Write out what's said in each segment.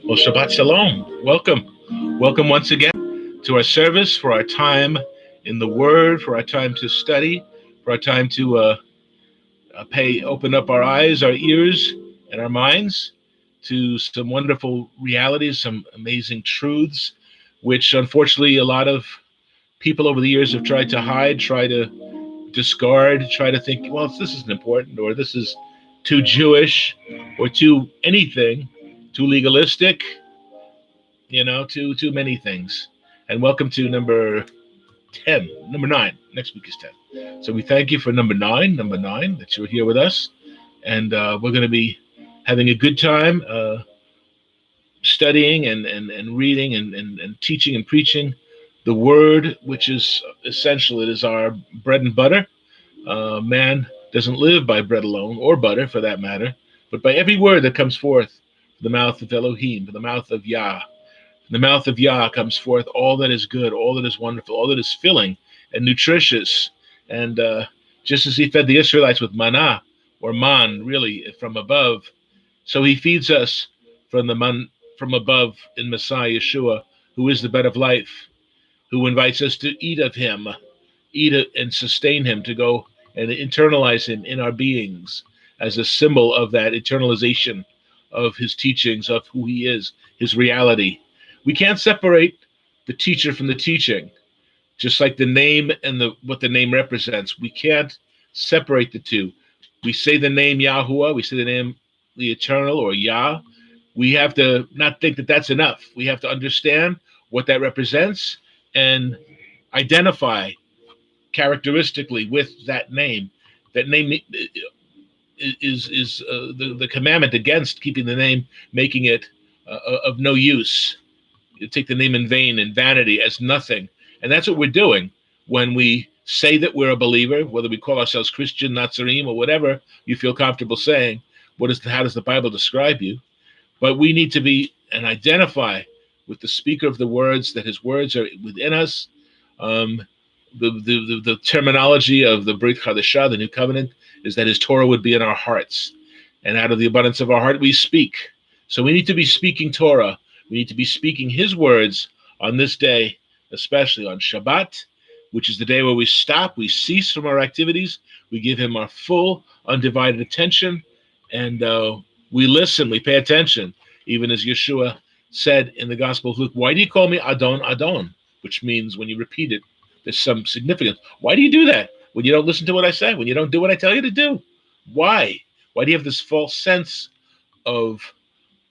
Well, Shabbat Shalom. Welcome. Welcome once again to our service, for our time in the Word, for our time to study, for our time to open up our eyes, our ears, and our minds to some wonderful realities, some amazing truths, which unfortunately a lot of people over the years have tried to hide, try to discard, try to think, well, this isn't important, or this is too Jewish, or too anything, too legalistic, too many things. And welcome to number 10, number 9. Next week is 10. So we thank you for number 9, that you're here with us. And we're going to be having a good time studying and reading and teaching and preaching the word, which is essential. It is our bread and butter. Man doesn't live by bread alone, or butter for that matter, but by every word that comes forth from the mouth of Elohim, from the mouth of Yah. From the mouth of Yah comes forth all that is good, all that is wonderful, all that is filling and nutritious. And just as he fed the Israelites with manna, or man, really, from above, so he feeds us from the man from above in Messiah Yeshua, who is the bread of life, who invites us to eat of him, eat it and sustain him, to go and internalize him in our beings as a symbol of that internalization of his teachings, of who he is, his reality. We can't separate the teacher from the teaching, just like the name and what the name represents. We can't separate the two. We say the name Yahuwah, we say the name the Eternal, or Yah. We have to not think that that's enough. We have to understand what that represents and identify characteristically with that name. That name is the commandment against keeping the name, making it of no use. You take the name in vain, in vanity, as nothing. And that's what we're doing when we say that we're a believer, whether we call ourselves Christian, Nazarene, or whatever you feel comfortable saying. How does the Bible describe you? But we need to be and identify with the speaker of the words, that his words are within us. The terminology of the Brit Chadashah, the New Covenant, is that his Torah would be in our hearts. And out of the abundance of our heart, we speak. So we need to be speaking Torah. We need to be speaking his words on this day, especially on Shabbat, which is the day where we stop, we cease from our activities, we give him our full, undivided attention, and we listen, we pay attention. Even as Yeshua said in the Gospel of Luke, why do you call me Adon, Adon? Which means, when you repeat it, there's some significance. Why do you do that when you don't listen to what I say, when you don't do what I tell you to do? Why? Why do you have this false sense of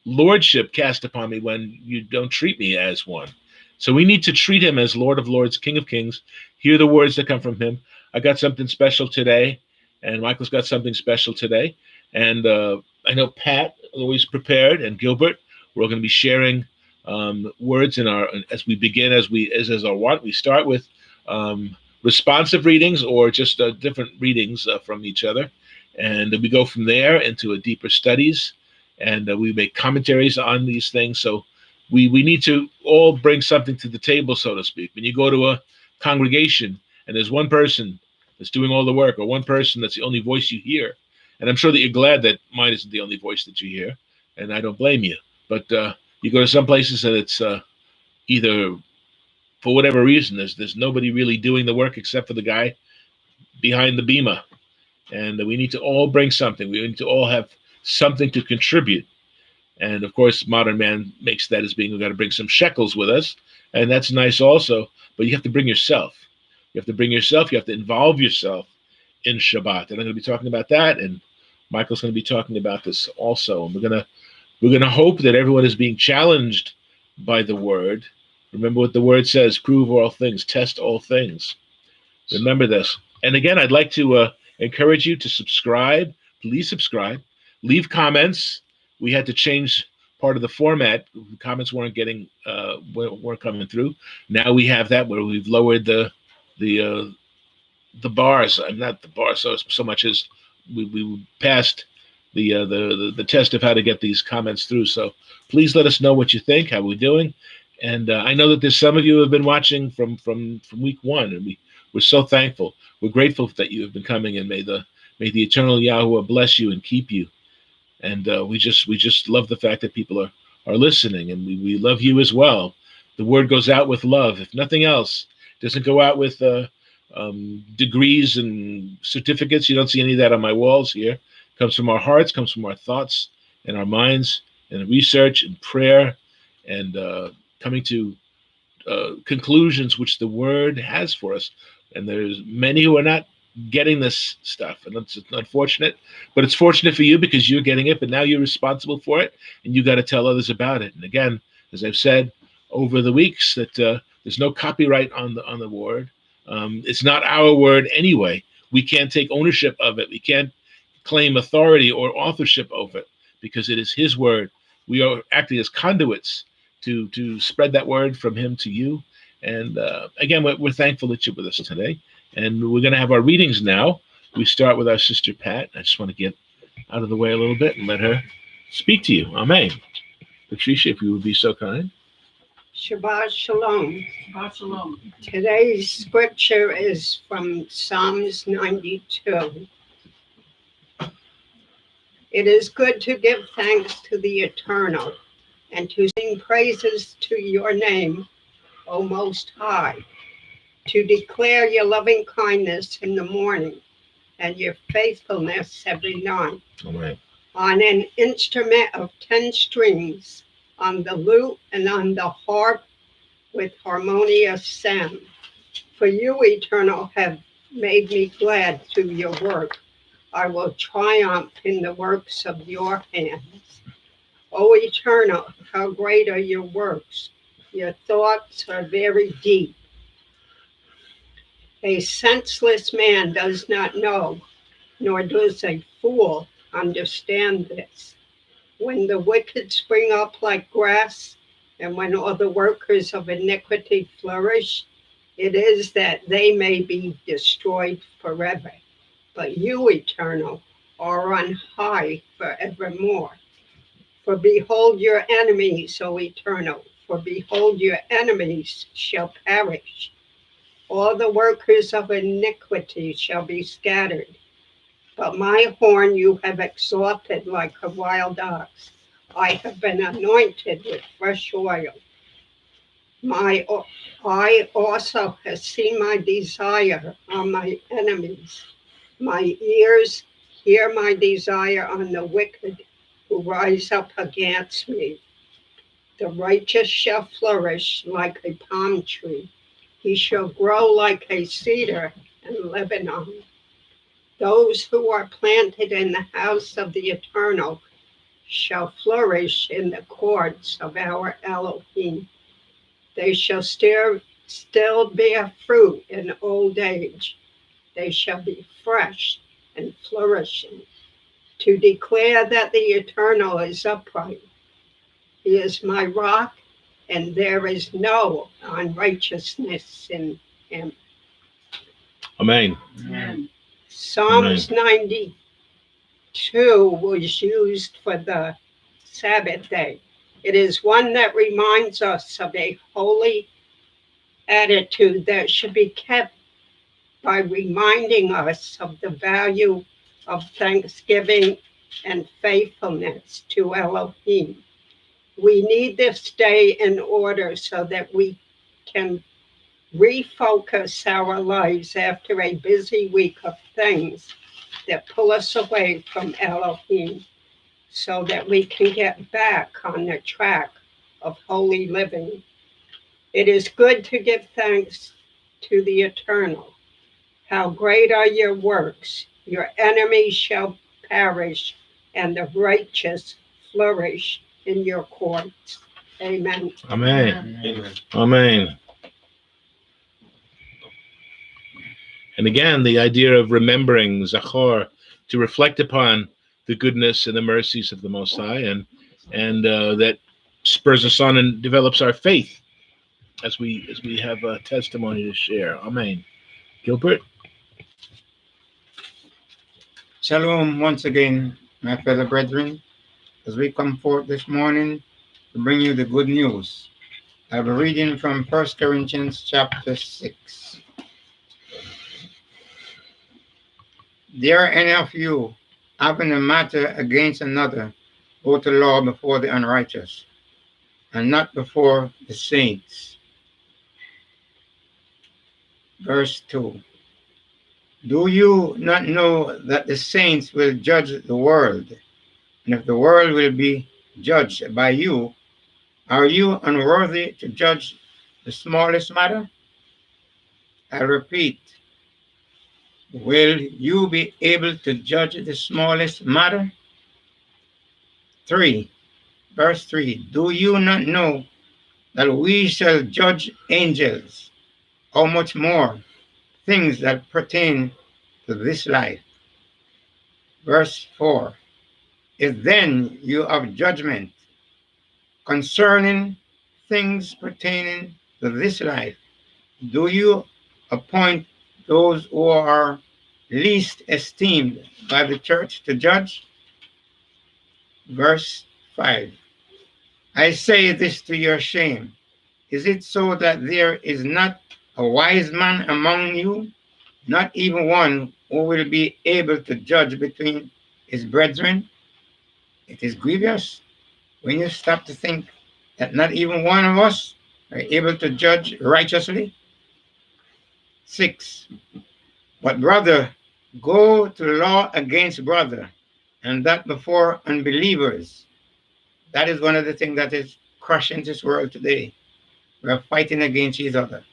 lordship cast upon me when you don't treat me as one? So we need to treat him as Lord of Lords, King of Kings, hear the words that come from him. I got something special today, and Michael's got something special today. And I know Pat always prepared, and Gilbert. We're going to be sharing words as we begin, as our want. We start with responsive readings, or just different readings from each other, and we go from there into a deeper studies, and we make commentaries on these things. So we need to all bring something to the table, so to speak. When you go to a congregation and there's one person that's doing all the work, or one person that's the only voice you hear, and I'm sure that you're glad that mine isn't the only voice that you hear, and I don't blame you. But you go to some places and it's either, for whatever reason, there's nobody really doing the work except for the guy behind the bema. And we need to all bring something. We need to all have something to contribute. And of course, modern man makes that as being, we've got to bring some shekels with us. And that's nice also, but you have to bring yourself. You have to bring yourself. You have to involve yourself in Shabbat. And I'm going to be talking about that. And Michael's going to be talking about this also. And we're going to hope that everyone is being challenged by the word. Remember what the word says: prove all things, test all things. Remember this. And again, I'd like to encourage you to subscribe. Please subscribe. Leave comments. We had to change part of the format. The comments weren't coming through. Now we have that, where we've lowered the bars. Not the bars so much as we passed the test of how to get these comments through. So please let us know what you think. How we're doing. And I know that there's some of you who have been watching from week one, and we're so thankful. We're grateful that you have been coming, and may the eternal Yahuwah bless you and keep you. And we just love the fact that people are listening, and we love you as well. The word goes out with love, if nothing else. It doesn't go out with degrees and certificates. You don't see any of that on my walls here. It comes from our hearts, comes from our thoughts and our minds, and research and prayer, and coming to conclusions which the word has for us. And there's many who are not getting this stuff, and it's unfortunate, but it's fortunate for you because you're getting it, but now you're responsible for it, and you got to tell others about it. And again, as I've said over the weeks, that there's no copyright on the word. It's not our word anyway. We can't take ownership of it. We can't claim authority or authorship over it because it is his word. We are acting as conduits to spread that word from him to you. And again, we're thankful that you're with us today. And we're going to have our readings now. We start with our sister Pat. I just want to get out of the way a little bit and let her speak to you. Amen. Patricia, if you would be so kind. Shabbat Shalom. Shabbat Shalom. Today's scripture is from Psalms 92. It is good to give thanks to the Eternal and to sing praises to your name, O Most High, to declare your loving kindness in the morning and your faithfulness every night. Amen. On an instrument of 10 strings, on the lute and on the harp with harmonious sound. For you, Eternal, have made me glad through your work. I will triumph in the works of your hands. O Eternal, how great are your works. Your thoughts are very deep. A senseless man does not know, nor does a fool understand this. When the wicked spring up like grass, and when all the workers of iniquity flourish, it is that they may be destroyed forever. But you, Eternal, are on high forevermore. For behold your enemies, O Eternal, for behold your enemies shall perish. All the workers of iniquity shall be scattered. But my horn you have exalted like a wild ox. I have been anointed with fresh oil. My eye also has seen my desire on my enemies. My ears hear my desire on the wicked who rise up against me. The righteous shall flourish like a palm tree. He shall grow like a cedar in Lebanon. Those who are planted in the house of the Eternal shall flourish in the courts of our Elohim. They shall still bear fruit in old age. They shall be fresh and flourishing, to declare that the Eternal is upright. He is my rock, and there is no unrighteousness in him. Amen. Amen. Psalms 92 was used for the Sabbath day. It is one that reminds us of a holy attitude that should be kept by reminding us of the value of thanksgiving and faithfulness to Elohim. We need this day in order so that we can refocus our lives after a busy week of things that pull us away from Elohim, so that we can get back on the track of holy living. It is good to give thanks to the Eternal. How great are your works! Your enemies shall perish, and the righteous flourish in your courts. Amen. Amen. Amen. Amen. And again, the idea of remembering Zachor, to reflect upon the goodness and the mercies of the Most High, and that spurs us on and develops our faith as we have a testimony to share. Amen. Gilbert. Shalom once again, my fellow brethren, as we come forth this morning to bring you the good news. I have a reading from 1 Corinthians chapter 6. Dare any of you, having a matter against another, go to law before the unrighteous? and not before the saints. Verse 2. Do you not know that the saints will judge the world? And if the world will be judged by you, are you unworthy to judge the smallest matter? I repeat, will you be able to judge the smallest matter? 3. Verse 3. Do you not know that we shall judge angels? How much more things that pertain to this life? Verse 4. If then you have judgment concerning things pertaining to this life, do you appoint those who are least esteemed by the church to judge? Verse 5. I say this to your shame. Is it so that there is not a wise man among you, not even one who will be able to judge between his brethren? It is grievous when you stop to think that not even one of us are able to judge righteously. 6. But brother, go to law against brother, and that before unbelievers. That is one of the things that is crushing this world today. We are fighting against each other.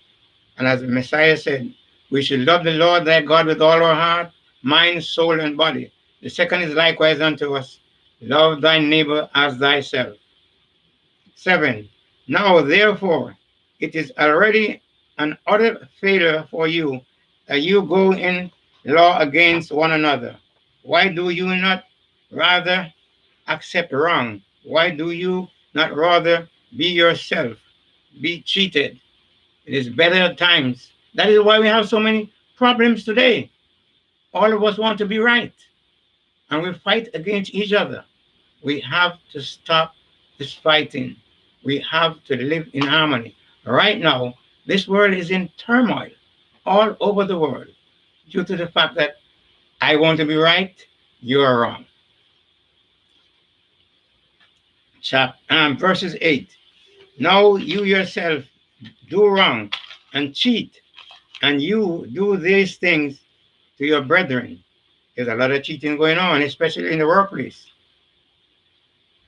And as the Messiah said, we should love the Lord thy God with all our heart, mind, soul, and body. The second is likewise unto us, love thy neighbor as thyself. 7. Now, therefore, it is already an utter failure for you that you go in law against one another. Why do you not rather accept wrong? Why do you not rather be yourself? Be cheated. It is better at times. That is why we have so many problems today. All of us want to be right, and we fight against each other. We have to stop this fighting. We have to live in harmony. Right now, this world is in turmoil all over the world due to the fact that I want to be right, you are wrong. Verses 8. Now you yourself do wrong and cheat, and you do these things to your brethren. There's a lot of cheating going on, especially in the workplace.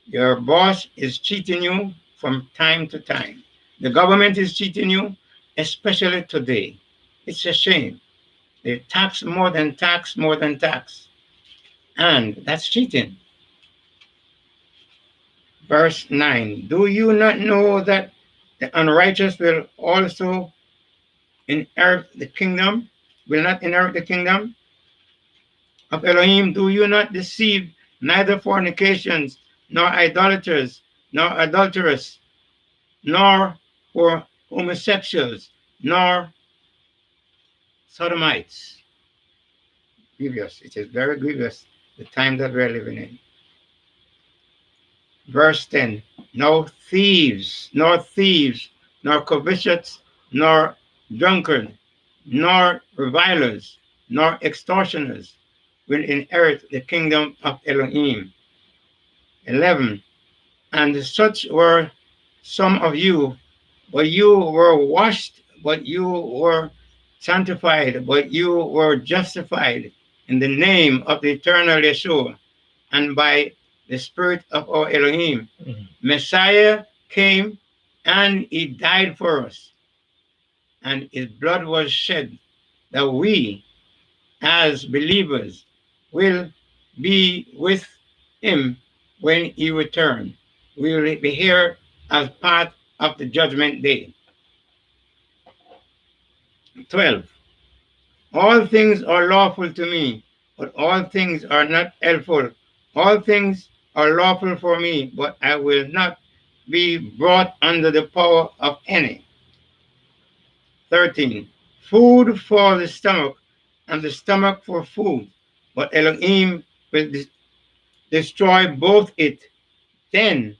Your boss is cheating you from time to time. The government is cheating you, especially today. It's a shame. They tax more than tax, more than tax. And that's cheating. Verse 9. Do you not know that the unrighteous will also inherit the kingdom? Will not inherit the kingdom of Elohim? Do you not deceive neither fornications, nor idolaters, nor adulterers, nor for homosexuals, nor sodomites? Grievous. It is very grievous, the time that we're living in. Verse 10. No thieves, nor covetous, nor drunkard, nor revilers, nor extortioners will inherit the kingdom of Elohim. 11. And such were some of you, but you were washed, but you were sanctified, but you were justified in the name of the eternal Yeshua and by the Spirit of our Elohim. Mm-hmm. Messiah came and he died for us, and his blood was shed that we, as believers, will be with him when he returns. We will be here as part of the judgment day. 12. All things are lawful to me, but all things are not helpful. All things are lawful for me, but I will not be brought under the power of any. 13. Food for the stomach, and the stomach for food, but Elohim will destroy both it. 10.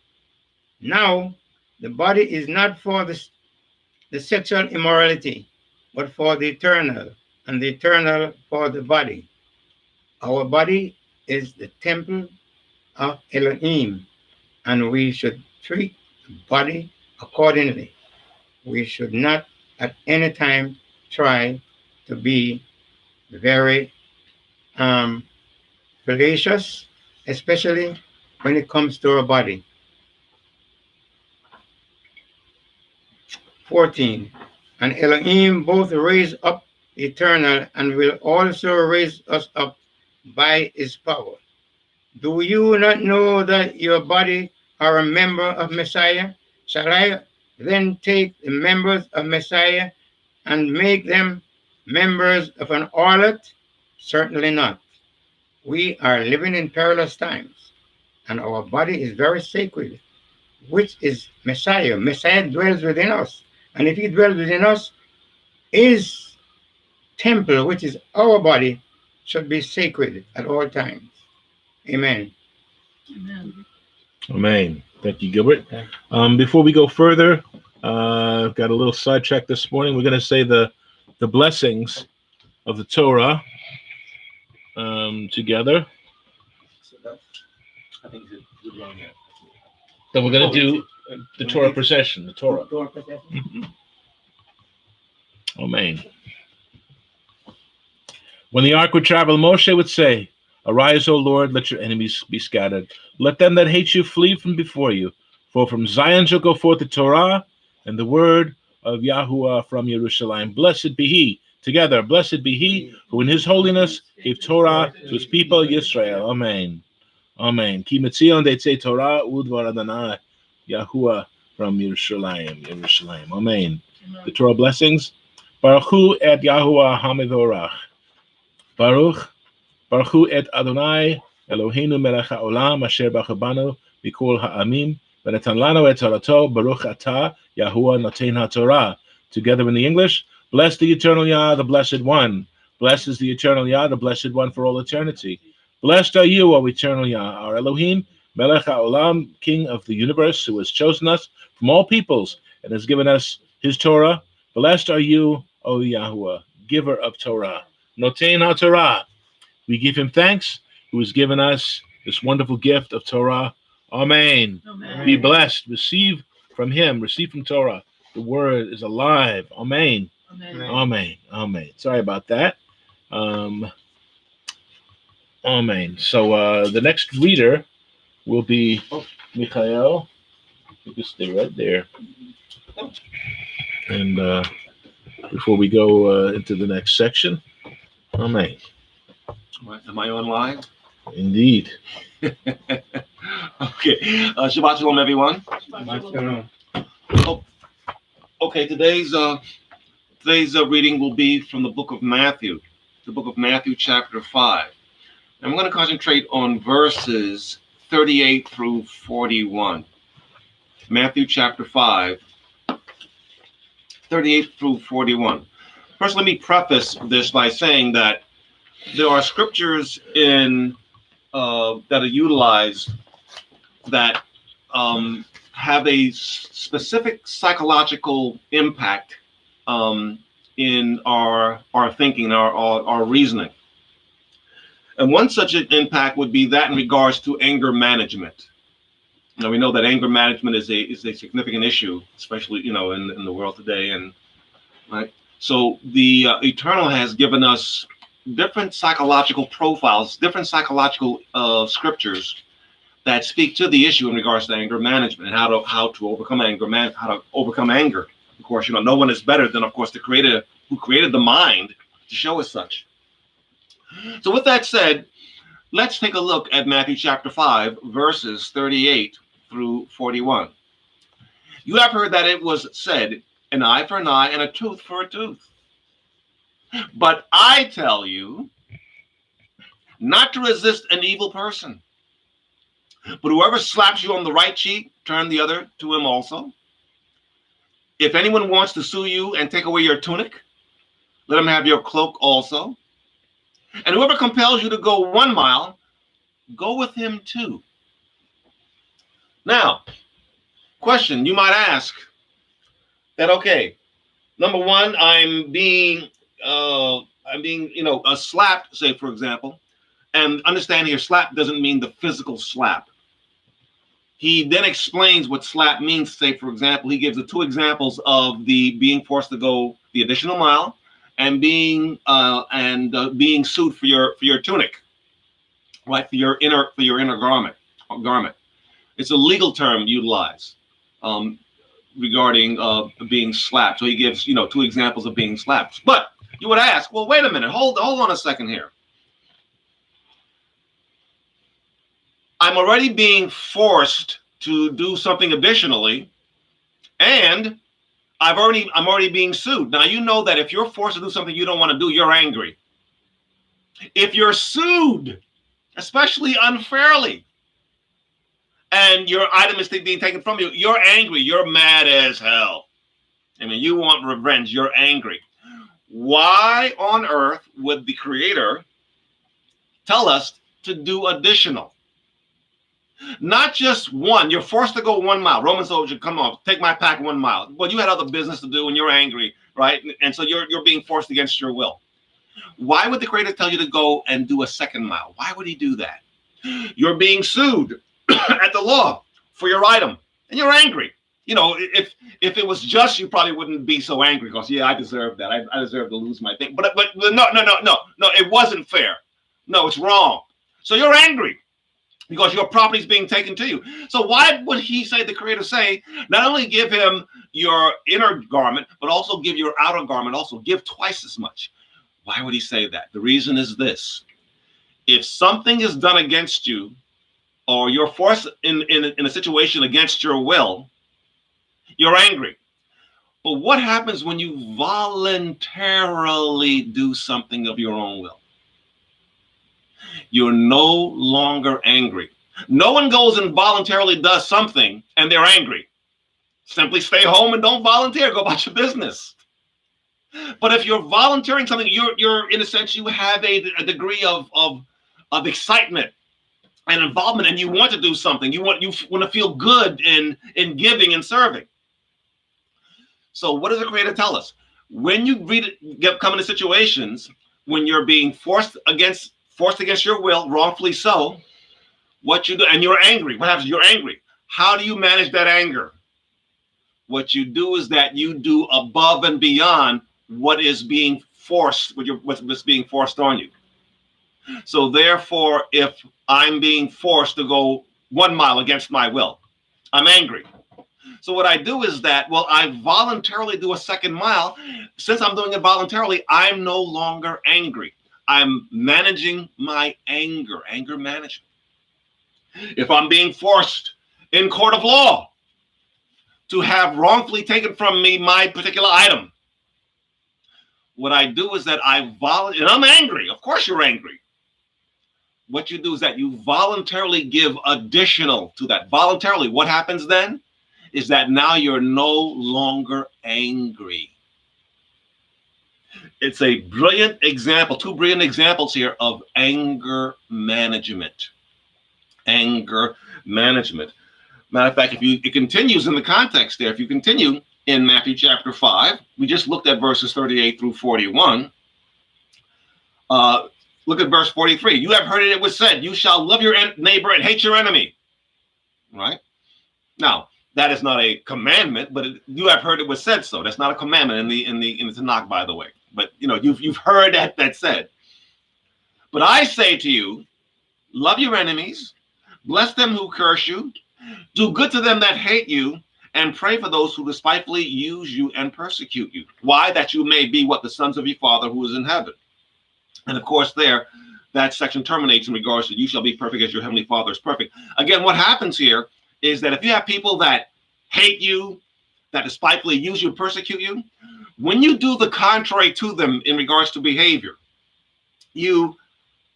Now, the body is not for the sexual immorality, but for the eternal, and the eternal for the body. Our body is the temple of Elohim, and we should treat body accordingly. We should not at any time try to be very fallacious, especially when it comes to our body. 14. And Elohim both raise up eternal and will also raise us up by his power. Do you not know that your body are a member of Messiah? Shall I then take the members of Messiah and make them members of an harlot? Certainly not. We are living in perilous times, and our body is very sacred, which is Messiah. Messiah dwells within us. And if he dwells within us, his temple, which is our body, should be sacred at all times. Amen. Amen. Amen. Thank you, Gilbert. Before we go further, I've got a little sidetrack this morning. We're going to say the blessings of the Torah together. I think it's wrong here. Then we're going to do the Torah procession. The Torah. procession. Amen. When the ark would travel, Moshe would say, "Arise, O Lord, let your enemies be scattered. Let them that hate you flee from before you. For from Zion shall go forth the Torah and the word of Yahuwah from Jerusalem. Blessed be he." Together, blessed be he who in his holiness gave Torah to his people Yisrael. Amen. Amen. Ki metzion deitze Torah udvar Adonai Yahuwah from Yerushalayim. Yerushalayim. Amen. The Torah blessings. Baruch hu et Yahuwah Hamidorach. Baruch hu et Adonai Eloheinu melech haolam asher bachar mikol ha'amim v'natan lanu et Torato Baruch atah Yahuwah noten haTorah. Together in the English, bless the eternal Yah, the blessed one. Blessed is the eternal Yah, the blessed one for all eternity. Blessed are you, O eternal Yah, our Elohim, melech haolam, King of the universe, who has chosen us from all peoples and has given us his Torah. Blessed are you, O Yahuwah, giver of Torah. Noten haTorah. We give him thanks, who has given us this wonderful gift of Torah. Amen. Amen. Be blessed. Receive from him. Receive from Torah. The word is alive. Amen. Amen. Amen. Amen. Sorry about that. Amen. So the next reader will be Michael. You can stay right there. And before we go into the next section, Amen. Am I online? Indeed. Okay. Shabbat shalom, everyone. Okay, today's reading will be from the book of Matthew, chapter 5. And I'm going to concentrate on verses 38 through 41. Matthew chapter 5, 38 through 41. First, let me preface this by saying that there are scriptures in that are utilized that have a specific psychological impact in our thinking, our reasoning. And one such an impact would be that in regards to anger management. Now, we know that anger management is a significant issue, especially in the world today. And right, so the Eternal has given us different psychological profiles, different psychological scriptures that speak to the issue in regards to anger management and how to overcome anger. Of course, no one is better than, of course, the Creator who created the mind to show us such. So with that said, let's take a look at Matthew chapter 5, verses 38 through 41. You have heard that it was said, an eye for an eye and a tooth for a tooth. But I tell you not to resist an evil person. But whoever slaps you on the right cheek, turn the other to him also. If anyone wants to sue you and take away your tunic, let him have your cloak also. And whoever compels you to go 1 mile, go with him 2. Now, question you might ask that, okay, number one, I'm being slapped, say, for example, and understand here, slap doesn't mean the physical slap. he then explains what slap means. Say, for example, he gives the two examples of the being forced to go the additional mile and being sued for your tunic, right? For your inner garment. It's a legal term utilized regarding being slapped. So he gives, two examples of being slapped. But you would ask, well, wait a minute, hold on a second here. I'm already being forced to do something additionally, and I'm already being sued. Now, you know that if you're forced to do something you don't want to do, you're angry. If you're sued, especially unfairly, and your item is being taken from you, you're angry. You're mad as hell. I mean, you want revenge. You're angry. Why on earth would the Creator tell us to do additional? Not just one. You're forced to go 1 mile. Roman soldier, come on, take my pack 1 mile. Well, you had other business to do and you're angry, right? And so you're being forced against your will. Why would the Creator tell you to go and do a 2nd mile? Why would he do that? You're being sued at the law for your item and you're angry. If it was just, you probably wouldn't be so angry because, I deserve that. I deserve to lose my thing. But no, it wasn't fair. No, it's wrong. So you're angry because your property is being taken to you. So why would the Creator say, not only give him your inner garment, but also give your outer garment, also give twice as much? Why would he say that? The reason is this. If something is done against you, or you're forced in a situation against your will, you're angry. But what happens when you voluntarily do something of your own will? You're no longer angry. No one goes and voluntarily does something and they're angry. Simply stay home and don't volunteer. Go about your business. But if you're volunteering something, you're in a sense, you have a degree of excitement and involvement, and you want to do something. You want to feel good in giving and serving. So what does the Creator tell us? When you come into situations when you're being forced against your will, wrongfully so, what you do, and you're angry. What happens? You're angry. How do you manage that anger? What you do is that you do above and beyond what is being forced, what's being forced on you. So therefore, if I'm being forced to go 1 mile against my will, I'm angry. So what I do is that, I voluntarily do a 2nd mile. Since I'm doing it voluntarily, I'm no longer angry. I'm managing my anger management. If I'm being forced in court of law to have wrongfully taken from me my particular item, what I do is that and I'm angry. Of course you're angry. What you do is that you voluntarily give additional to that. Voluntarily, what happens then is that now you're no longer angry. It's a brilliant example, 2 brilliant examples here of anger management. Anger management. Matter of fact, it continues in the context there. If you continue in Matthew chapter 5, we just looked at verses 38 through 41. Look at verse 43. You have heard it was said, you shall love your neighbor and hate your enemy. Right? Now, that is not a commandment, but you have heard it was said so. That's not a commandment in the Tanakh, by the way. But you've heard that said. But I say to you, love your enemies, bless them who curse you, do good to them that hate you, and pray for those who despitefully use you and persecute you. Why? That you may be what the sons of your Father who is in heaven. And of course, that section terminates in regards to you shall be perfect as your heavenly Father is perfect. Again, what happens here is that if you have people that hate you, that despitefully use you and persecute you, when you do the contrary to them in regards to behavior, you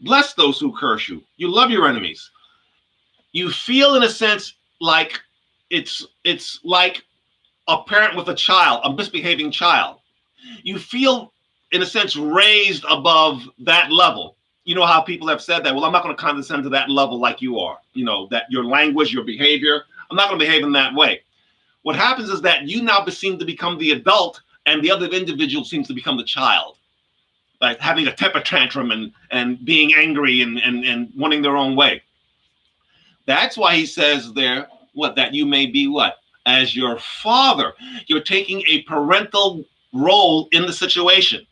bless those who curse you. You love your enemies. You feel, in a sense, like it's like a parent with a child, a misbehaving child. You feel, in a sense, raised above that level. You know how people have said that, I'm not going to condescend to that level like you are. That your language, your behavior, I'm not going to behave in that way. What happens is that you now seem to become the adult and the other individual seems to become the child. Like having a temper tantrum and being angry and wanting their own way. That's why he says there what? That you may be what? As your father. You're taking a parental role in the situation.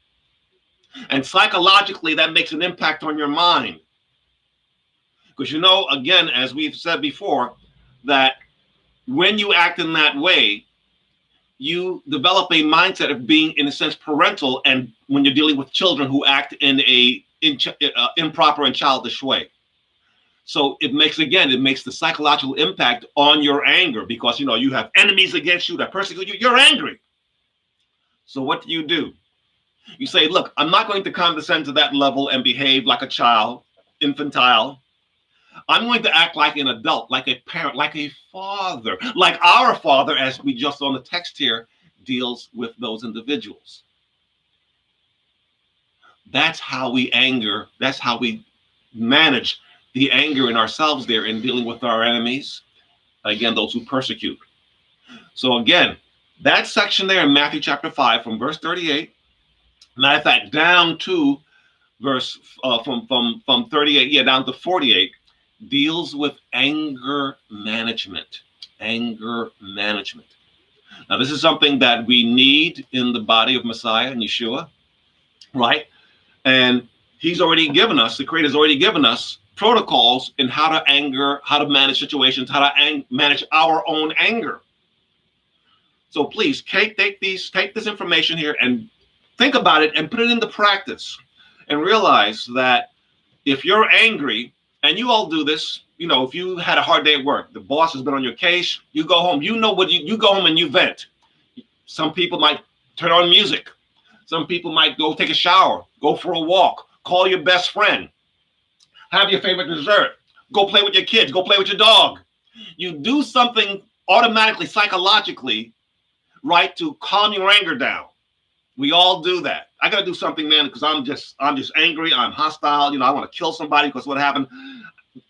And psychologically, that makes an impact on your mind. Because again, as we've said before, that when you act in that way, you develop a mindset of being, in a sense, parental, and when you're dealing with children who act in a improper and childish way. So it makes the psychological impact on your anger, because you have enemies against you that persecute you. You're angry. So what do? You say, look, I'm not going to condescend to that level and behave like a child, infantile. I'm going to act like an adult, like a parent, like a father, like our Father, as we just on the text here, deals with those individuals. That's how we anger. That's how we manage the anger in ourselves there in dealing with our enemies. Again, those who persecute. So again, that section there in Matthew chapter 5 from verse 38, matter of fact, down to verse from 38, down to 48, deals with anger management. Anger management. Now, this is something that we need in the body of Messiah and Yeshua, right? And he's already given us, the Creator's already given us protocols in how to manage situations, how to manage our own anger. So please take this information here and think about it and put it into practice, and realize that if you're angry, and you all do this, if you had a hard day at work, the boss has been on your case, you go home, you go home and you vent. Some people might turn on music. Some people might go take a shower, go for a walk, call your best friend, have your favorite dessert, go play with your kids, go play with your dog. You do something automatically, psychologically, right, to calm your anger down. We all do that. I got to do something, man, because I'm just angry. I'm hostile. I want to kill somebody because what happened.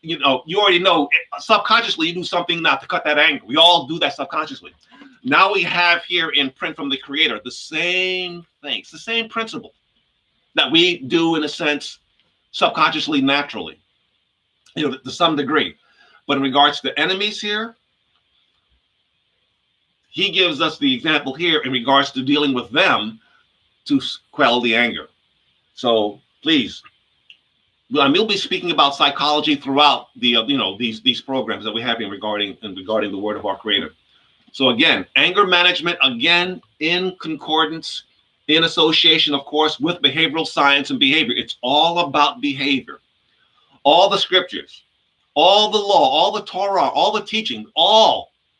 You already know subconsciously you do something not to cut that anger. We all do that subconsciously. Now we have here in print from the Creator the same thing. It's the same principle that we do in a sense subconsciously, naturally, to some degree. But in regards to enemies here, he gives us the example here in regards to dealing with them to quell the anger. So please, we'll be speaking about psychology throughout the these programs that we have regarding the word of our Creator. So again, anger management, again, in concordance, in association, of course, with behavioral science and behavior. It's all about behavior. All the scriptures, all the law, all the Torah, all the teaching,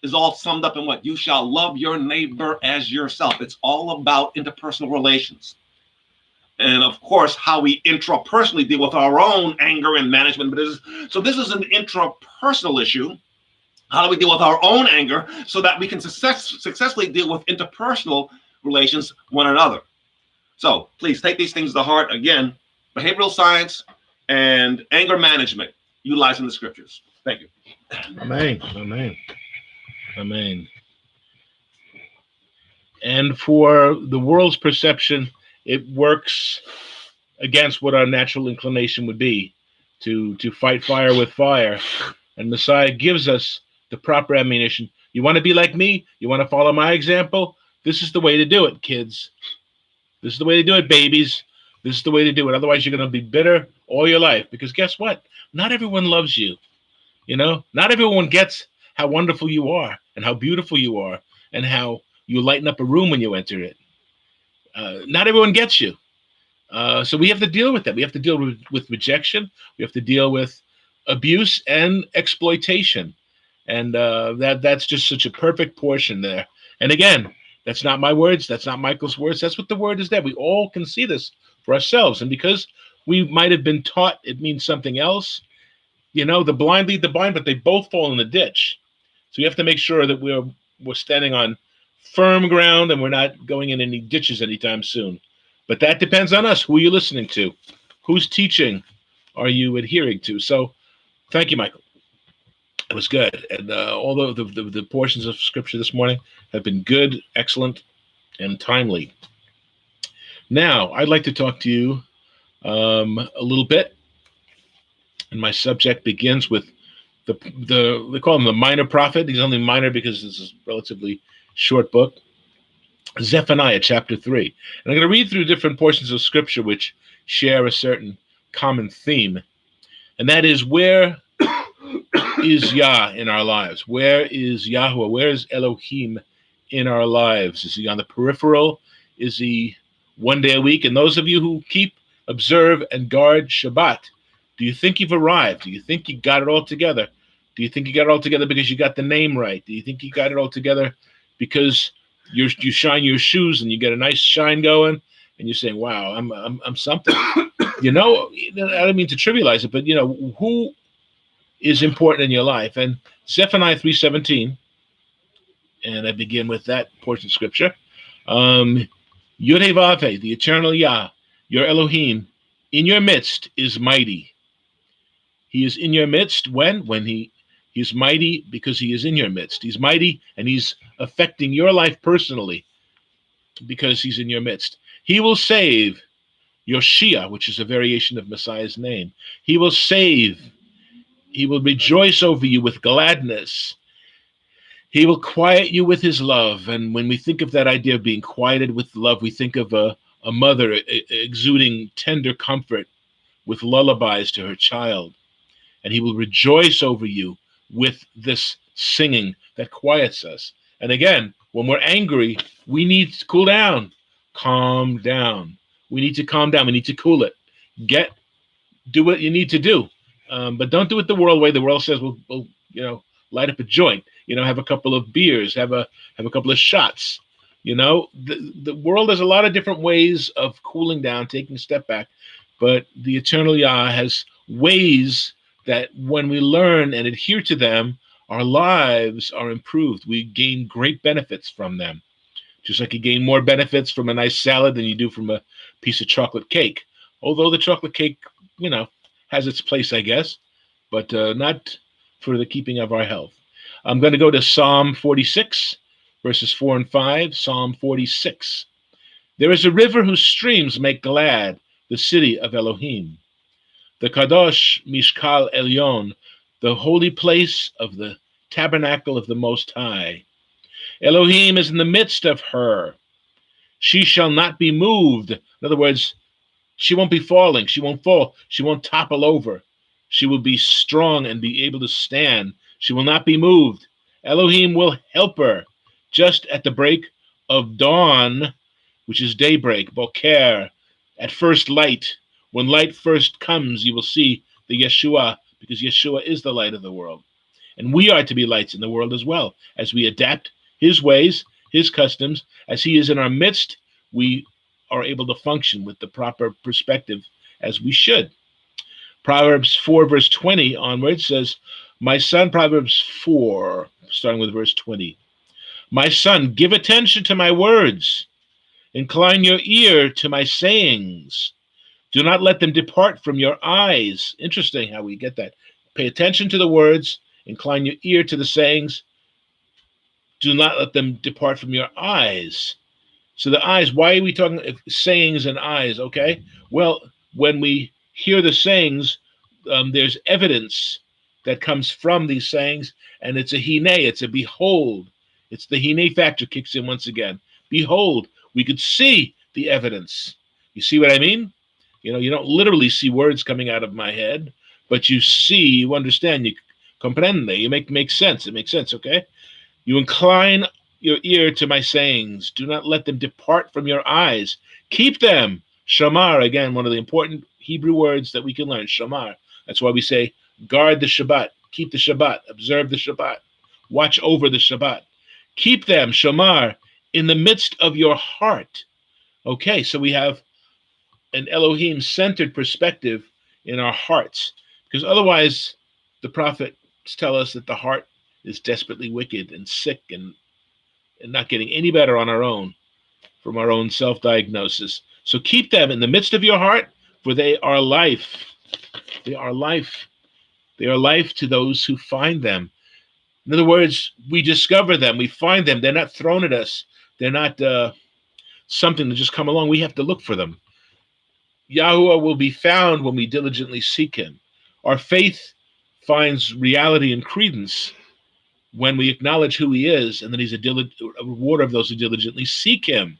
is all summed up in what? You shall love your neighbor as yourself. It's all about interpersonal relations. And of course, how we intrapersonally deal with our own anger and management. So this is an intrapersonal issue. How do we deal with our own anger so that we can successfully deal with interpersonal relations one another? So please take these things to heart. Again, behavioral science and anger management, utilizing the scriptures. Thank you. Amen. Amen. Amen. And for the world's perception, it works against what our natural inclination would be, to fight fire with fire. And Messiah gives us the proper ammunition. You want to be like me? You want to follow my example? This is the way to do it, kids. This is the way to do it, babies. This is the way to do it. Otherwise, you're going to be bitter all your life. Because guess what? Not everyone loves you. Not everyone gets how wonderful you are and how beautiful you are and how you lighten up a room when you enter it. Not everyone gets you. So we have to deal with that. We have to deal with rejection. We have to deal with abuse and exploitation. And that's just such a perfect portion there. And again, that's not my words. That's not Michael's words. That's what the word is there. We all can see this for ourselves. And because we might have been taught it means something else, the blind lead the blind, but they both fall in the ditch. So you have to make sure that we're standing on firm ground and we're not going in any ditches anytime soon. But that depends on us. Who are you listening to? Whose teaching are you adhering to? So thank you, Michael. It was good. And all the portions of scripture this morning have been good, excellent, and timely. Now, I'd like to talk to you a little bit. And my subject begins with they call him the minor prophet. He's only minor because this is a relatively short book. Zephaniah chapter 3. And I'm going to read through different portions of scripture which share a certain common theme. And that is, where is Yah in our lives? Where is Yahweh? Where is Elohim in our lives? Is he on the peripheral? Is he one day a week? And those of you who keep, observe, and guard Shabbat, do you think you've arrived? Do you think you got it all together? Do you think you got it all together because you got the name right? Do you think you got it all together because you shine your shoes and you get a nice shine going and you're saying, wow, I'm something? I don't mean to trivialize it, but who is important in your life? And Zephaniah 3:17, and I begin with that portion of scripture. Yod-Heh-Vav-Heh, the eternal Yah, your Elohim, in your midst is mighty. He is in your midst when he's mighty because he is in your midst. He's mighty and he's affecting your life personally because he's in your midst. He will save Yoshia, which is a variation of Messiah's name. He will save. He will rejoice over you with gladness. He will quiet you with his love. And when we think of that idea of being quieted with love, we think of a mother exuding tender comfort with lullabies to her child. And he will rejoice over you with this singing that quiets us. And again, when we're angry, we need to cool down. Calm down. We need to calm down. We need to cool it. Do what you need to do. But don't do it the world way. The world says, we'll light up a joint, have a couple of beers, have a couple of shots. The world has a lot of different ways of cooling down, taking a step back. But the eternal Yah has ways that when we learn and adhere to them, our lives are improved. We gain great benefits from them. Just like you gain more benefits from a nice salad than you do from a piece of chocolate cake. Although the chocolate cake, has its place, I guess, but not for the keeping of our health. I'm going to go to Psalm 46, verses 4 and 5. Psalm 46. There is a river whose streams make glad the city of Elohim. The Kadosh Mishkal Elyon, the holy place of the tabernacle of the Most High. Elohim is in the midst of her. She shall not be moved. In other words, she won't be falling. She won't fall. She won't topple over. She will be strong and be able to stand. She will not be moved. Elohim will help her just at the break of dawn, which is daybreak, boker, at first light. When light first comes, you will see the Yeshua, because Yeshua is the light of the world. And we are to be lights in the world as well. As we adapt his ways, his customs, as he is in our midst, we are able to function with the proper perspective as we should. Proverbs 4, verse 20 onward says, my son, Proverbs 4, starting with verse 20. My son, give attention to my words. Incline your ear to my sayings. Do not let them depart from your eyes. Interesting how we get that. Pay attention to the words. Incline your ear to the sayings. Do not let them depart from your eyes. So the eyes, why are we talking sayings and eyes? Okay. Well, when we hear the sayings, there's evidence that comes from these sayings, and it's a hine, it's a behold. It's the hine factor kicks in once again. Behold, we could see the evidence. You see what I mean? You don't literally see words coming out of my head, but you see, you understand, you comprende, you make sense. It makes sense, okay? You incline your ear to my sayings. Do not let them depart from your eyes. Keep them. Shamar, again, one of the important Hebrew words that we can learn, shamar. That's why we say, guard the Shabbat, keep the Shabbat, observe the Shabbat, watch over the Shabbat. Keep them, shamar, in the midst of your heart. Okay, so we have an Elohim-centered perspective in our hearts, because otherwise the prophets tell us that the heart is desperately wicked and sick and not getting any better on our own from our own self-diagnosis. So keep them in the midst of your heart, for they are life. They are life. They are life to those who find them. In other words, we discover them. We find them. They're not thrown at us. They're not something to just come along. We have to look for them. Yahuwah will be found when we diligently seek him. Our faith finds reality and credence when we acknowledge who he is, and that he's a rewarder of those who diligently seek him.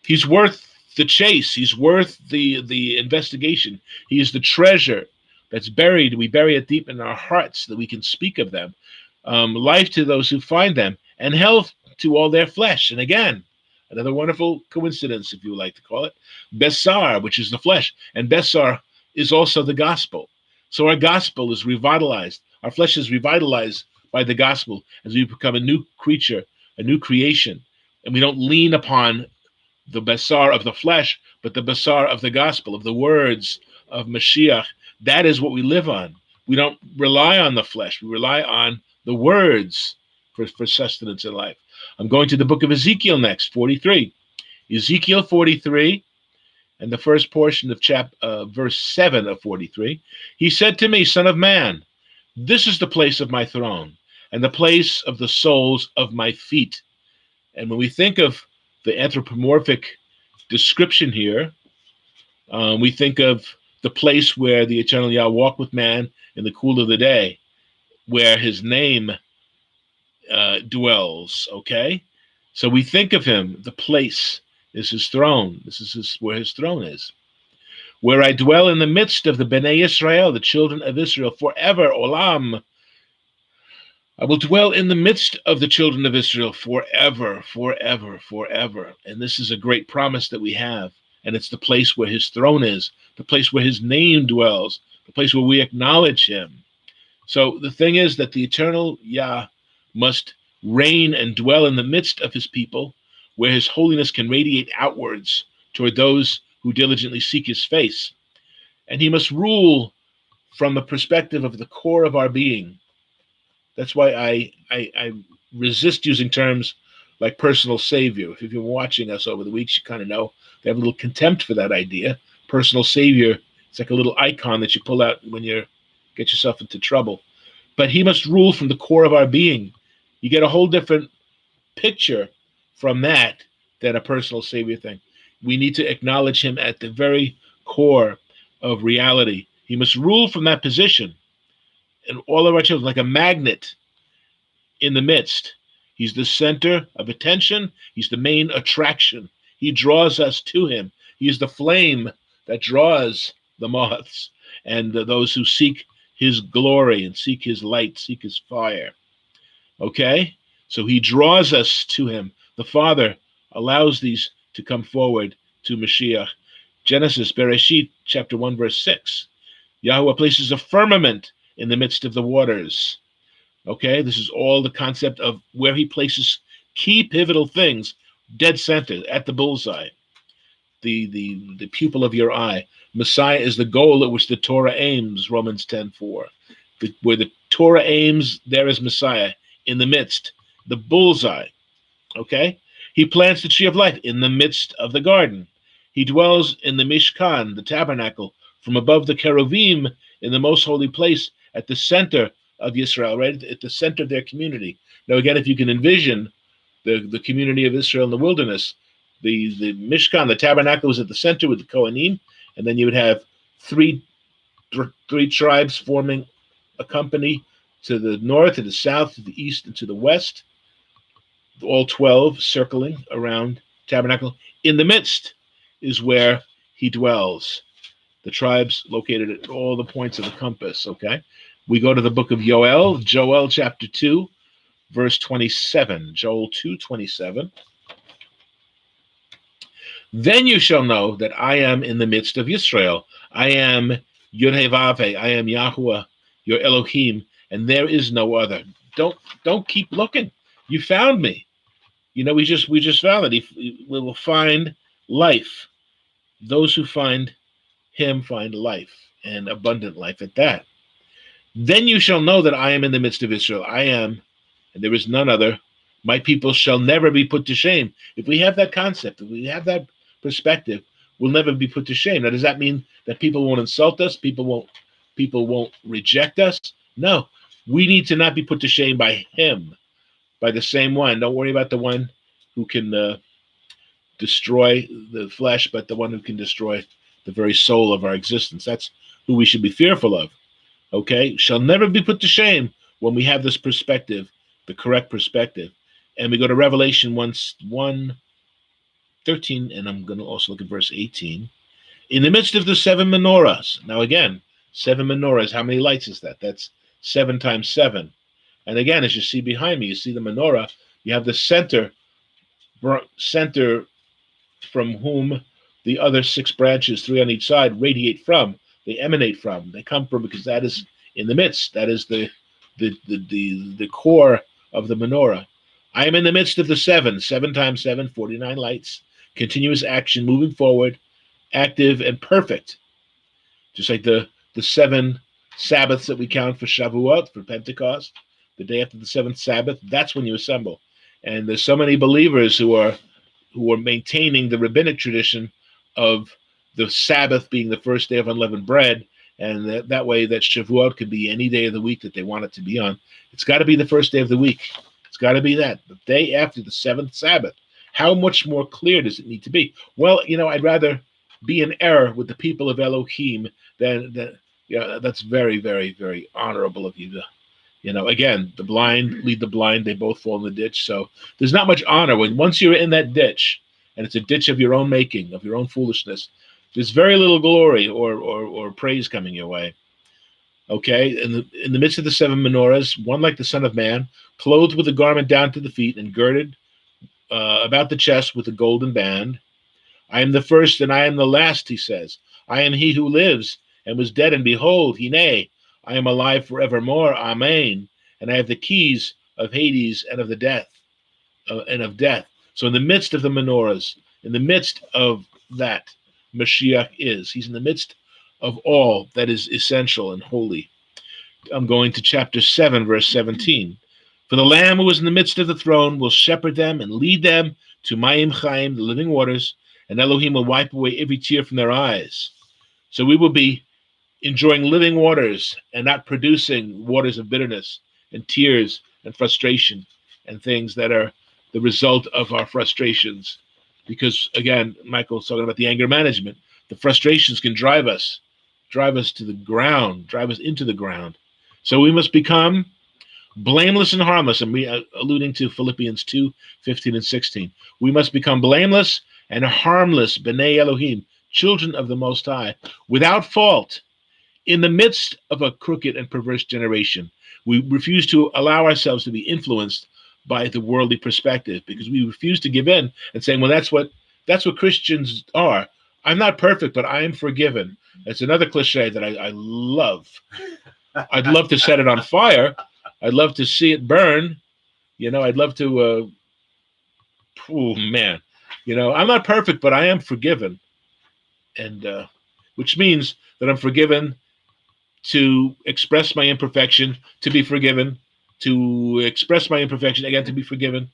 He's worth the chase. He's worth the investigation. He is the treasure that's buried. We bury it deep in our hearts so that we can speak of them. Life to those who find them, and health to all their flesh. And again, another wonderful coincidence, if you would like to call it, Besar, which is the flesh. And Besar is also the gospel. So our gospel is revitalized. Our flesh is revitalized by the gospel as we become a new creature, a new creation. And we don't lean upon the Besar of the flesh, but the Besar of the gospel, of the words of Mashiach. That is what we live on. We don't rely on the flesh. We rely on the words for sustenance in life. I'm going to the book of Ezekiel next, 43. Ezekiel 43, and the first portion of verse 7 of 43. He said to me, Son of man, this is the place of my throne, and the place of the soles of my feet. And when we think of the anthropomorphic description here, we think of the place where the eternal Yah walked with man in the cool of the day, where his name dwells, okay? So we think of him, the place is his throne. This is where his throne is. Where I dwell in the midst of the Bnei Israel, the children of Israel, forever, olam. I will dwell in the midst of the children of Israel forever, forever, forever. And this is a great promise that we have. And it's the place where his throne is, the place where his name dwells, the place where we acknowledge him. So the thing is that the eternal Yah must reign and dwell in the midst of his people, where his holiness can radiate outwards toward those who diligently seek his face. And he must rule from the perspective of the core of our being. That's why I resist using terms like personal savior. If you've been watching us over the weeks, you kind of know they have a little contempt for that idea. Personal savior, it's like a little icon that you pull out when you get yourself into trouble. But he must rule from the core of our being. You get a whole different picture from that than a personal savior thing. We need to acknowledge him at the very core of reality. He must rule from that position. And all of our children, like a magnet in the midst. He's the center of attention. He's the main attraction. He draws us to him. He is the flame that draws the moths and those who seek his glory and seek his light, seek his fire. Okay? So he draws us to him. The Father allows these to come forward to Mashiach. Genesis, Bereshit, chapter 1, verse 6. Yahweh places a firmament in the midst of the waters. Okay, this is all the concept of where he places key pivotal things, dead center, at the bullseye, the pupil of your eye. Messiah is the goal at which the Torah aims, Romans 10:4. Where the Torah aims, there is Messiah in the midst, the bullseye. Okay, he plants the tree of life in the midst of the garden. He dwells in the Mishkan, the tabernacle, from above the cherubim in the most holy place, at the center of Israel, right at the center of their community. Now, again, if you can envision the community of Israel in the wilderness, the Mishkan, the tabernacle, was at the center with the Kohanim, and then you would have three tribes forming a company to the north, to the south, to the east, and to the west, all 12 circling around tabernacle. In the midst is where he dwells. The tribes located at all the points of the compass, okay? We go to the book of Joel chapter 2, verse 27. Joel 2:27. Then you shall know that I am in the midst of Israel. I am Yud-Heh-Vav-Heh. I am Yahweh, your Elohim, and there is no other. Don't keep looking. You found me. You know, we just found it. We will find life. Those who find him find life, and abundant life at that. Then you shall know that I am in the midst of Israel. I am, and there is none other. My people shall never be put to shame. If we have that concept, if we have that perspective, we'll never be put to shame. Now, does that mean that people won't insult us? People won't reject us? No. We need to not be put to shame by him, by the same one. Don't worry about the one who can destroy the flesh, but the one who can destroy the very soul of our existence. That's who we should be fearful of. Okay, shall never be put to shame when we have this perspective, the correct perspective. And we go to Revelation 1:13, and I'm going to also look at verse 18. In the midst of the seven menorahs. Now again, seven menorahs, how many lights is that? That's 7 times 7. And again, as you see behind me, you see the menorah. You have the center from whom the other 6 branches, 3 on each side, radiate from. They emanate from. They come from, because that is in the midst. That is the core of the menorah. I am in the midst of the 7 times 7, 49 lights, continuous action, moving forward, active and perfect. Just like the 7 Sabbaths that we count for Shavuot, for Pentecost, the day after the 7th Sabbath, that's when you assemble. And there's so many believers who are maintaining the rabbinic tradition of the Sabbath being the first day of unleavened bread, and that way that Shavuot could be any day of the week that they want it to be on. It's got to be the first day of the week. It's got to be that, the day after the 7th Sabbath. How much more clear does it need to be? Well, I'd rather be in error with the people of Elohim than that's very, very, very honorable of you. Again, the blind lead the blind, they both fall in the ditch. So there's not much honor once you're in that ditch, and it's a ditch of your own making, of your own foolishness. There's very little glory or praise coming your way. Okay, in the midst of the 7 menorahs, one like the Son of Man, clothed with a garment down to the feet and girded about the chest with a golden band. I am the first and I am the last, he says. I am he who lives and was dead, and behold, I am alive forevermore. Amen. And I have the keys of Hades and of the death. So in the midst of the menorahs, in the midst of that, Mashiach is. He's in the midst of all that is essential and holy. I'm going to chapter 7, verse 17. For the Lamb who is in the midst of the throne will shepherd them and lead them to Mayim Chaim, the living waters, and Elohim will wipe away every tear from their eyes. So we will be enjoying living waters and not producing waters of bitterness and tears and frustration and things that are the result of our frustrations. Because again, Michael's talking about the anger management. The frustrations can drive us to the ground, drive us into the ground. So we must become blameless and harmless. And we alluding to Philippians 2:15 and 16. We must become blameless and harmless, B'nai Elohim, children of the Most High, without fault, in the midst of a crooked and perverse generation. We refuse to allow ourselves to be influenced by the worldly perspective, because we refuse to give in and saying, well, that's what Christians are. I'm not perfect, but I am forgiven. It's another cliche that I love. I'd love to set it on fire. I'd love to see it burn. I'd love to, I'm not perfect, but I am forgiven. And which means that I'm forgiven to express my imperfection, to be forgiven, to express my imperfection, again, to be forgiven,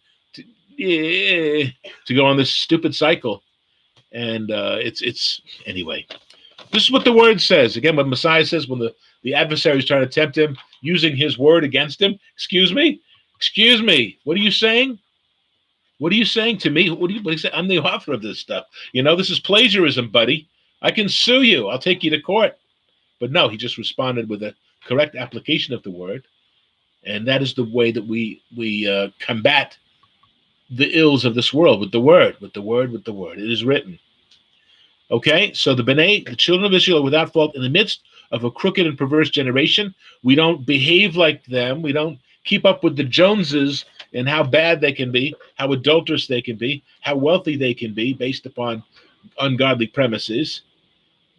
to go on this stupid cycle. And it's anyway. This is what the word says. Again, what Messiah says when the adversary is trying to tempt him, using his word against him. Excuse me? What are you saying? What are you saying to me? What do you say? I'm the author of this stuff. This is plagiarism, buddy. I can sue you. I'll take you to court. But no, he just responded with a correct application of the word. And that is the way that we combat the ills of this world, with the word. It is written. Okay, so the children of Israel are without fault in the midst of a crooked and perverse generation. We don't behave like them. We don't keep up with the Joneses and how bad they can be, how adulterous they can be, how wealthy they can be based upon ungodly premises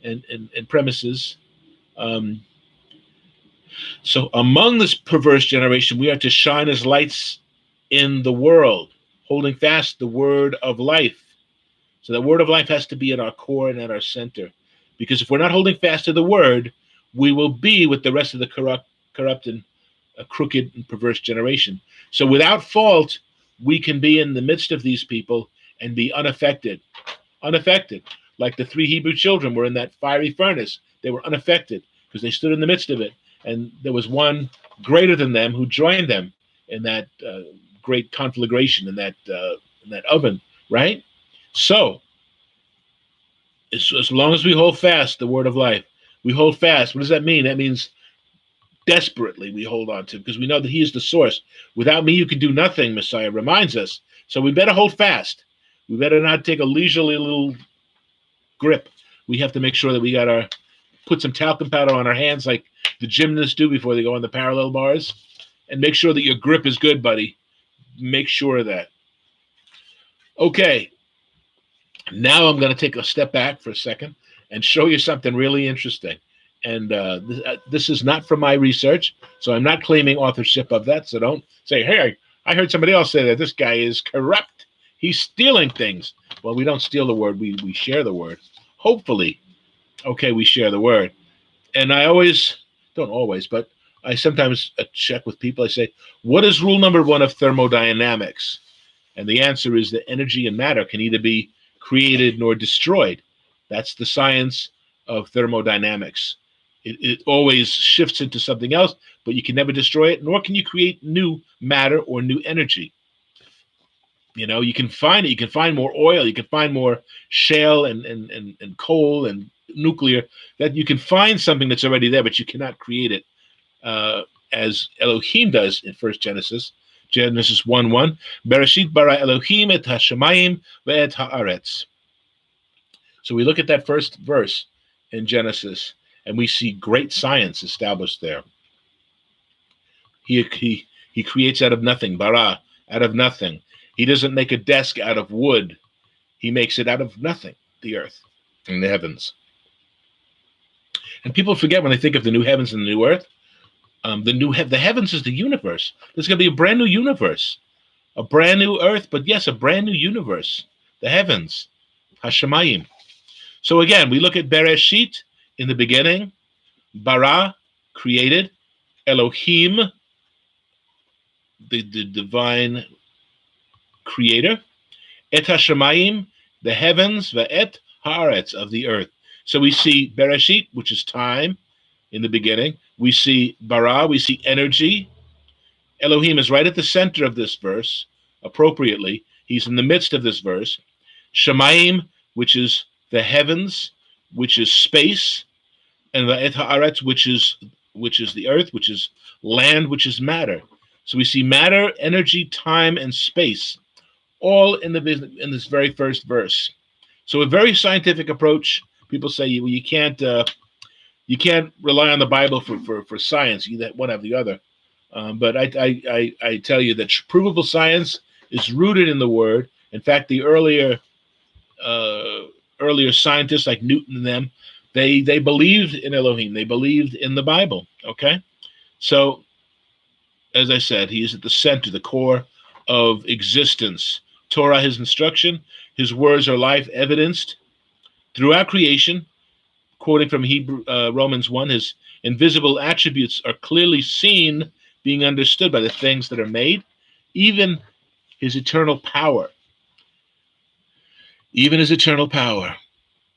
and premises. So among this perverse generation, we are to shine as lights in the world, holding fast the word of life. So the word of life has to be at our core and at our center. Because if we're not holding fast to the word, we will be with the rest of the corrupt and crooked and perverse generation. So without fault, we can be in the midst of these people and be unaffected. Like the 3 Hebrew children were in that fiery furnace. They were unaffected because they stood in the midst of it. And there was one greater than them who joined them in that great conflagration, in that oven, right? So, as long as we hold fast the word of life, we hold fast. What does that mean? That means desperately we hold on to, because we know that he is the source. Without me, you can do nothing, Messiah reminds us. So we better hold fast. We better not take a leisurely little grip. We have to make sure that we put some talcum powder on our hands like the gymnasts do before they go on the parallel bars, and make sure that your grip is good, buddy. Make sure of that. Okay, now I'm going to take a step back for a second and show you something really interesting. And this is not from my research, so I'm not claiming authorship of that. So don't say, hey, I heard somebody else say that this guy is corrupt. He's stealing things. Well, we don't steal the word. We share the word. Hopefully, okay, we share the word. And I don't always, but I sometimes check with people. I say, what is rule number 1 of thermodynamics? And the answer is that energy and matter can neither be created nor destroyed. That's the science of thermodynamics. It always shifts into something else, but you can never destroy it, nor can you create new matter or new energy. You can find it. You can find more oil. You can find more shale and coal and nuclear. That you can find something that's already there, but you cannot create it, as Elohim does in First Genesis 1:1. Bereshit bara Elohim et hashamayim ve'et haaretz. So we look at that first verse in Genesis, and we see great science established there. He creates out of nothing, bara, out of nothing. He doesn't make a desk out of wood. He makes it out of nothing, the earth and the heavens. And people forget when they think of the new heavens and the new earth. The heavens is the universe. There's going to be a brand new universe, a brand new earth, but yes, a brand new universe, the heavens, Hashemayim. So again, we look at Bereshit, in the beginning, bara, created, Elohim, the divine creator, et hashamayim, the heavens, ve'et haaretz, of the earth. So we see Bereshit, which is time, in the beginning. We see bara, we see energy. Elohim is right at the center of this verse, appropriately. He's in the midst of this verse. Shamayim, which is the heavens, which is space, and ve'et haaretz, which is the earth, which is land, which is matter. So we see matter, energy, time, and space, all in this very first verse. So a very scientific approach. People say, well, you can't rely on the Bible for science. You one have the other. But I tell you that provable science is rooted in the Word. In fact, the earlier scientists like Newton and them, they believed in Elohim. They believed in the Bible. Okay, so as I said, he is at the center, the core of existence. Torah, his instruction, his words are life evidenced throughout creation. Quoting from Romans 1, his invisible attributes are clearly seen, being understood by the things that are made, even his eternal power. Even his eternal power,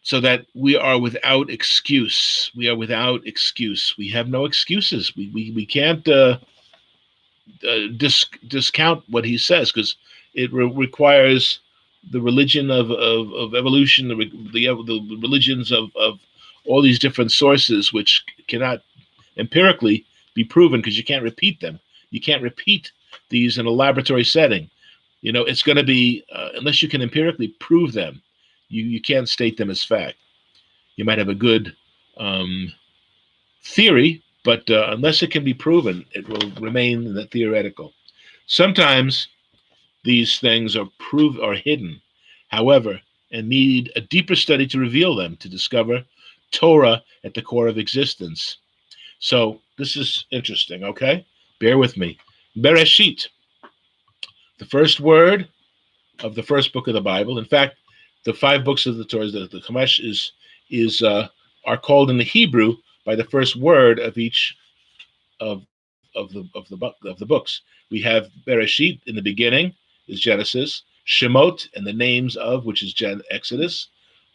so that we are without excuse. We are without excuse. We have no excuses. We can't discount what he says, because it requires the religion of evolution, the religions of all these different sources, which cannot empirically be proven, because you can't repeat them. You can't repeat these in a laboratory setting. It's going to be, unless you can empirically prove them, you can't state them as fact. You might have a good theory, but unless it can be proven, it will remain the theoretical. Sometimes these things are hidden, however, and need a deeper study to reveal them, to discover Torah at the core of existence. So this is interesting, okay? Bear with me. Bereshit, the first word of the first book of the Bible. In fact, the 5 books of the Torah, the Chumash, are called in the Hebrew by the first word of each of the books. We have Bereshit, in the beginning is Genesis, Shemot, and the names of, which is Exodus.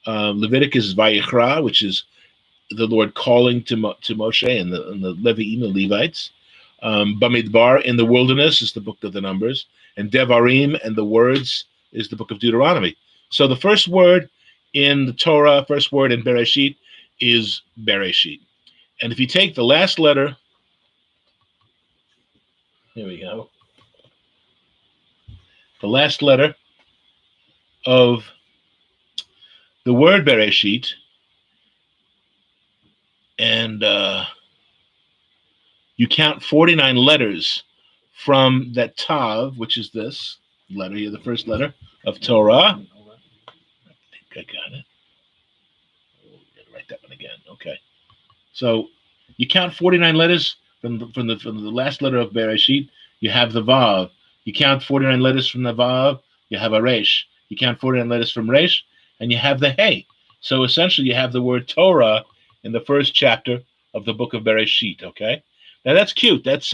Leviticus is Vayikra, which is the Lord calling to Moshe and the Leviim, the Levites. Bamidbar, in the wilderness, is the book of the Numbers, and Devarim, and the words, is the book of Deuteronomy. So the first word in the Torah, first word in Bereshit, is Bereshit. And if you take the last letter Here we go. The last letter of the word Bereshit, and you count 49 letters from that Tav, which is this letter here, the first letter of Torah. I think I got it. Oh, gotta write that one again. Okay. So you count 49 letters from the last letter of Bereshit. You have the Vav. You count 49 letters from the Vav. You have a Resh. You count 49 letters from Resh, and you have the Hey. So essentially, you have the word Torah in the first chapter of the book of Bereshit. Okay. Now that's cute. That's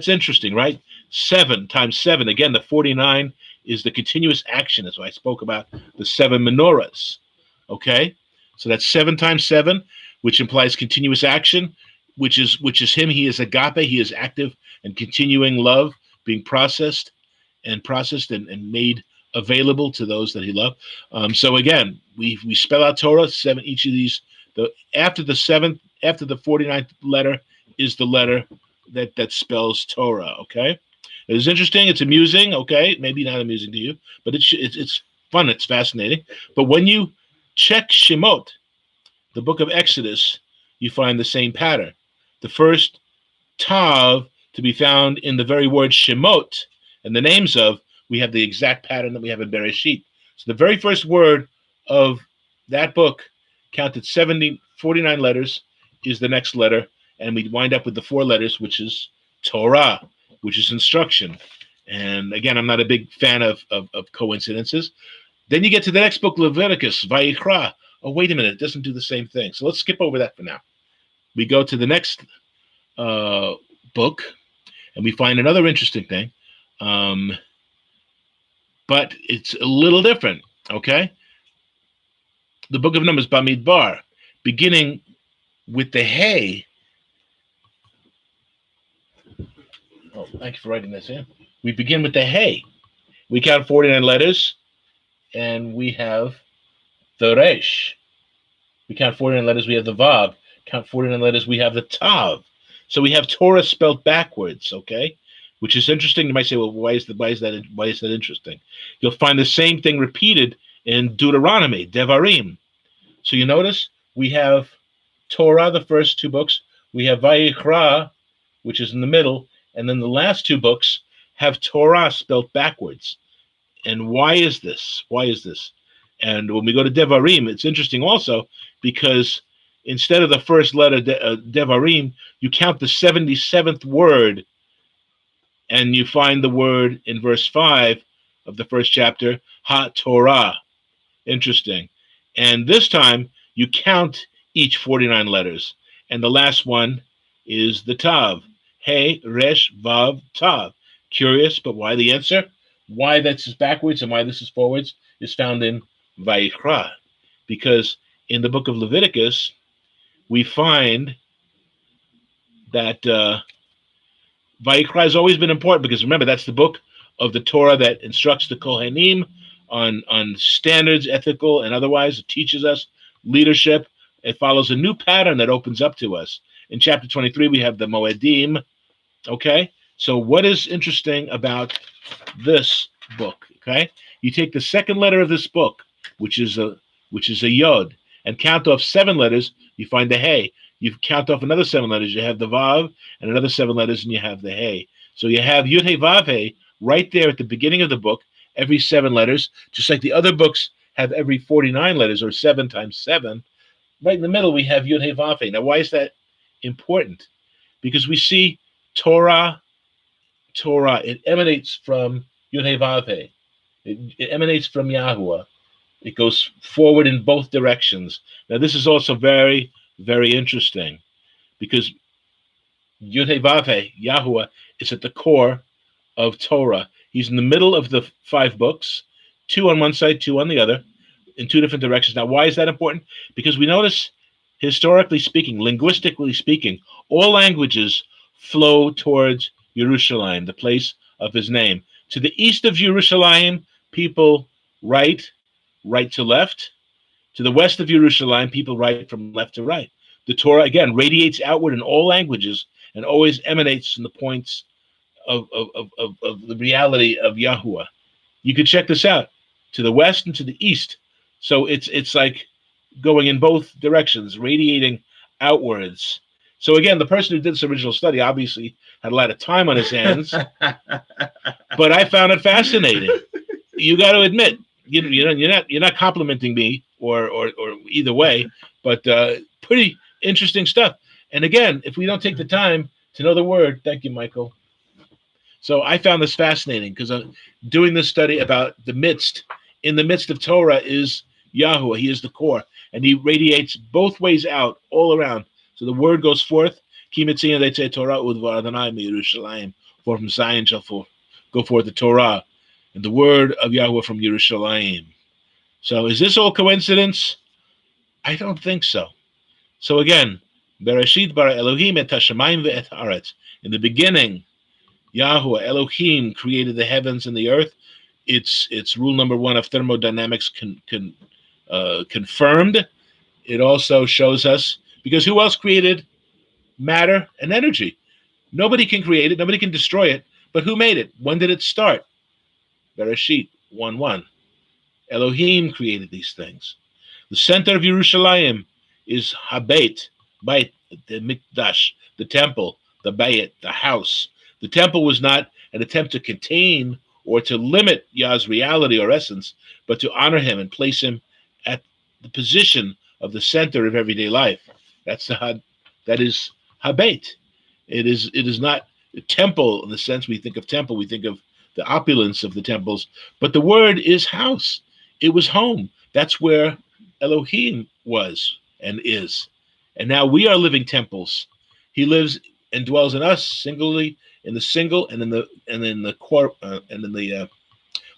interesting, right? 7 times 7. Again, the 49 is the continuous action. That's why I spoke about the 7 menorahs. Okay. So that's 7 times 7, which implies continuous action, which is him. He is agape. He is active and continuing love being processed and made available to those that he loved. So again, we spell out Torah, 7, each of these. After the 49th letter is the letter that spells Torah. Okay. It's interesting. It's amusing. Okay. Maybe not amusing to you, but it's fun. It's fascinating. But when you check Shemot, the book of Exodus, you find the same pattern. The first Tav to be found in the very word Shemot and the names of, we have the exact pattern that we have in Bereshit. So the very first word of that book, counted 49 letters, is the next letter, and we wind up with the 4 letters, which is Torah, which is instruction. And again, I'm not a big fan of coincidences. Then you get to the next book, Leviticus, Vayikra. Oh, wait a minute, it doesn't do the same thing. So let's skip over that for now. We go to the next book, and we find another interesting thing. But it's a little different, okay? The book of Numbers, Bamidbar, beginning with the Hey. Oh, thank you for writing this in. We begin with the Hey. We count 49 letters, and we have the Resh. We count 49 letters, we have the Vav. Count 49 letters, we have the Tav. So we have Torah spelled backwards, okay? Which is interesting. You might say, well, why is that interesting? You'll find the same thing repeated in Deuteronomy, Devarim. So you notice we have Torah, the first 2 books. We have Vayikra, which is in the middle, and then the last 2 books have Torah spelled backwards. And why is this? And when we go to Devarim, it's interesting also because instead of the first letter, Devarim, you count the 77th word, and you find the word in verse 5 of the first chapter, Ha-Torah. Interesting. And this time, you count each 49 letters. And the last one is the Tav. Hey, Resh, Vav, Tav. Curious, but why? The answer, why this is backwards and why this is forwards, is found in Vayikra. Because in the book of Leviticus, we find that Vayikra has always been important because remember, that's the book of the Torah that instructs the Kohanim on standards, ethical and otherwise. It teaches us leadership. It follows a new pattern that opens up to us. In chapter 23, we have the Moedim. Okay, so what is interesting about this book? Okay, you take the second letter of this book, which is a Yod, and count off 7 letters. You find the Hey. You count off another 7 letters. You have the Vav, and another 7 letters, and you have the Hey. So you have Yud Hey Vav Hey right there at the beginning of the book, every 7 letters, just like the other books have every 49 letters, or 7 times 7. Right in the middle, we have Yud Hey Vav Hey. Now, why is that important? Because we see Torah, it emanates from Yud Hey Vav Hey. It emanates from Yahuwah. It goes forward in both directions. Now, this is also very, very interesting because Yud Hey Vav Hey, Yahuwah, is at the core of Torah. He's in the middle of the 5 books, 2 on one side, 2 on the other, in 2 different directions. Now, why is that important? Because we notice, historically speaking, linguistically speaking, all languages flow towards Yerushalayim, the place of his name. To the east of Yerushalayim, people write right to left. To the west of Yerushalayim, people write from left to right. The Torah, again, radiates outward in all languages and always emanates from the points of the reality of Yahuwah. You could check this out to the west and to the east. So it's like going in both directions, radiating outwards. So again, the person who did this original study obviously had a lot of time on his hands, but I found it fascinating. You got to admit, you're not complimenting me or either way, but pretty interesting stuff. And again, if we don't take the time to know the word, thank you, Michael. So I found this fascinating because doing this study about in the midst of Torah is Yahuwah. He is the core, and he radiates both ways out, all around. So the word goes forth. Kimitzina, they say Torah udvar Adonai Yerushalayim, for from Zion shall go forth the Torah, and the word of Yahuwah from Yerushalayim. So is this all coincidence? I don't think so. So again, Bereshit bara Elohim et hashamayim ve'et haaretz. In the beginning, Yahuwah Elohim created the heavens and the earth. It's rule number one of thermodynamics confirmed. It also shows us, because who else created matter and energy? Nobody can create it. Nobody can destroy it. But who made it? When did it start? Bereshit 1:1. Elohim created these things. The center of Yerushalayim is Habeit, Beit, the Mikdash, the temple, the Bayit, the house. The temple was not an attempt to contain or to limit Yah's reality or essence, but to honor him and place him at the position of the center of everyday life. That is Habeit. It is not a temple in the sense we think of temple. We think of the opulence of the temples, but the word is house. It was home. That's where Elohim was and is. And now we are living temples. He lives and dwells in us singly, in the single, and in the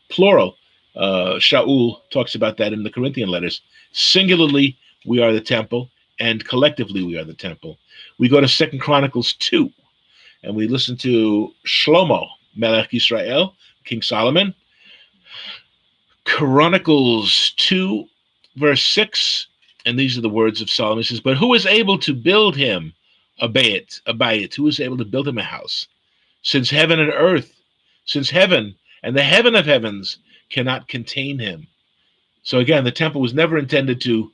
plural. Shaul talks about that in the Corinthian letters. Singularly, we are the temple, and collectively, we are the temple. We go to 2 Chronicles 2, and we listen to Shlomo, Melech Israel, King Solomon. Chronicles 2, verse 6, and these are the words of Solomon. He says, "But who is able to build him a bayit? Who is able to build him a house? Since heaven and the heaven of heavens cannot contain him." So again, the temple was never intended to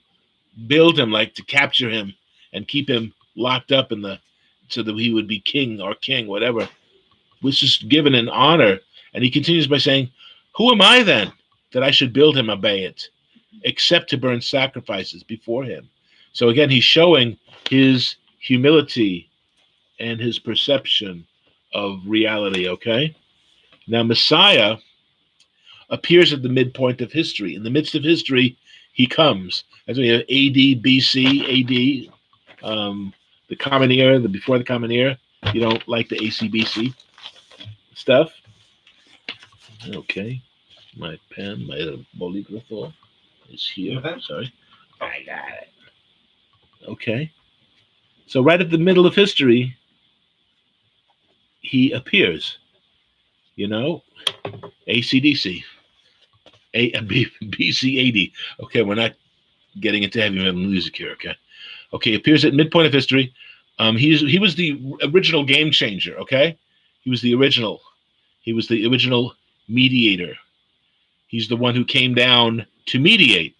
build him, like to capture him and keep him locked up so that he would be king, whatever. It was just given in honor. And he continues by saying, "Who am I then that I should build him a bayit, except to burn sacrifices before him?" So again, he's showing his humility and his perception of reality, okay? Now, Messiah appears at the midpoint of history. In the midst of history, he comes. As we have AD, BC, AD, the Common Era, before the Common Era. You don't like the ACBC stuff? Okay. My pen, my bolígrafo is here. Sorry. I got it. Okay. So right at the middle of history, he appears. ACDC, BC80. Okay, we're not getting into heavy metal music here. Okay, appears at midpoint of history. He was the original game changer. Okay, he was the original mediator. He's the one who came down to mediate.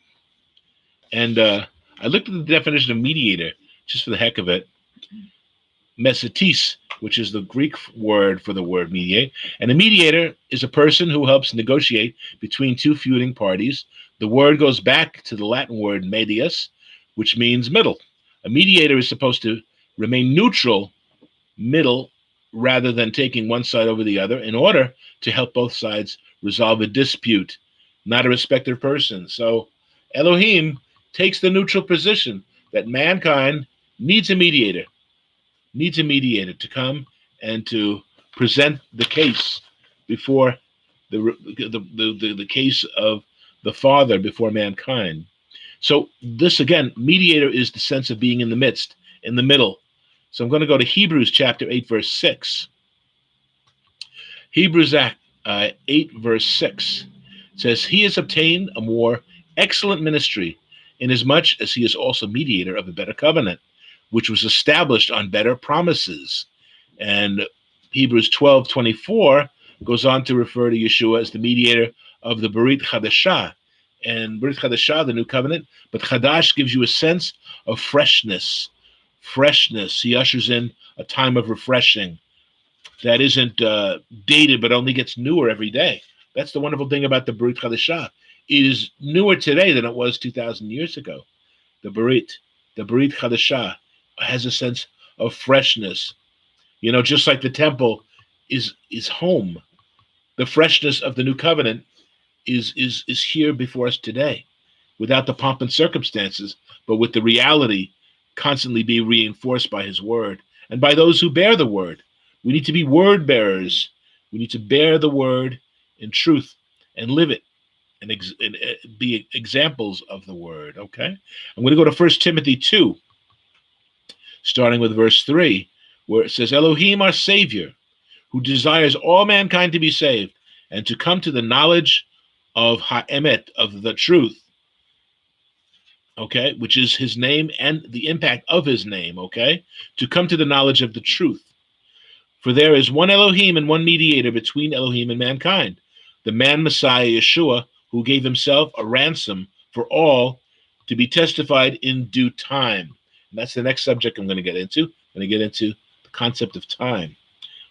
And I looked at the definition of mediator just for the heck of it. Mesetis, which is the Greek word for the word mediate. And a mediator is a person who helps negotiate between two feuding parties. The word goes back to the Latin word medius, which means middle. A mediator is supposed to remain neutral, middle, rather than taking one side over the other, in order to help both sides resolve a dispute, not a respected person. So Elohim takes the neutral position that mankind needs a mediator to come and to present the case before the case of the Father before mankind. So this, again, mediator is the sense of being in the midst, in the middle. So I'm going to go to Hebrews chapter 8, verse 6. Hebrews 8, verse 6 says, "He has obtained a more excellent ministry, inasmuch as he is also mediator of a better covenant, which was established on better promises." And Hebrews 12:24 goes on to refer to Yeshua as the mediator of the Brit Chadashah. And Brit Chadashah, the new covenant, but Chadash gives you a sense of freshness. Freshness. He ushers in a time of refreshing that isn't dated, but only gets newer every day. That's the wonderful thing about the Brit Chadashah. It is newer today than it was 2,000 years ago. The Brit Chadashah has a sense of freshness. You know, just like the temple is home, the freshness of the new covenant is here before us today, without the pomp and circumstances, but with the reality constantly being reinforced by his word and by those who bear the word. We need to be word bearers. We need to bear the word in truth and live it and be examples of the word. Okay, I'm going to go to 1 Timothy 2, starting with verse 3, where it says, Elohim, our Savior, who desires all mankind to be saved and to come to the knowledge of Ha'emet, of the truth, okay, which is his name and the impact of his name, okay, to come to the knowledge of the truth. For there is one Elohim and one mediator between Elohim and mankind, the man Messiah Yeshua, who gave himself a ransom for all to be testified in due time. And that's the next subject I'm going to get into. I'm going to get into the concept of time.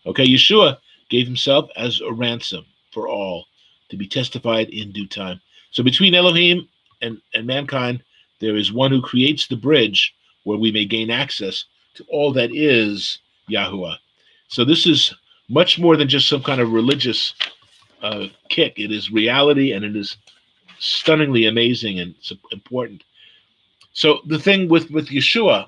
Okay, Yeshua gave himself as a ransom for all to be testified in due time. So between Elohim and mankind, there is one who creates the bridge where we may gain access to all that is Yahuwah. So this is much more than just some kind of religious kick. It is reality, and it is stunningly amazing and important. So the thing with Yeshua,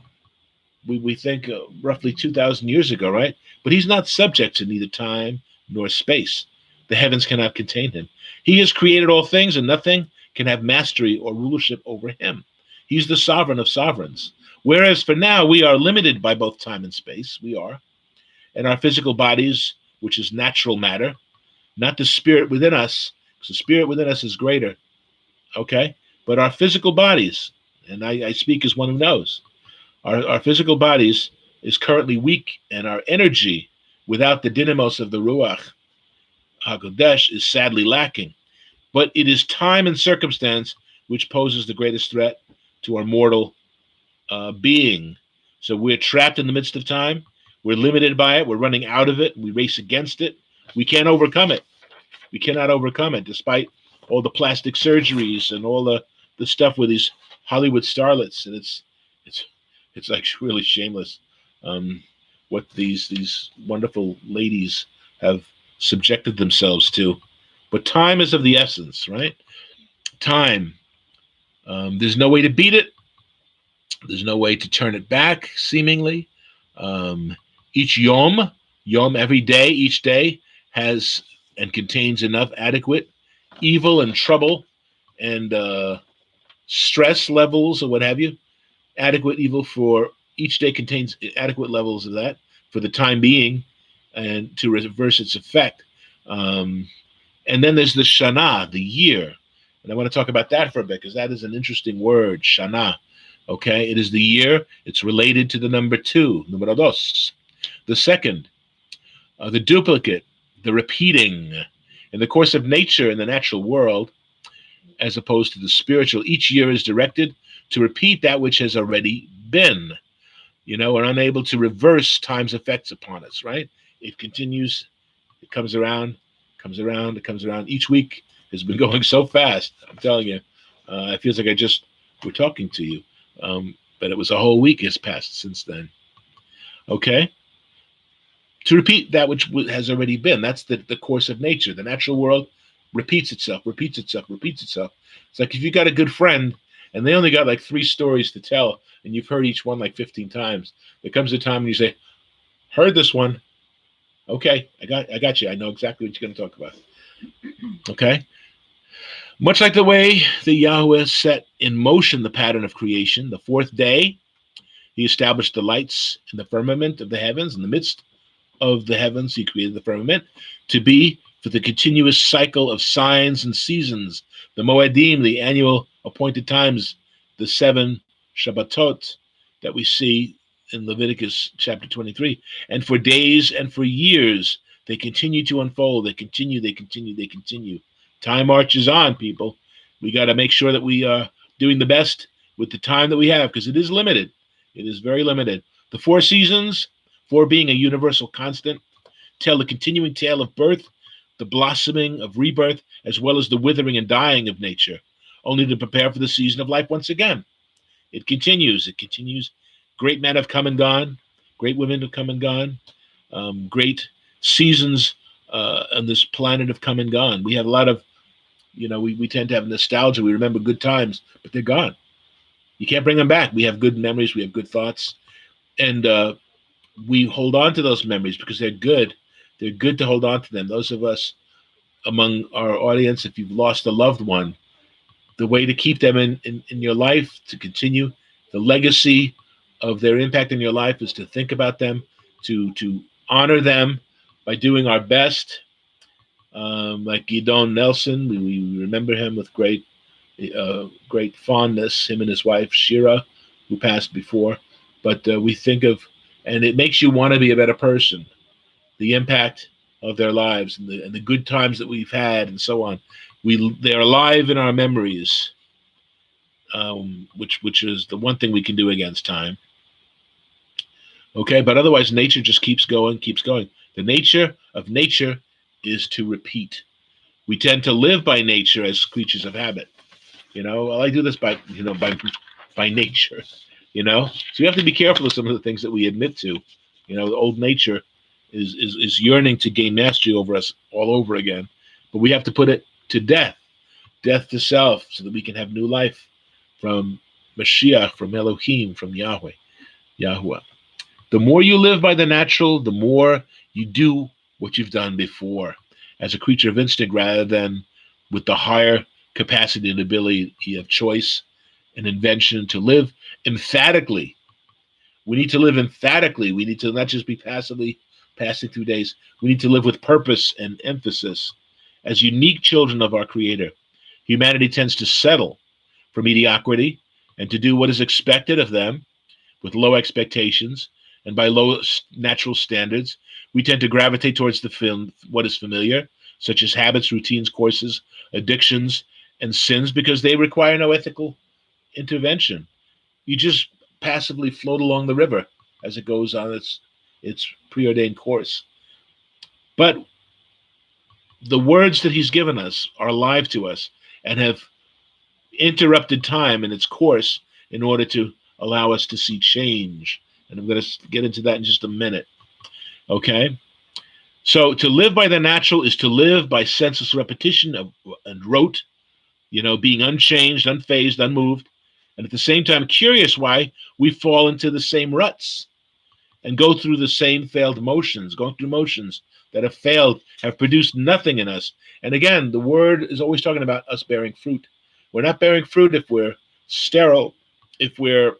we think roughly 2,000 years ago, right? But he's not subject to neither time nor space. The heavens cannot contain him. He has created all things, and nothing can have mastery or rulership over him. He's the sovereign of sovereigns. Whereas for now, we are limited by both time and space. We are. And our physical bodies, which is natural matter, not the spirit within us, because the spirit within us is greater, okay? But our physical bodies, and I speak as one who knows, our physical bodies is currently weak, and our energy, without the dynamos of the Ruach HaKodesh, is sadly lacking. But it is time and circumstance which poses the greatest threat to our mortal being. So we're trapped in the midst of time. We're limited by it. We're running out of it. We race against it. We can't overcome it. We cannot overcome it, despite all the plastic surgeries and all the stuff with these Hollywood starlets. And it's like really shameless what these wonderful ladies have subjected themselves to. But time is of the essence, right? Time. There's no way to beat it. There's no way to turn it back, seemingly. Each yom, every day, each day has and contains enough adequate evil and trouble and stress levels or what have you. Adequate evil for each day contains adequate levels of that for the time being and to reverse its effect. And then there's the Shannah, the year. And I want to talk about that for a bit because that is an interesting word, Shannah. Okay, it is the year. It's related to the number 2, numero dos. The second, the duplicate, the repeating. In the course of nature in the natural world, as opposed to the spiritual, each year is directed to repeat that which has already been. You know, we're unable to reverse time's effects upon us, right? It continues, it comes around, it comes around. Each week has been going so fast. I'm telling you, it feels like we're talking to you. But it was a whole week has passed since then. Okay? To repeat that which has already been. That's the course of nature. The natural world repeats itself. It's like if you got a good friend and they only got like 3 stories to tell and you've heard each one like 15 times, there comes a time when you say, heard this one. Okay, I got you. I know exactly what you're going to talk about. Okay? Much like the way the Yahweh set in motion the pattern of creation, the 4th day, he established the lights in the firmament of the heavens. In the midst of the heavens, he created the firmament to be for the continuous cycle of signs and seasons, the Moedim, the annual appointed times, the 7 Shabbatot that we see in Leviticus chapter 23. And for days and for years, they continue to unfold. They continue, they continue, they continue. Time marches on, people. We got to make sure that we are doing the best with the time that we have, because it is limited. It is very limited. The four seasons, four being a universal constant, tell the continuing tale of birth, the blossoming of rebirth, as well as the withering and dying of nature, only to prepare for the season of life once again. It continues. It continues. Great men have come and gone. Great women have come and gone. Great seasons on this planet have come and gone. We have a lot of, we tend to have nostalgia. We remember good times, but they're gone. You can't bring them back. We have good memories. We have good thoughts. And we hold on to those memories because they're good. They're good to hold on to them. Those of us among our audience, if you've lost a loved one, the way to keep them in your life, to continue the legacy of their impact in your life, is to think about them, to honor them by doing our best. Like Gidon Nelson, we remember him with great fondness, him and his wife, Shira, who passed before. But we think of, and it makes you want to be a better person, the impact of their lives and the good times that we've had and so on. They're alive in our memories, which is the one thing we can do against time. Okay, but otherwise nature just keeps going, keeps going. The nature of nature is to repeat. We tend to live by nature as creatures of habit. Well, I do this by nature. So we have to be careful of some of the things that we admit to. The old nature is yearning to gain mastery over us all over again, but we have to put it to death to self, so that we can have new life from Mashiach, from Elohim, from Yahweh. The more you live by the natural, the more you do what you've done before, as a creature of instinct, rather than with the higher capacity and ability of choice and invention to live emphatically. We need to live emphatically. We need to not just be passively passing through days. We need to live with purpose and emphasis. As unique children of our Creator, humanity tends to settle for mediocrity and to do what is expected of them with low expectations and by low natural standards. We tend to gravitate towards what is familiar, such as habits, routines, courses, addictions, and sins, because they require no ethical intervention. You just passively float along the river as it goes on its preordained course. But the words that he's given us are alive to us and have interrupted time in its course in order to allow us to see change. And I'm going to get into that in just a minute. Okay? So to live by the natural is to live by senseless repetition and rote, being unchanged, unfazed, unmoved, and at the same time curious why we fall into the same ruts and go through the same failed motions, going through motions that have failed, have produced nothing in us. And again, the word is always talking about us bearing fruit. We're not bearing fruit if we're sterile, if we're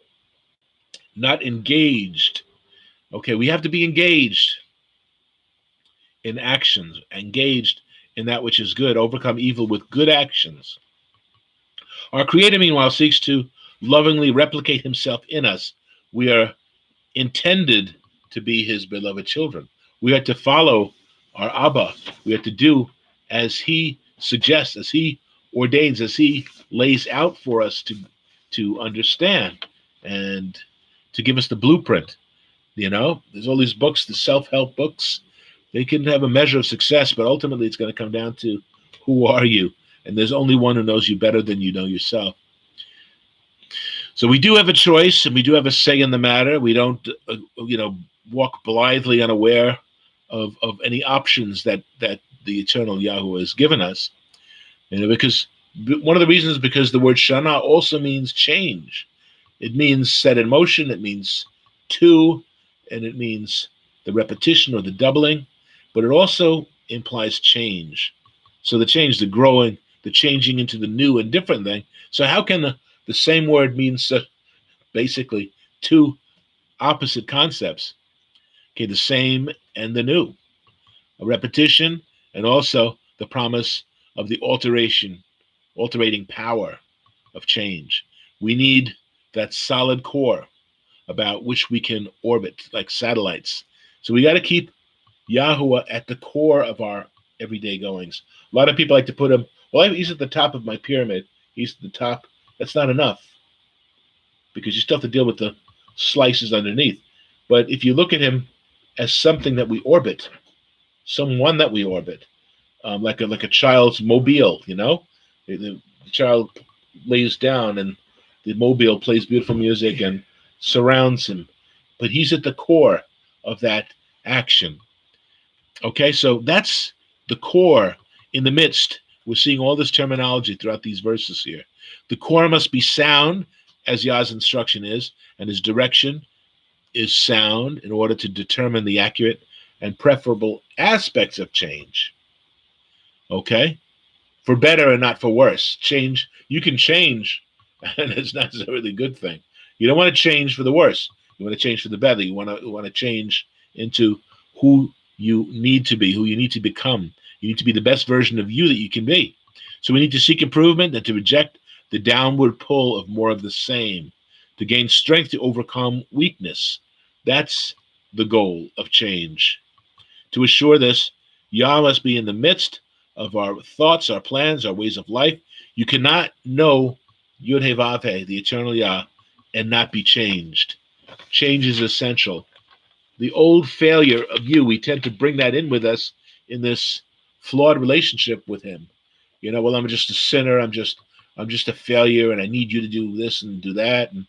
not engaged. Okay, we have to be engaged in actions, engaged in that which is good, overcome evil with good actions. Our Creator, meanwhile, seeks to lovingly replicate himself in us. We are intended to be his beloved children. We are to follow our Abba. We are to do as he suggests, as he ordains, as he lays out for us to understand and to give us the blueprint. There's all these books, the self-help books. They can have a measure of success, but ultimately it's going to come down to who are you? And there's only one who knows you better than you know yourself. So we do have a choice, and we do have a say in the matter. We don't, walk blithely unaware of any options that the eternal Yahweh has given us. Because one of the reasons, because the word Shannah also means change. It means set in motion. It means two, and it means the repetition or the doubling. But it also implies change. So the change, the growing, the changing into the new and different thing. So how can the same word mean basically two opposite concepts? Okay, the same and the new. A repetition, and also the promise of the alterating power of change. We need that solid core about which we can orbit like satellites. So we got to keep Yahuwah at the core of our everyday goings. A lot of people like to put him, well, he's at the top of my pyramid. He's at the top. That's not enough because you still have to deal with the slices underneath. But if you look at him as something that we orbit, someone that we orbit, like a child's mobile, the child lays down and the mobile plays beautiful music and surrounds him, but he's at the core of that action. Okay, so that's the core in the midst. We're seeing all this terminology throughout these verses here. The core must be sound, as Yah's instruction is, and his direction is sound in order to determine the accurate and preferable aspects of change. Okay? For better and not for worse. Change, you can change, and it's not necessarily a good thing. You don't want to change for the worse. You want to change for the better. You want to change into who you need to be, who you need to become. You need to be the best version of you that you can be. So we need to seek improvement and to reject the downward pull of more of the same, to gain strength to overcome weakness. That's the goal of change. To assure this, Yah must be in the midst of our thoughts, our plans, our ways of life. You cannot know Yud He Vav He, the eternal Yah, and not be changed. Change is essential. The old failure of you, we tend to bring that in with us in this flawed relationship with him. Well, I'm just a sinner. I'm just a failure, and I need you to do this and do that. And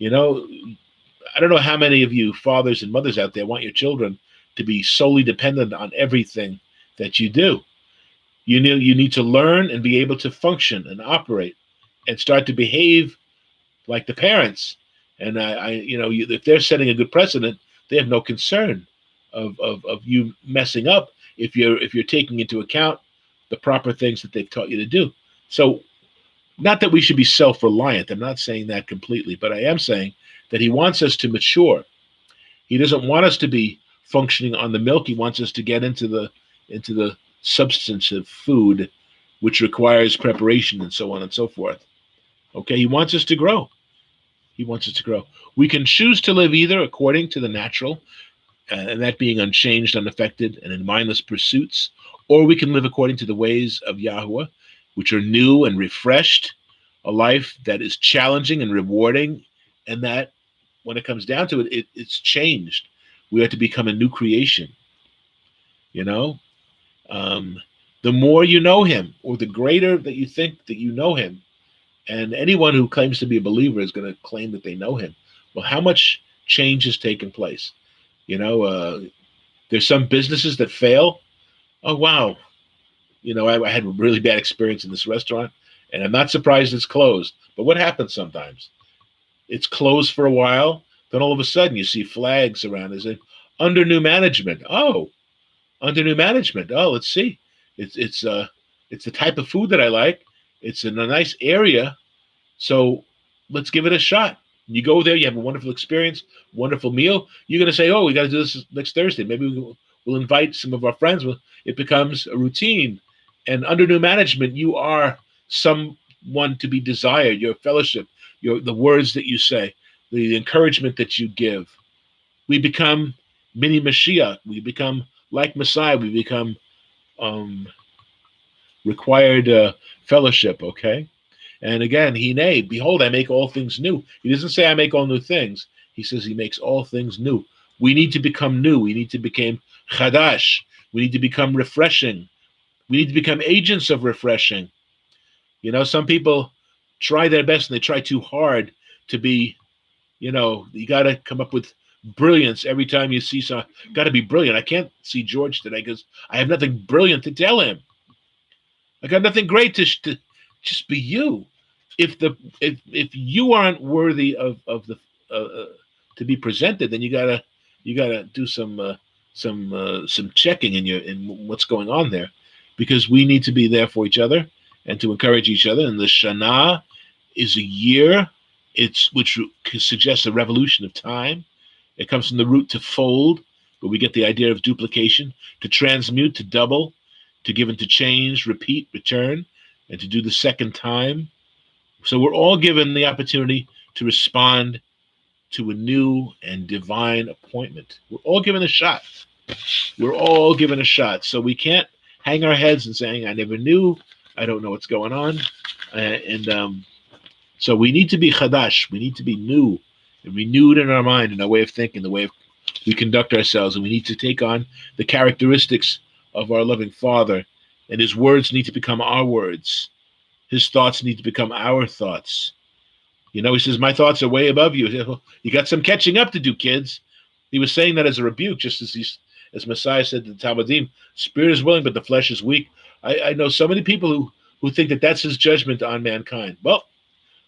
I don't know how many of you fathers and mothers out there want your children to be solely dependent on everything that you do. You need to learn and be able to function and operate and start to behave like the parents. And if they're setting a good precedent, they have no concern of you messing up if you're taking into account the proper things that they've taught you to do. So, not that we should be self-reliant. I'm not saying that completely, but I am saying that he wants us to mature. He doesn't want us to be functioning on the milk. He wants us to get into the substance of food, which requires preparation and so on and so forth. Okay, he wants us to grow. He wants us to grow. We can choose to live either according to the natural, and that being unchanged, unaffected, and in mindless pursuits, or we can live according to the ways of Yahuwah, which are new and refreshed, a life that is challenging and rewarding, and that, when it comes down to it, it's changed. We are to become a new creation. The more you know him, or the greater that you think that you know him, and anyone who claims to be a believer is going to claim that they know him. Well, how much change has taken place? There's some businesses that fail. Oh, wow. I had a really bad experience in this restaurant, and I'm not surprised it's closed. But what happens sometimes? It's closed for a while. Then all of a sudden you see flags around. Is it under new management? Oh, under new management. Oh, let's see. It's the type of food that I like. It's in a nice area. So let's give it a shot. You go there, you have a wonderful experience, wonderful meal. You're going to say, oh, we got to do this next Thursday. Maybe we'll invite some of our friends. It becomes a routine. And under new management, you are someone to be desired. Your fellowship, the words that you say, the encouragement that you give. We become mini Mashiach. We become like Messiah. We become required fellowship, okay? And again, Hine, behold, I make all things new. He doesn't say I make all new things. He says he makes all things new. We need to become new. We need to become chadash. We need to become refreshing. We need to become agents of refreshing. Some people try their best and they try too hard to be, you got to come up with brilliance every time you see something. Got to be brilliant. I can't see George today because I have nothing brilliant to tell him. I got nothing great to just be you. If you aren't worthy of the to be presented, then you gotta do some checking in what's going on there, because we need to be there for each other and to encourage each other. And the Shannah is a year, which suggests a revolution of time. It comes from the root to fold, where we get the idea of duplication, to transmute, to double, to give and to change, repeat, return, and to do the second time. So we're all given the opportunity to respond to a new and divine appointment. We're all given a shot. We're all given a shot. So we can't hang our heads and saying, I never knew. I don't know what's going on. So we need to be chadash. We need to be new and renewed in our mind, in our way of thinking, the way we conduct ourselves. And we need to take on the characteristics of our loving Father. And his words need to become our words. His thoughts need to become our thoughts. You know, he says, my thoughts are way above you. You got some catching up to do, kids. He was saying that as a rebuke, just as Messiah said to the Talmudim, spirit is willing, but the flesh is weak. I know so many people who think that that's his judgment on mankind. Well,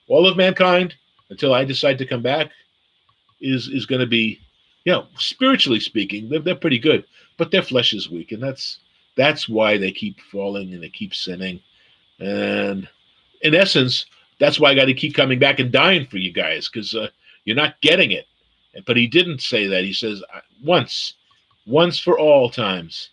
all of mankind, until I decide to come back, is going to be, spiritually speaking, they're pretty good, but their flesh is weak, and that's why they keep falling and they keep sinning. And in essence, that's why I got to keep coming back and dying for you guys, because you're not getting it. But he didn't say that. He says once for all times.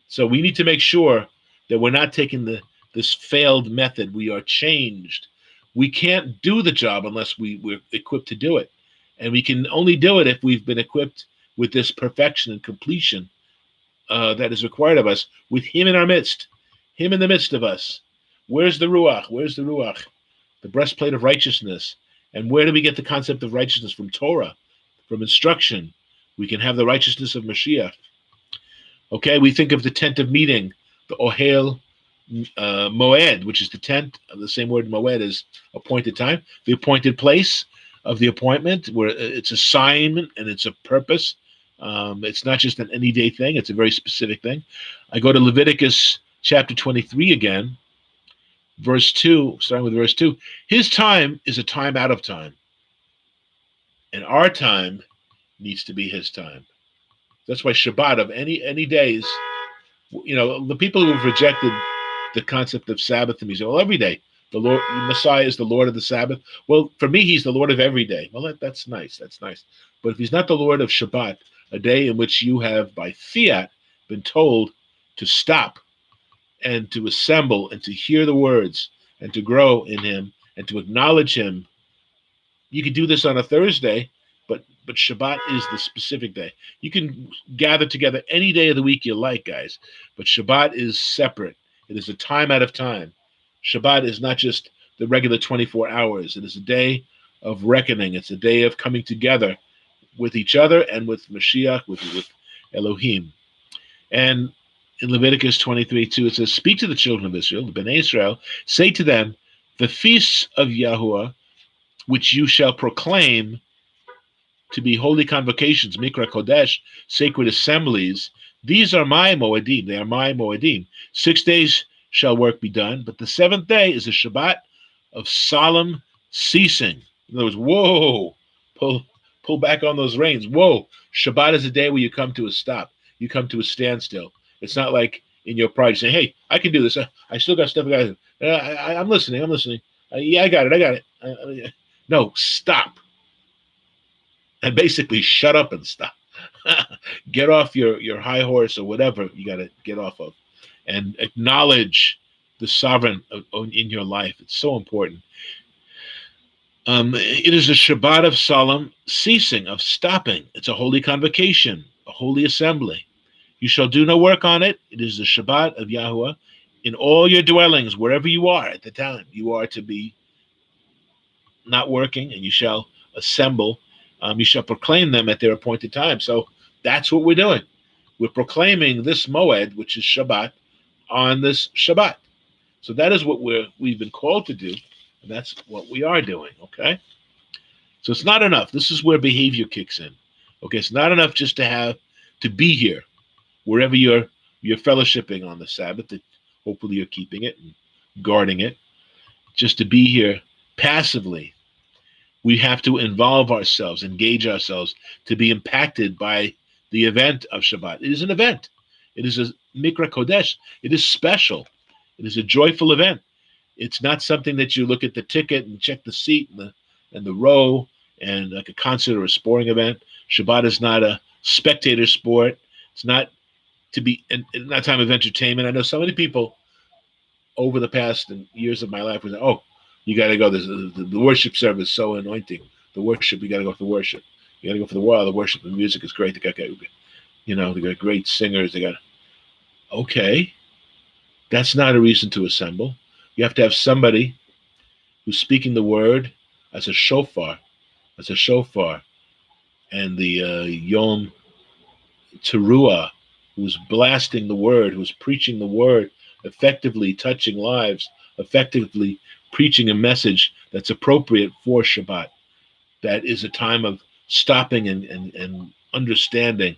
So we need to make sure that we're not taking this failed method. We are changed. We can't do the job unless we're equipped to do it. And we can only do it if we've been equipped with this perfection and completion that is required of us, with him in our midst, him in the midst of us. Where's the Ruach? Where's the Ruach? The breastplate of righteousness. And where do we get the concept of righteousness? From Torah, from instruction. We can have the righteousness of Mashiach. Okay, we think of the tent of meeting, the Ohel Moed, which is the tent, the same word Moed is appointed time, the appointed place of the appointment, where it's a sign and it's a purpose. It's not just an any day thing, it's a very specific thing. I go to Leviticus chapter 23 again, verse 2, starting with verse 2. His time is a time out of time, and our time needs to be his time. That's why Shabbat of any days, the people who have rejected the concept of Sabbath, and he say, well, every day, the Lord, Messiah is the Lord of the Sabbath. Well, for me, he's the Lord of every day. Well, that's nice. That's nice. But if he's not the Lord of Shabbat, a day in which you have, by fiat, been told to stop and to assemble and to hear the words and to grow in him and to acknowledge him, you could do this on a Thursday, but Shabbat is the specific day. You can gather together any day of the week you like, guys, but Shabbat is separate. It is a time out of time. Shabbat is not just the regular 24 hours. It is a day of reckoning. It's a day of coming together with each other and with Mashiach, with Elohim. And in Leviticus 23:2, it says, speak to the children of Israel, the Bnei Israel, say to them, the feasts of Yahuwah, which you shall proclaim to be holy convocations, Mikra Kodesh, sacred assemblies, these are my Moedim. They are my Moedim. 6 days shall work be done, but the seventh day is a Shabbat of solemn ceasing. In other words, whoa, pull back on those reins. Whoa, Shabbat is a day where you come to a stop. You come to a standstill. It's not like in your pride, you say, hey, I can do this. I still got stuff I got to do. I'm listening. Yeah, I got it. No, stop. And basically shut up and stop. Get off your high horse or whatever you got to get off of, and acknowledge the sovereign in your life. It's so important. It is a Shabbat of solemn ceasing, of stopping. It's a holy convocation, a holy assembly. You shall do no work on it. It is the Shabbat of Yahuwah. In all your dwellings, wherever you are at the time, you are to be not working, and you shall assemble. You shall proclaim them at their appointed time. So that's what we're doing. We're proclaiming this Moed, which is Shabbat, on this Shabbat. So that is what we've been called to do, and that's what we are doing, okay? So it's not enough. This is where behavior kicks in. Okay, it's not enough just to be here, wherever you're fellowshipping on the Sabbath, that hopefully you're keeping it and guarding it, just to be here passively. We have to involve ourselves, engage ourselves, to be impacted by the event of Shabbat. It is an event. It is a Mikra Kodesh. It is special. It is a joyful event. It's not something that you look at the ticket and check the seat and the row and like a concert or a sporting event. Shabbat is not a spectator sport. It's not to be not a time of entertainment. I know so many people over the past years of my life was, oh, you got to go. The worship service is so anointing. The worship, we got to go for the worship. You got to go for the while. The worship, the music is great. They got they got great singers. They got okay. That's not a reason to assemble. You have to have somebody who's speaking the word as a shofar, and the Yom Teruah, who's blasting the word, who's preaching the word, effectively touching lives, effectively preaching a message that's appropriate for Shabbat. That is a time of stopping and understanding.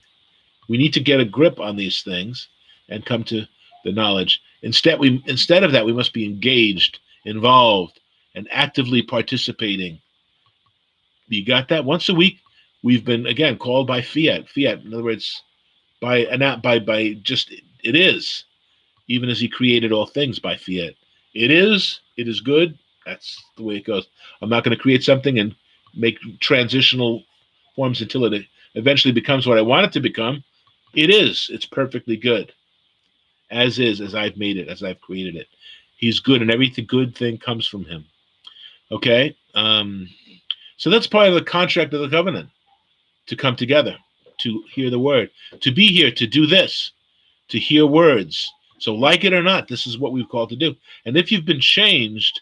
We need to get a grip on these things and come to the knowledge. Instead of that, we must be engaged, involved, and actively participating. You got that? Once a week, we've been again called by fiat. Fiat, in other words, by just it is. Even as he created all things by fiat, it is good. That's the way it goes. I'm not going to create something and make transitional forms until it eventually becomes what I want it to become. It is. It's perfectly good. As is, as I've made it, as I've created it. He's good, and every good thing comes from him. Okay? So that's part of the contract of the covenant, to come together, to hear the word, to be here, to do this, to hear words. So like it or not, this is what we've called to do. And if you've been changed,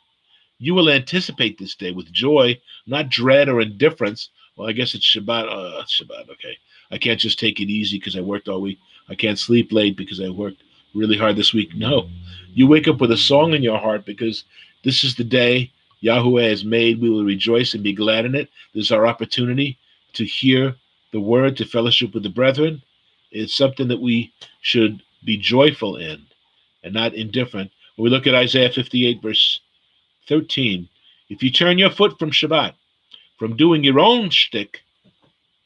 you will anticipate this day with joy, not dread or indifference. Well, I guess it's Shabbat. Oh, it's Shabbat. Okay. I can't just take it easy because I worked all week. I can't sleep late because I worked really hard this week. No. You wake up with a song in your heart because this is the day Yahweh has made. We will rejoice and be glad in it. This is our opportunity to hear the word, to fellowship with the brethren. It's something that we should be joyful in and not indifferent. When we look at Isaiah 58, verse 13, if you turn your foot from Shabbat, from doing your own shtick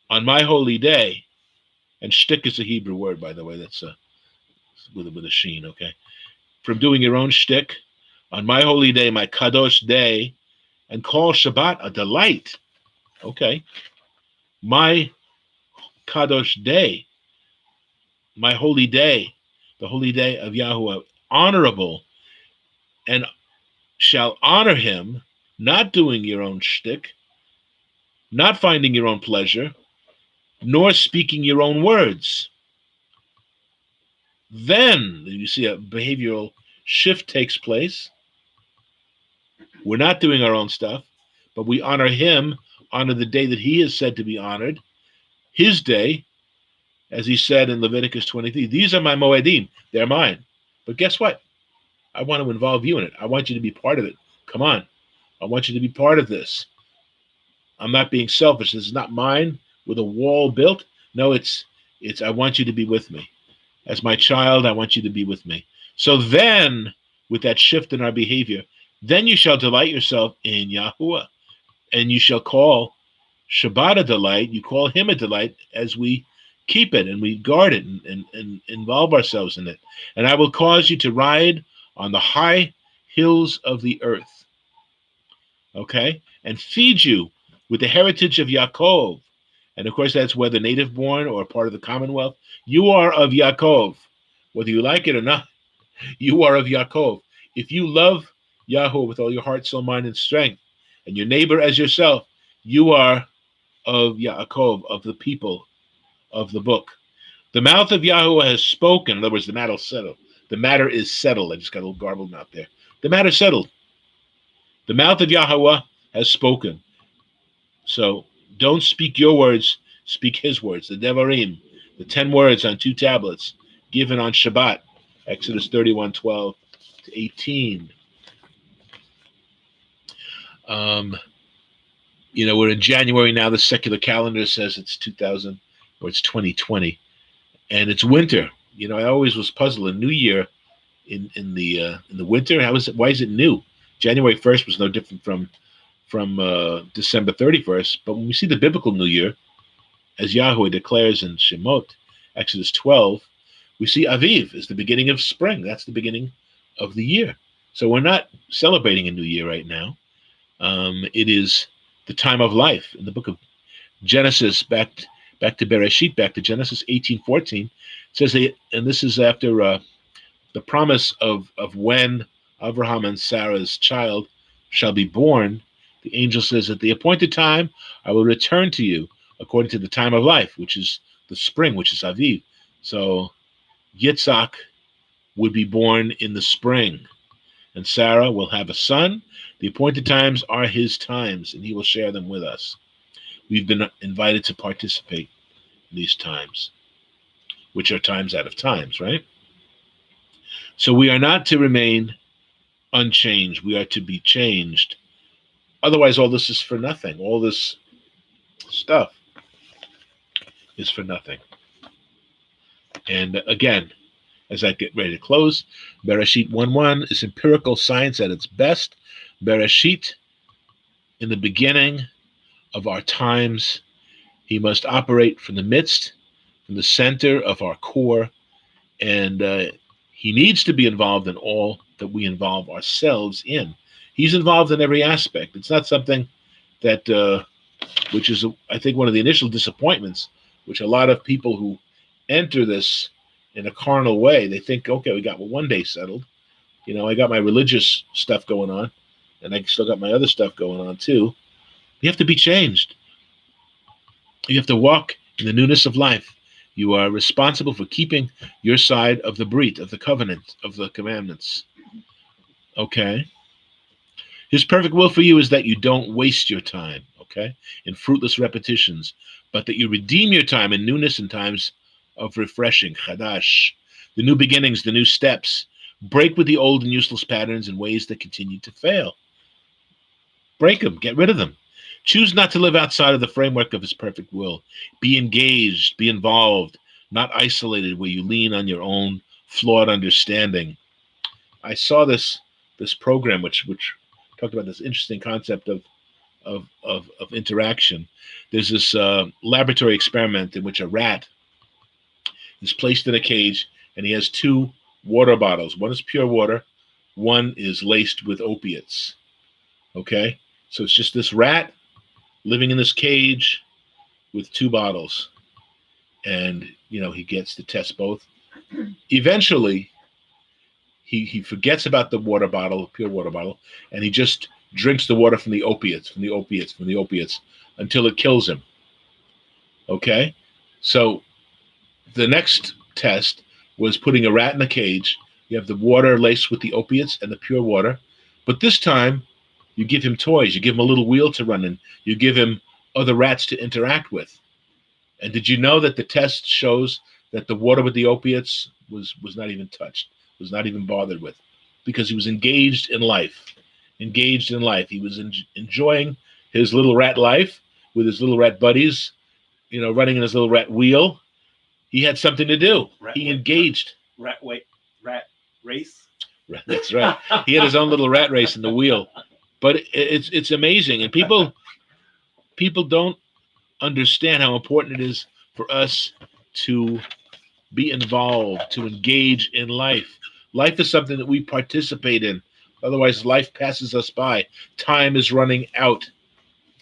on my holy day, and shtick is a Hebrew word, by the way, that's with a sheen, okay? From doing your own shtick on my holy day, my kadosh day, and call Shabbat a delight, okay? My kadosh day, my holy day, the holy day of Yahuwah, honorable, and shall honor him, not doing your own shtick, not finding your own pleasure, nor speaking your own words. Then you see a behavioral shift takes place. We're not doing our own stuff, but we honor him, honor the day that he is said to be honored, his day, as he said in Leviticus 23. These are my moedim, they're mine. But guess what? I want to involve you in it. I want you to be part of it. Come on. I want you to be part of this. I'm not being selfish. This is not mine with a wall built. No, it's I want you to be with me. As my child, I want you to be with me. So then, with that shift in our behavior, then you shall delight yourself in Yahuwah, and you shall call Shabbat a delight. You call him a delight as we keep it and we guard it and involve ourselves in it. And I will cause you to ride on the high hills of the earth, okay, and feed you with the heritage of Yaakov. And of course, that's whether native born or part of the Commonwealth. You are of Yaakov, whether you like it or not. You are of Yaakov. If you love Yahweh with all your heart, soul, mind, and strength, and your neighbor as yourself, you are of Yaakov, of the people of the book. The mouth of Yahweh has spoken. In other words, the matter is settled. The matter is settled. I just got a little garbled mouth there. The matter is settled. The mouth of Yahweh has spoken. So don't speak your words, speak his words. The Devarim, the 10 words on 2 tablets, given on Shabbat, Exodus 31:12 to 18. We're in January now. The secular calendar says it's 2000 or it's 2020, and it's winter. I always was puzzled. A new year in the winter. Why is it new? January 1st was no different from December 31st. But when we see the biblical New Year, as Yahweh declares in Shemot, Exodus 12, we see Aviv is the beginning of spring. That's the beginning of the year. So we're not celebrating a new year right now. It is the time of life. In the book of Genesis, back to Bereshit, back to Genesis 18:14, it says, and this is after the promise of when Abraham and Sarah's child shall be born, The angel says, at the appointed time, I will return to you according to the time of life, which is the spring, which is Aviv. So Yitzhak would be born in the spring, and Sarah will have a son. The appointed times are his times, and he will share them with us. We've been invited to participate in these times, which are times out of times, right? So we are not to remain unchanged. We are to be changed. Otherwise, all this is for nothing. All this stuff is for nothing. And again, as I get ready to close, Bereshit 1:1 is empirical science at its best. Bereshit, in the beginning of our times, he must operate from the midst, from the center of our core, and he needs to be involved in all that we involve ourselves in. He's involved in every aspect. It's not something that, which is, I think, one of the initial disappointments, which a lot of people who enter this in a carnal way, they think, okay, we got one day settled. You know, I got my religious stuff going on, and I still got my other stuff going on too. You have to be changed. You have to walk in the newness of life. You are responsible for keeping your side of the brit, of the covenant, of the commandments. Okay? His perfect will for you is that you don't waste your time, okay, in fruitless repetitions, but that you redeem your time in newness and times of refreshing, chadash, the new beginnings, the new steps. Break with the old and useless patterns and ways that continue to fail. Break them, get rid of them. Choose not to live outside of the framework of his perfect will. Be engaged, be involved, not isolated where you lean on your own flawed understanding. I saw this program which talked about this interesting concept of interaction. There's this laboratory experiment in which a rat is placed in a cage, and he has two water bottles. One is pure water, one is laced with opiates. Okay? So it's just this rat living in this cage with two bottles. And, you know, he gets to test both. Eventually, he forgets about the water bottle, pure water bottle, and he just drinks the water from the opiates, until it kills him. Okay? So the next test was putting a rat in a cage. You have the water laced with the opiates and the pure water. But this time, you give him toys. You give him a little wheel to run in. You give him other rats to interact with. And did you know that the test shows that the water with the opiates was not even touched, was not even bothered with, because he was engaged in life. He was enjoying his little rat life with his little rat buddies, you know, running in his little rat wheel. He had something to do. He engaged. Rat race. That's right. He had his own little rat race in the wheel. But it's amazing, and people don't understand how important it is for us to be involved, to engage in life. Life is something that we participate in. Otherwise, life passes us by. Time is running out.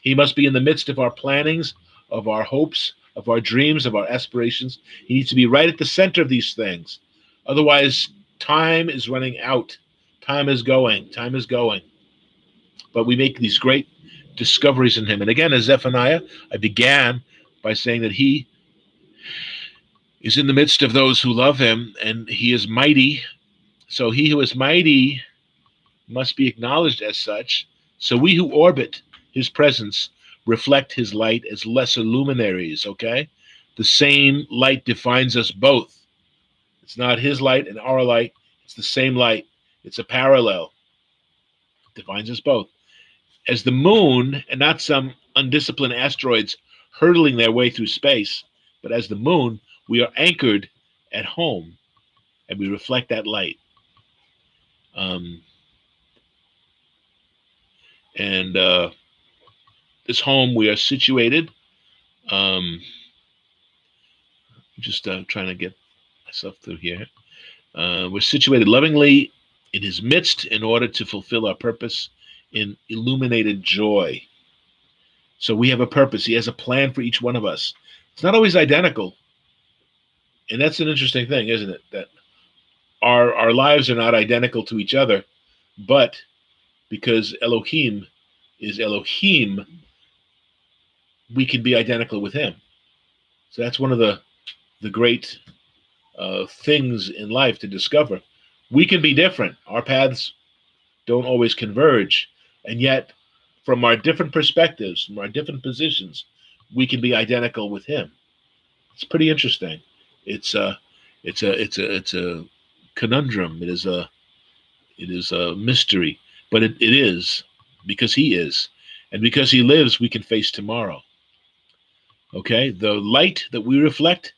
He must be in the midst of our plannings, of our hopes, of our dreams, of our aspirations. He needs to be right at the center of these things. Otherwise, time is running out. Time is going. But we make these great discoveries in him. And again, as Zephaniah, I began by saying that he is in the midst of those who love him, and he is mighty. So he who is mighty must be acknowledged as such. So we who orbit his presence reflect his light as lesser luminaries, okay? The same light defines us both. It's not his light and our light. It's the same light. It's a parallel. It defines us both. As the moon, and not some undisciplined asteroids hurtling their way through space, but as the moon, we are anchored at home, and we reflect that light. This home, we are situated. Just trying to get myself through here. We're situated lovingly in his midst in order to fulfill our purpose in illuminated joy. So we have a purpose. He has a plan for each one of us. It's not always identical. And that's an interesting thing, isn't it? That our lives are not identical to each other, but because Elohim is Elohim, we can be identical with him. So that's one of the great things in life to discover. We can be different. Our paths don't always converge, and yet from our different perspectives, from our different positions, we can be identical with him. It's pretty interesting. It's a conundrum. It is a mystery, but it is, because he is, and because he lives, we can face tomorrow. Okay, the light that we reflect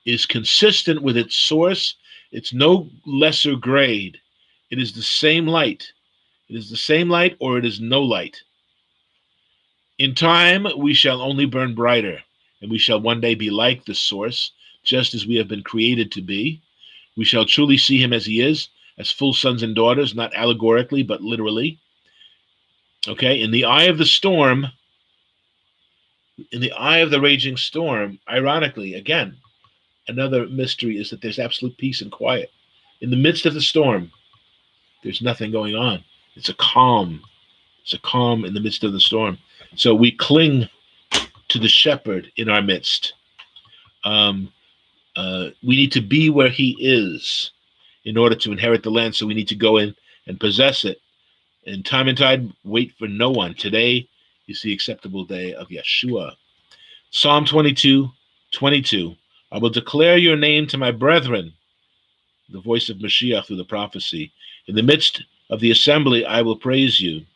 is consistent with its source. It's no lesser grade. It is the same light. It is the same light, or it is no light. In time, we shall only burn brighter, and we shall one day be like the source, just as we have been created to be. We shall truly see him as he is, as full sons and daughters, not allegorically, but literally. Okay, in the eye of the storm, in the eye of the raging storm, ironically, again, another mystery is that there's absolute peace and quiet. In the midst of the storm, there's nothing going on. It's a calm. It's a calm in the midst of the storm. So we cling to the shepherd in our midst. We need to be where he is in order to inherit the land. So we need to go in and possess it. In time and tide, wait for no one. Today is the acceptable day of Yeshua. Psalm 22:22. I will declare your name to my brethren, the voice of Mashiach through the prophecy. In the midst of the assembly, I will praise you.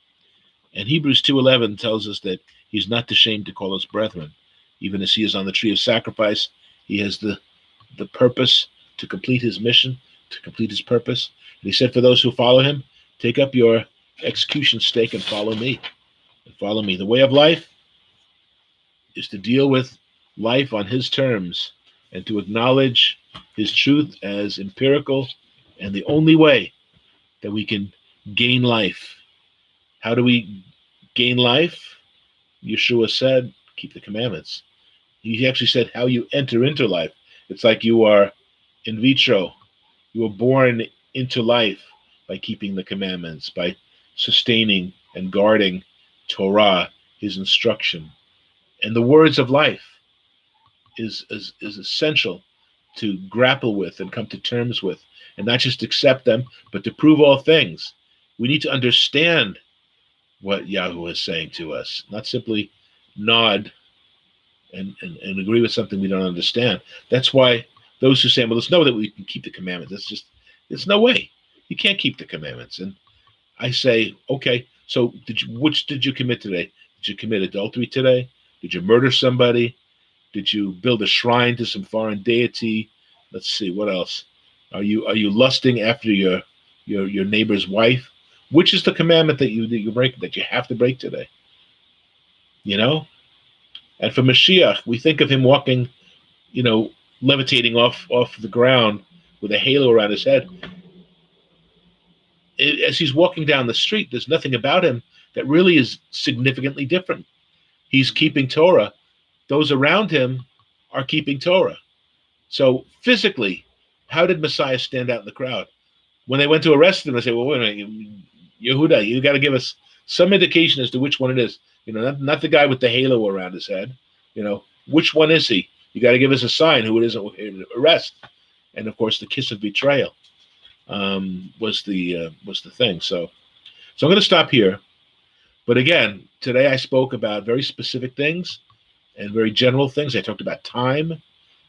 And Hebrews 2:11 tells us that he's not ashamed to call us brethren. Even as he is on the tree of sacrifice, he has the purpose to complete his mission, to complete his purpose. And he said, for those who follow him, take up your execution stake and follow me. And follow me. The way of life is to deal with life on his terms and to acknowledge his truth as empirical and the only way that we can gain life. How do we gain life? Yeshua said, keep the commandments. He actually said how you enter into life. It's like you are in vitro. You are born into life by keeping the commandments, by sustaining and guarding Torah, his instruction. And the words of life is essential to grapple with and come to terms with, and not just accept them, but to prove all things. We need to understand what Yahweh is saying to us, not simply nod and agree with something we don't understand. That's why those who say, well, there's no way that we can keep the commandments. There's no way. You can't keep the commandments. And I say, okay, so which did you commit today? Did you commit adultery today? Did you murder somebody? Did you build a shrine to some foreign deity? Let's see, what else? Are you lusting after your neighbor's wife? Which is the commandment that you break, that you have to break today? You know? And for Mashiach, we think of him walking, levitating off the ground with a halo around his head. As he's walking down the street, there's nothing about him that really is significantly different. He's keeping Torah. Those around him are keeping Torah. So physically, how did Messiah stand out in the crowd? When they went to arrest him, they said, well, wait a minute, Yehuda, you got to give us some indication as to which one it is. Not the guy with the halo around his head. Which one is he? You got to give us a sign who it is. Arrest. And of course, the kiss of betrayal was the thing. So I'm going to stop here. But again, today I spoke about very specific things and very general things. I talked about time.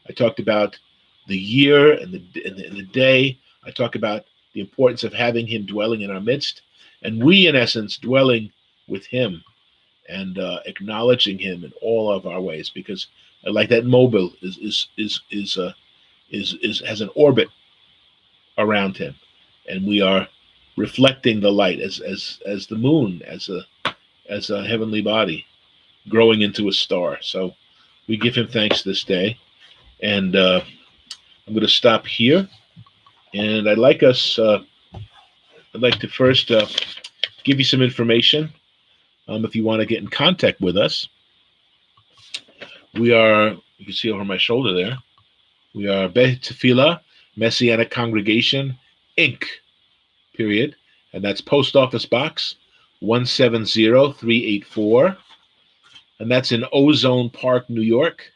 I talked about the year and the day. I talked about the importance of having him dwelling in our midst, and we, in essence, dwelling with him and acknowledging him in all of our ways, because like that mobile has an orbit around him, and we are reflecting the light as the moon, as a heavenly body growing into a star. So we give him thanks this day, and I'm going to stop here. And I'd like to first give you some information. If you want to get in contact with us, we are, you can see over my shoulder there, we are Beth Tefilah Messianic Congregation, Inc., period. And that's Post Office Box 170-384. And that's in Ozone Park, New York.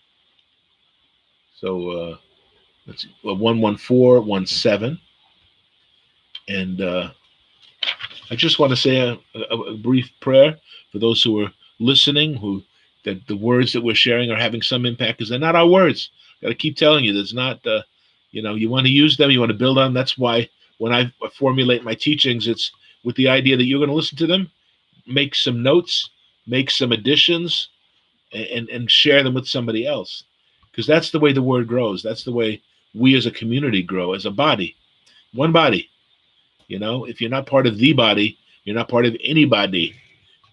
So let's see, 11417. And I just want to say a brief prayer for those who are listening, who that the words that we're sharing are having some impact, because they're not our words. Got to keep telling you, there's not, you want to use them, you want to build on them. That's why when I formulate my teachings, it's with the idea that you're going to listen to them, make some notes, make some additions, and share them with somebody else. Because that's the way the word grows. That's the way we as a community grow, as a body. One body. If you're not part of the body, you're not part of anybody,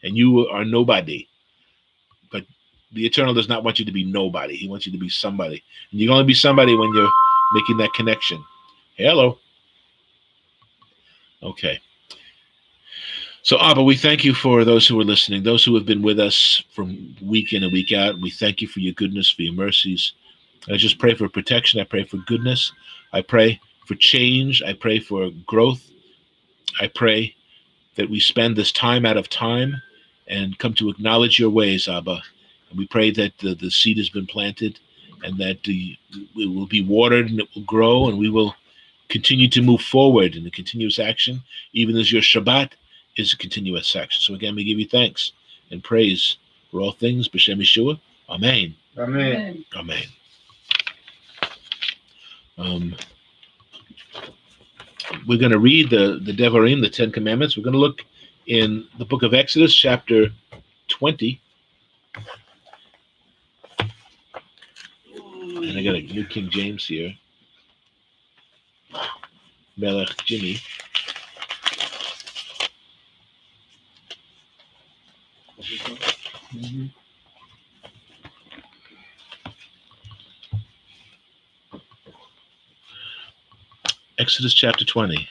and you are nobody. But the Eternal does not want you to be nobody. He wants you to be somebody. And you can only be somebody when you're making that connection. Hello. Okay. So, Abba, we thank you for those who are listening, those who have been with us from week in and week out. We thank you for your goodness, for your mercies. I just pray for protection. I pray for goodness. I pray for change. I pray for growth. I pray that we spend this time out of time and come to acknowledge your ways, Abba. And we pray that the seed has been planted and that it will be watered and it will grow, and we will continue to move forward in the continuous action, even as your Shabbat is a continuous action. So again, we give you thanks and praise for all things. B'Shem Yeshua. Amen. Amen. Amen. We're going to read the Devarim, the Ten Commandments. We're going to look in the book of Exodus, chapter 20. And I got a New King James here. Melech Jimmy. Mhm. Exodus chapter 20.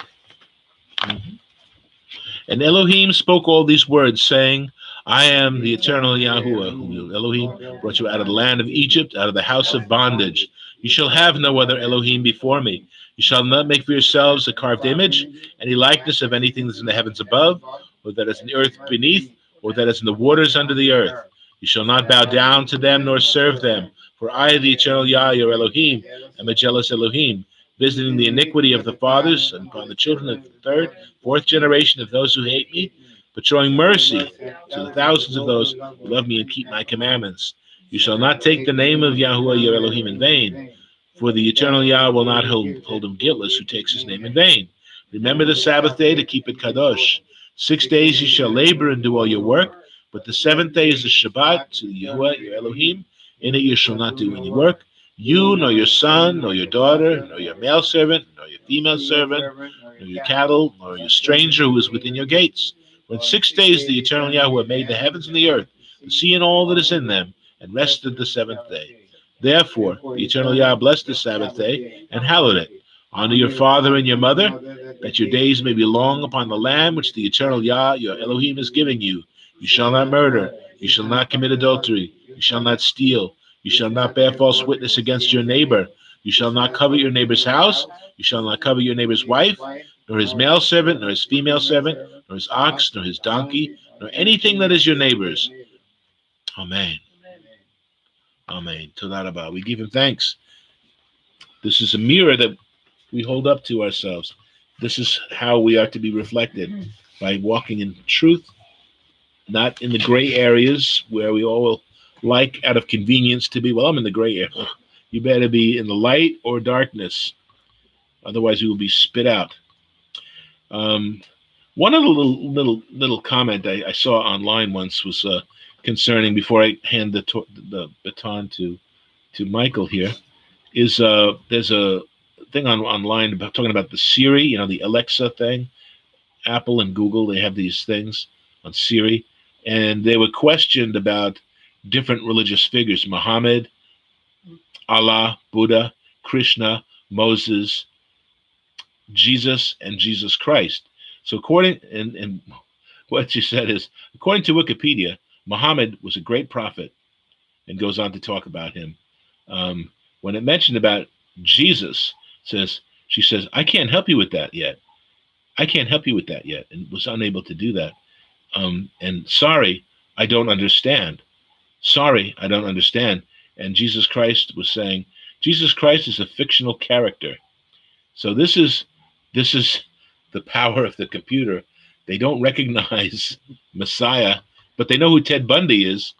And Elohim spoke all these words, saying, I am the eternal Yahuwah, who Elohim brought you out of the land of Egypt, out of the house of bondage. You shall have no other Elohim before me. You shall not make for yourselves a carved image, any likeness of anything that's in the heavens above, or that is in the earth beneath, or that is in the waters under the earth. You shall not bow down to them nor serve them. For I, the eternal Yah, your Elohim, am a jealous Elohim, visiting the iniquity of the fathers and upon the children of the third, fourth generation of those who hate me, but showing mercy to the thousands of those who love me and keep my commandments. You shall not take the name of Yahuwah your Elohim in vain, for the eternal Yah will not hold him guiltless who takes his name in vain. Remember the Sabbath day to keep it kadosh. 6 days you shall labor and do all your work, but the seventh day is the Shabbat to Yahuwah your Elohim. In it you shall not do any work, you, nor your son, nor your daughter, nor your male servant, nor your female servant, nor your cattle, nor your stranger who is within your gates. For in 6 days the eternal Yahweh made the heavens and the earth, the sea and all that is in them, and rested the seventh day. Therefore the eternal Yah blessed the Sabbath day and hallowed it. Honor your father and your mother, that your days may be long upon the land which the eternal Yah, your Elohim, is giving you. You shall not murder. You shall not commit adultery. You shall not steal. You shall not bear false witness against your neighbor. You shall not covet your neighbor's house. You shall not covet your neighbor's wife, nor his male servant, nor his female servant, nor his ox, nor his donkey, nor anything that is your neighbor's. Amen. Amen. Todah Rabah. We give him thanks. This is a mirror that we hold up to ourselves. This is how we are to be reflected, by walking in truth, not in the gray areas where we all like out of convenience to be. Well, I'm in the gray area. You better be in the light or darkness. Otherwise, we will be spit out. One other little comment I saw online once was concerning, before I hand the baton to Michael here, is there's a thing online about talking about the Siri, the Alexa thing. Apple and Google, they have these things on Siri, and they were questioned about different religious figures: Muhammad, Allah, Buddha, Krishna, Moses, Jesus, and Jesus Christ. So according and what she said is, according to Wikipedia, Muhammad was a great prophet, and goes on to talk about him. When it mentioned about Jesus, she says, I can't help you with that yet. I can't help you with that yet, and was unable to do that. And sorry, I don't understand. Sorry, I don't understand. And Jesus Christ was saying, Jesus Christ is a fictional character. So this is the power of the computer. They don't recognize Messiah, but they know who Ted Bundy is.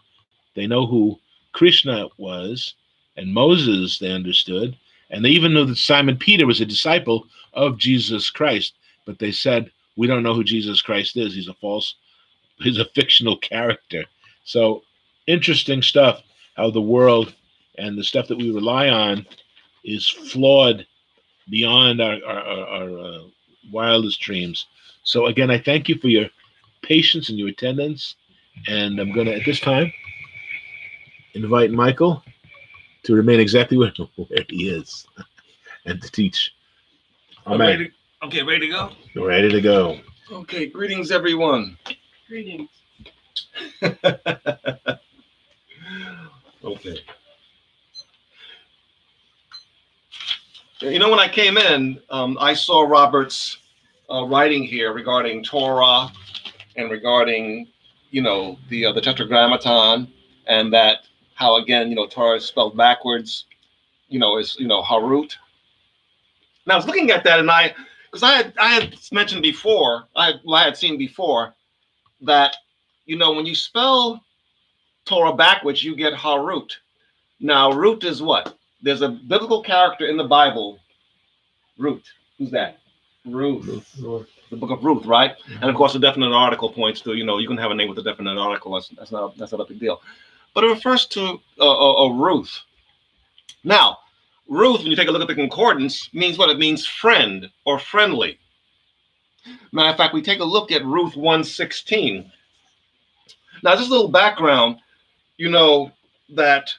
They know who Krishna was, and Moses they understood, and they even knew that Simon Peter was a disciple of Jesus Christ. But they said, we don't know who Jesus Christ is. He's a fictional character. So interesting stuff, how the world and the stuff that we rely on is flawed beyond our wildest dreams. So again, I thank you for your patience and your attendance. And I'm going to, at this time, invite Michael to remain exactly where he is and to teach. Amen. Okay, ready to go? Ready to go. Okay, greetings, everyone. Greetings. Okay. You know, when I came in, I saw Robert's writing here regarding Torah and regarding, the Tetragrammaton, and that how again, Torah is spelled backwards, is Harut. And I was looking at that, and because I had mentioned before, I had seen before that, when you spell Torah backwards, you get Harut. Now, Ruth is what? There's a biblical character in the Bible, Ruth. Who's that? Ruth. The book of Ruth, right? And of course, the definite article points to, you can have a name with a definite article. That's not a big deal. But it refers to Ruth. Now, Ruth, when you take a look at the concordance, means what? It means friend or friendly. Matter of fact, we take a look at Ruth 1:16. Now, just a little background, that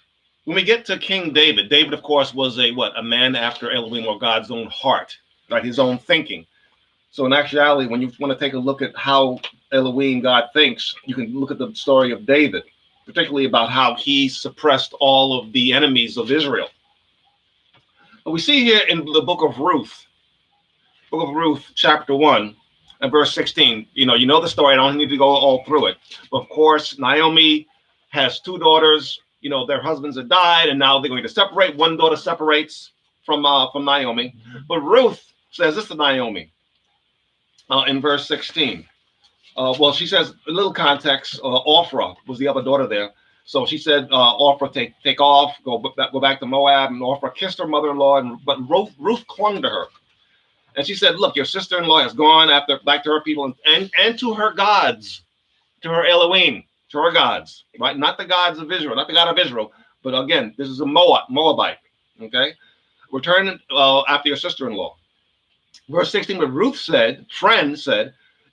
when we get to King David, David, of course, was a man after Elohim, or God's own heart, right? His own thinking. So in actuality, when you want to take a look at how Elohim, God, thinks, you can look at the story of David, particularly about how he suppressed all of the enemies of Israel. But we see here in the book of Ruth, chapter 1 and verse 16, you know the story. I don't need to go all through it. But of course, Naomi has two daughters. Their husbands had died, and now they're going to separate. One daughter separates from Naomi. But Ruth says this to Naomi in verse 16. Well, she says, a little context, Orpah was the other daughter there. So she said, Orpah, take off, go back to Moab. And Orpah kissed her mother-in-law, but Ruth clung to her. And she said, look, your sister-in-law has gone back to her people and to her gods, to her Elohim, to her gods, right? Not the gods of Israel, not the God of Israel, but again, this is a Moabite, okay? Return after your sister-in-law. Verse 16, but Ruth said,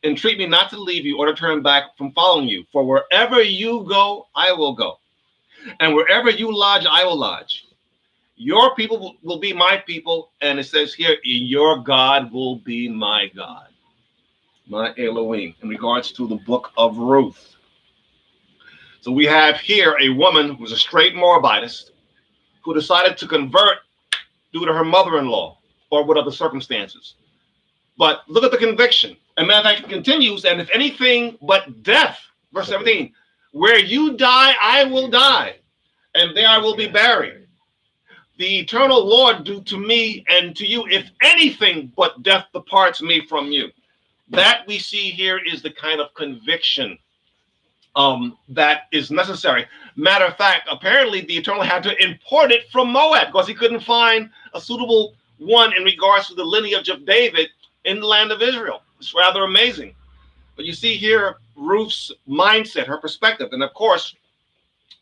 entreat me not to leave you or to turn back from following you. For wherever you go, I will go. And wherever you lodge, I will lodge. Your people will be my people. And it says here, your God will be my God, my Elohim, in regards to the book of Ruth. So we have here a woman who was a straight Moabitist who decided to convert due to her mother-in-law or what other circumstances. But look at the conviction. And matter of fact, it continues, and if anything but death, verse 17, where you die, I will die, and there I will be buried. The eternal Lord do to me and to you, if anything but death departs me from you. That we see here is the kind of conviction that is necessary. Matter of fact, apparently the Eternal had to import it from Moab because he couldn't find a suitable one in regards to the lineage of David in the land of Israel. It's rather amazing. But you see here Ruth's mindset, her perspective. And of course,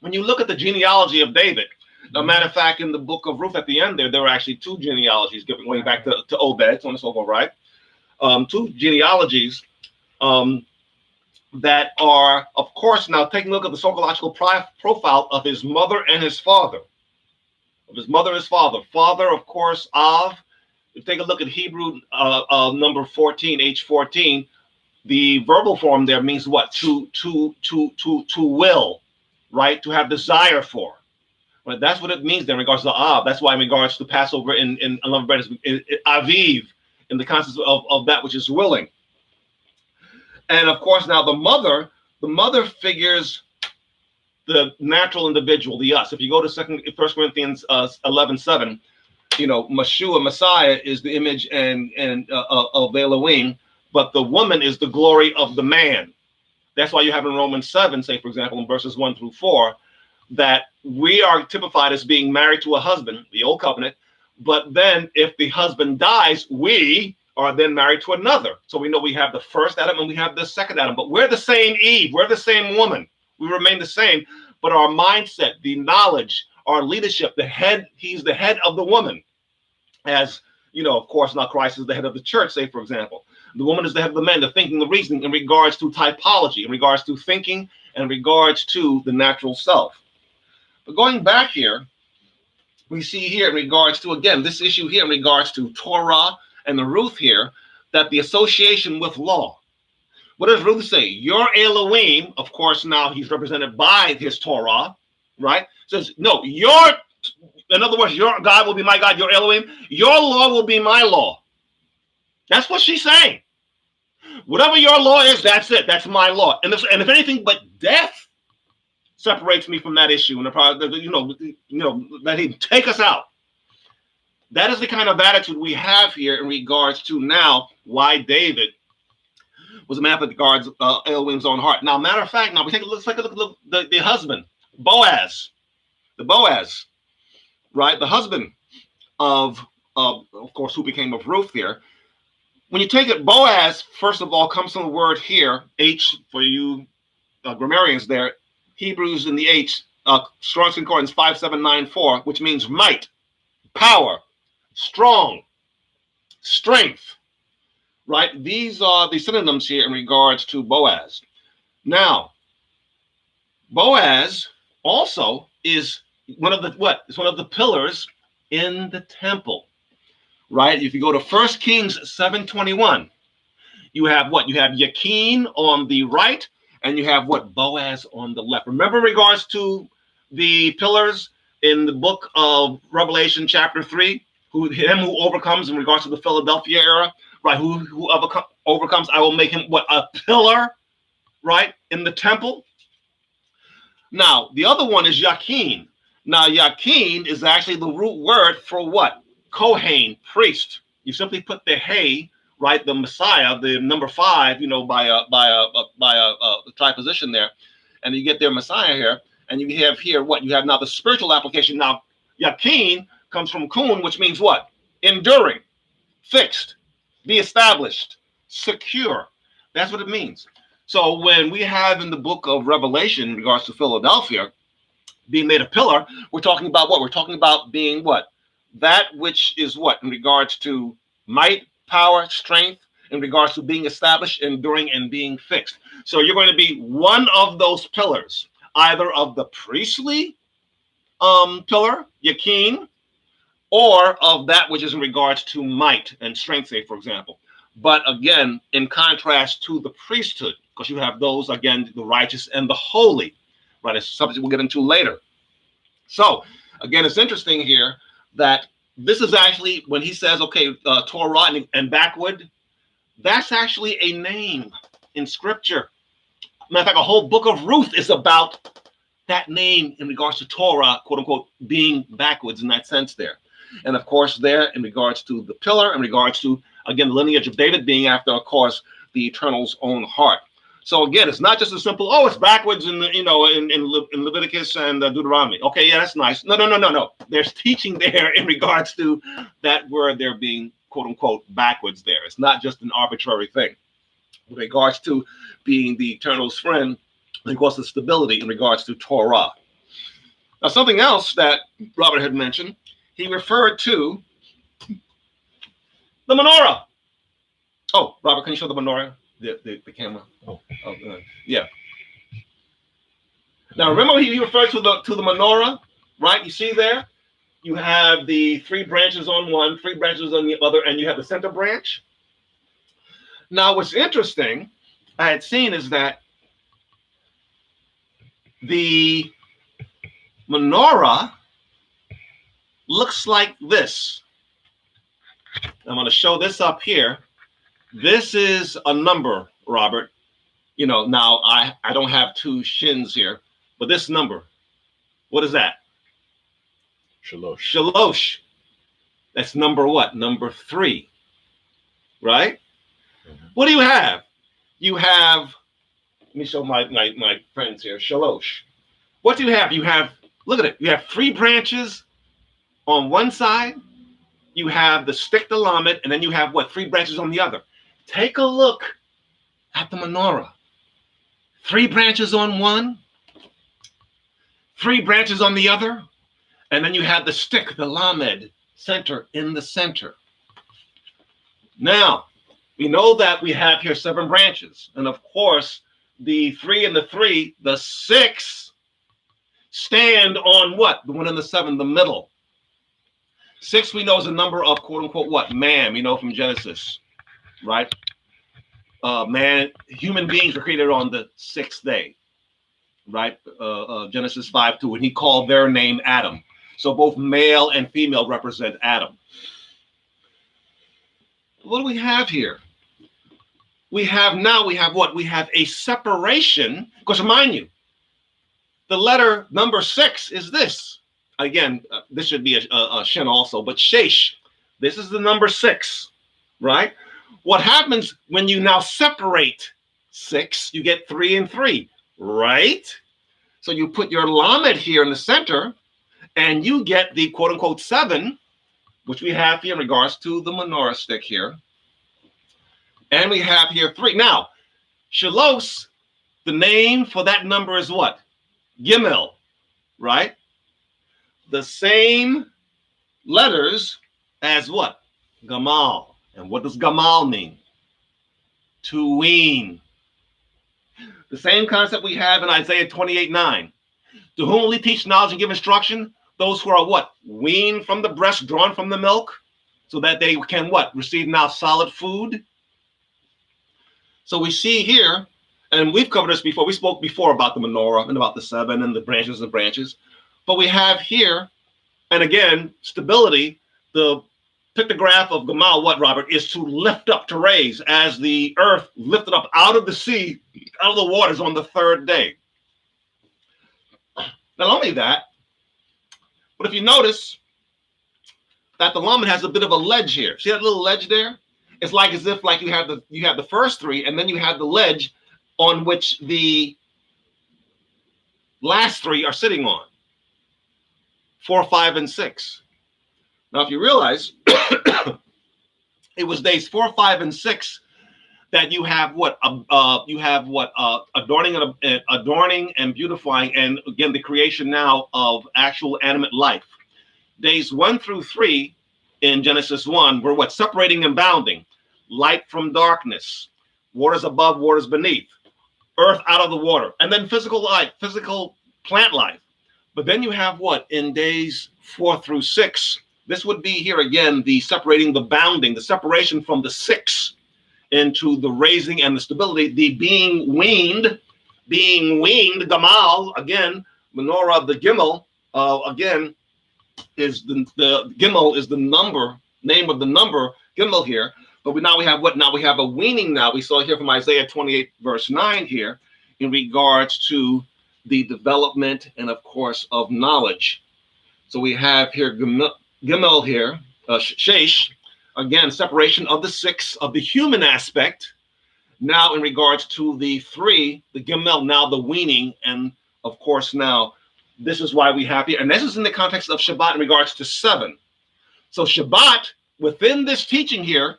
when you look at the genealogy of David, no matter of fact, in the book of Ruth at the end there were actually two genealogies going back to Obed, so on and so forth, right? Two genealogies that are, of course, now taking a look at the sociological profile of his mother and his father. Of his mother and his father. Father, of course, Av. If you take a look at Hebrew number 14, H14, the verbal form there means what? To will, right? To have desire for. But that's what it means in regards to Av. That's why in regards to Passover in unleavened bread, Aviv, in the concept of that which is willing. And of course, now the mother figures the natural individual, the us. If you go to 1 Corinthians 11:7, Messiah is the image of Elohim, but the woman is the glory of the man. That's why you have in Romans 7, say, for example, in verses 1 through 4, that we are typified as being married to a husband, the old covenant. But then if the husband dies, we are then married to another. So we know we have the first Adam and we have the second Adam, but we're the same Eve. We're the same woman. We remain the same, but our mindset, the knowledge, our leadership, the head, he's the head of the woman. As of course, now Christ is the head of the church, say, for example. The woman is the head of the man, the thinking, the reasoning in regards to typology, in regards to thinking, and in regards to the natural self. But going back here, we see here in regards to, again, this issue here in regards to Torah and the Ruth here, that the association with law. What does Ruth say? Your Elohim, of course, now he's represented by his Torah, right? Says, no, in other words, your God will be my God, your Elohim. Your law will be my law. That's what she's saying. Whatever your law is, that's it. That's my law. And if anything but death separates me from that issue, and that he take us out. That is the kind of attitude we have here in regards to now why David was a man that guards Elohim's own heart. Now, matter of fact, now we take a look at the husband, Boaz, right? The husband of course, who became of Ruth here. When you take it, Boaz, first of all, comes from the word here, H, for you grammarians there, Hebrews in the H, Strong's Concordance 5794, which means might, power, strong, strength, right? These are the synonyms here in regards to Boaz. Now, Boaz also is one of the pillars in the temple, right? If you go to 1 Kings 7:21, you have what? You have Yakin on the right, and you have what? Boaz on the left. Remember in regards to the pillars in the book of Revelation chapter 3, who overcomes in regards to the Philadelphia era, right? Who overcomes, I will make him what? A pillar, right? In the temple. Now, the other one is Yakin. Now, Yakin is actually the root word for what? Kohen, priest. You simply put the hey, right? The Messiah, the number 5, by a triposition there, and you get their Messiah here, and you have here what? You have now the spiritual application. Now, Yakin comes from kun, which means what? Enduring, fixed, be established, secure. That's what it means. So when we have in the book of Revelation in regards to Philadelphia being made a pillar, we're talking about what? We're talking about being what? That which is what? In regards to might, power, strength, in regards to being established, enduring, and being fixed. So you're going to be one of those pillars, either of the priestly pillar, Yakin, or of that which is in regards to might and strength, say, for example. But again, in contrast to the priesthood, because you have those, again, the righteous and the holy, right? It's a subject we'll get into later. So, again, it's interesting here that this is actually, when he says, okay, Torah and backward, that's actually a name in Scripture. Matter of fact, a whole book of Ruth is about that name in regards to Torah, quote unquote, being backwards in that sense there. And of course, there in regards to the pillar, in regards to, again, the lineage of David being after, of course, the Eternal's own heart. So again, it's not just a simple, it's backwards in the, in Leviticus and Deuteronomy. Okay, yeah, that's nice. No. There's teaching there in regards to that word there being, quote unquote, backwards there. It's not just an arbitrary thing. With regards to being the Eternal's friend, and of course, the stability in regards to Torah. Now, something else that Robert had mentioned, he referred to the menorah. Oh, Robert, can you show the menorah? The camera. Yeah. Now remember, he referred to the menorah, right? You see there, you have the 3 branches on one, 3 branches on the other, and you have the center branch. Now, what's interesting, I had seen is that the menorah looks like this. I'm going to show this up here. This is a number, Robert, Now I don't have two shins here, but this number, what is that? Shalosh. Shalosh. That's number what? Number 3, right? Mm-hmm. What do you have? You have, let me show my friends here, Shalosh. What do you have? You have, look at it, you have 3 branches on one side, you have the stick, the lamed, and then you have what? 3 branches on the other. Take a look at the menorah. 3 branches on one, 3 branches on the other, and then you have the stick, the lamed, center in the center. Now, we know that we have here 7 branches, and of course, the 3 and the 3, the 6 stand on what? The 1 and the 7, the middle. 6 we know is a number of quote unquote what? Man, we know from Genesis, right? Human beings were created on the 6th day, right? Genesis 5:2, and he called their name Adam. So both male and female represent Adam. What do we have here? We have what? We have a separation. Because remind you, the letter number 6 is this. Again, this should be a shin also, but shesh. This is the number 6, right? What happens when you now separate 6? You get 3 and 3, right? So you put your lamed here in the center, and you get the quote unquote 7, which we have here in regards to the menorah stick here. And we have here 3. Now, Shalos, the name for that number is what? Gimel, right? The same letters as what? Gamal. And what does Gamal mean? To wean. The same concept we have in Isaiah 28:9. To whom will he teach knowledge and give instruction? Those who are what? Weaned from the breast, drawn from the milk, so that they can what? Receive now solid food. So we see here, and we've covered this before. We spoke before about the menorah and about the 7 and the branches and branches. But we have here, and again, stability, the pictograph of Gamal, what, Robert, is to lift up, to raise, as the earth lifted up out of the sea, out of the waters on the 3rd day. Not only that, but if you notice that the lamed has a bit of a ledge here. See that little ledge there? It's like as if like you have the first 3, and then you have the ledge on which the last 3 are sitting on. 4, 5, and 6. Now, if you realize, it was days 4, 5, and 6 that you have what? Adorning and beautifying, and again, the creation now of actual animate life. Days 1 through 3 in Genesis 1 were what? Separating and bounding. Light from darkness. Waters above, waters beneath. Earth out of the water. And then physical life, physical plant life. But then you have what? In days 4 through 6, this would be here again, the separating, the bounding, the separation from the 6 into the raising and the stability, the being weaned, Gamal, again, menorah, the Gimel, again, is the Gimel is the number, name of the number, Gimel here. But now we have what? Now we have a weaning now. We saw here from Isaiah 28, verse 9 here, in regards to the development and, of course, of knowledge. So we have here Gimel here, shesh, again, separation of the 6 of the human aspect. Now in regards to the 3, the Gimel, now the weaning, and of course now this is why we have here, and this is in the context of Shabbat in regards to 7. So Shabbat within this teaching here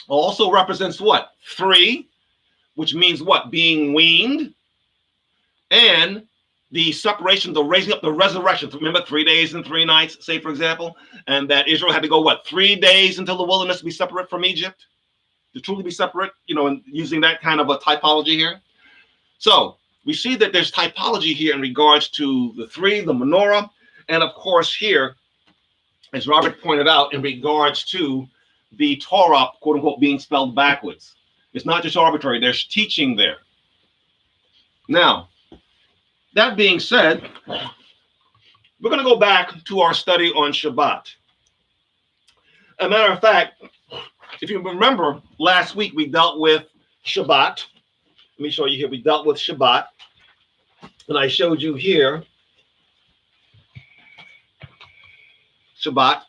also represents what? 3, which means what? Being weaned, and the separation, the raising up, the resurrection. Remember 3 days and 3 nights, say for example, and that Israel had to go what? 3 days until the wilderness to be separate from Egypt, to truly be separate, and using that kind of a typology here. So we see that there's typology here in regards to the 3, the menorah, and of course here, as Robert pointed out, in regards to the Torah, quote unquote, being spelled backwards. It's not just arbitrary, there's teaching there. Now, that being said, we're going to go back to our study on Shabbat. As a matter of fact, if you remember, last week we dealt with Shabbat, Let me show you here. We dealt with Shabbat, and I showed you here Shabbat,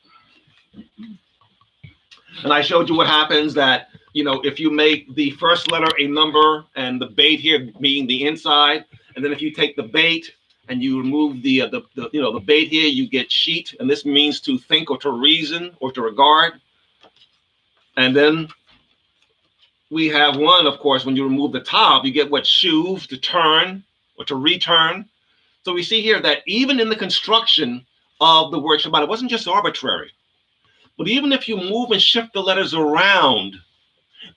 and I showed you what happens that, you know, if you make the first letter a number and the bait here being the inside, and then if you take the bait and you remove the bait here, you get sheet, and this means to think or to reason or to regard. And then we have one, of course, when you remove the top, you get what? Shuv, to turn or to return. So we see here that even in the construction of the word Shabbat, it wasn't just arbitrary. But even if you move and shift the letters around,